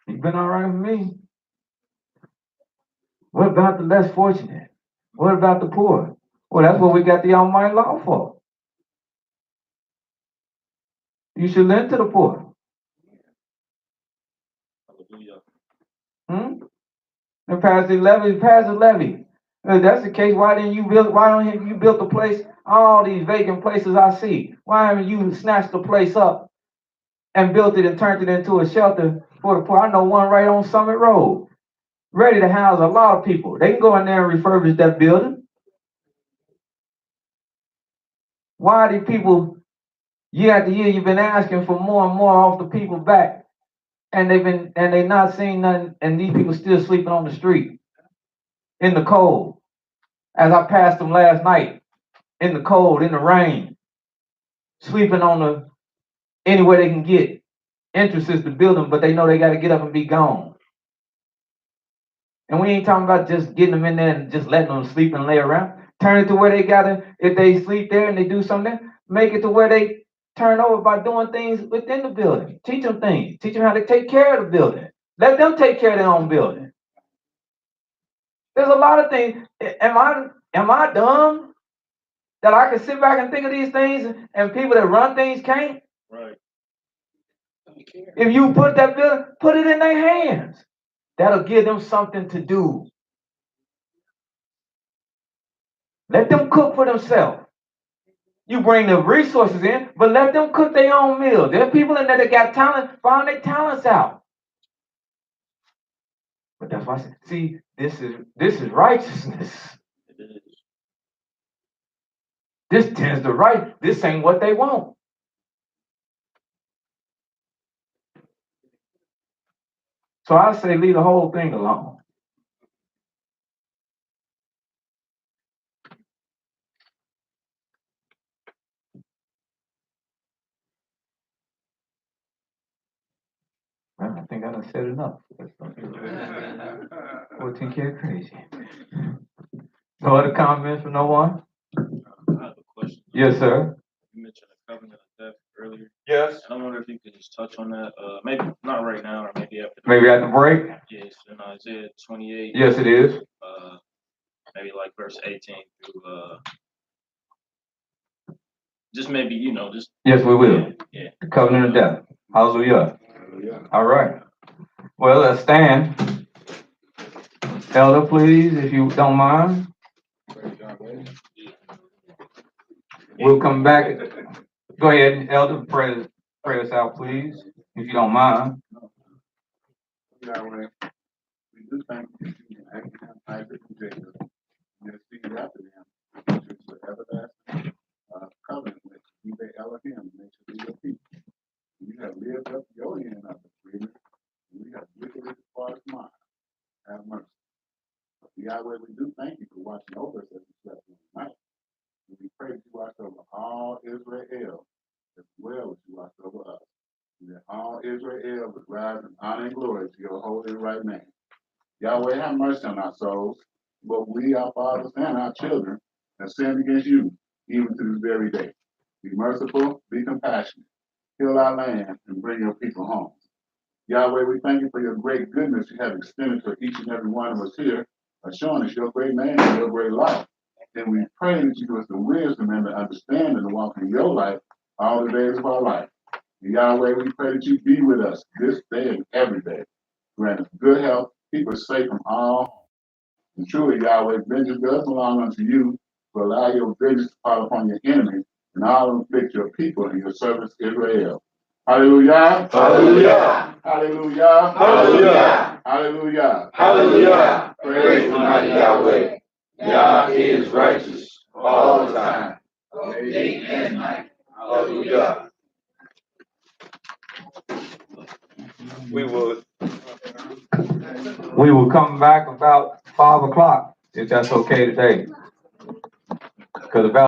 He been all right for me. What about the less fortunate? What about the poor? Well, that's what we got the Almighty law for. You should lend to the poor. And pass the levy, If that's the case, why don't you build the place, all these vacant places I see? Why haven't you snatched the place up and built it and turned it into a shelter for the poor? I know one right on Summit Road, ready to house a lot of people. They can go in there and refurbish that building. Why are these people, year after year, you've been asking for more and more off the people back, and they not seeing nothing, and these people still sleeping on the street in the cold. As I passed them last night, in the cold, in the rain, sleeping on anywhere they can get. Interest is to build them, but they know they got to get up and be gone. And we ain't talking about just getting them in there and just letting them sleep and lay around. Turn it to where they gotta, if they sleep there and they do something, make it to where they turn over by doing things within the building. Teach them things. Teach them how to take care of the building. Let them take care of their own building. There's a lot of things. Am I dumb that I can sit back and think of these things and people that run things can't? Right. If you put that building, put it in their hands. That'll give them something to do. Let them cook for themselves. You bring the resources in, but let them cook their own meals. There are people in there that got talent, find their talents out. But that's why I say, see, this is righteousness. This tends to right. This ain't what they want. So I say leave the whole thing alone. Well, I think I done said enough. 14K crazy. No other comments from no one? I have a question. Yes, sir. You mentioned a covenant of death earlier. Yes. And I wonder if you could just touch on that. Maybe not right now, or maybe after. Maybe at the break? Yes, in Isaiah 28. Yes, it is. Maybe like verse 18 through. Just maybe, just. Yes, we will. Yeah. The covenant of death. Hallelujah. All right. Well, let's stand. Elder, please, if you don't mind. We'll come back. Go ahead, Elder, pray us out, please, if you don't mind. Yahweh, we do thank you for Abraham, Isaac, and Jacob. Your seed after them, which is the everlasting covenant with you, the Elohim, and they should be your people. You have lived up your end of the agreement, and we have wickedly departed from mine. Have mercy. Yahweh, we do thank you for watching over us as we slept in the night. And we pray that you watch over all Israel as well as you watch over us. And that all Israel would rise in honor and glory to your holy and right name. Yahweh, have mercy on our souls, but we, our fathers, and our children have sinned against you, even to this very day. Be merciful, be compassionate, heal our land, and bring your people home. Yahweh, we thank you for your great goodness you have extended to each and every one of us here, showing us your great name and your great life. And we pray that you give us the wisdom and the understanding to walk in your life all the days of our life. And Yahweh, we pray that you be with us this day and every day. Grant us good health, keep us safe from all. And truly, Yahweh, vengeance does belong unto you to allow your vengeance to fall upon your enemy and all afflict your people and your servants Israel. Hallelujah. Hallelujah. Hallelujah. Hallelujah. Hallelujah. Hallelujah. Praise Almighty Yahweh. Yah is righteous all the time. Day and night. Hallelujah. We will come back about 5 o'clock, if that's okay today. Because about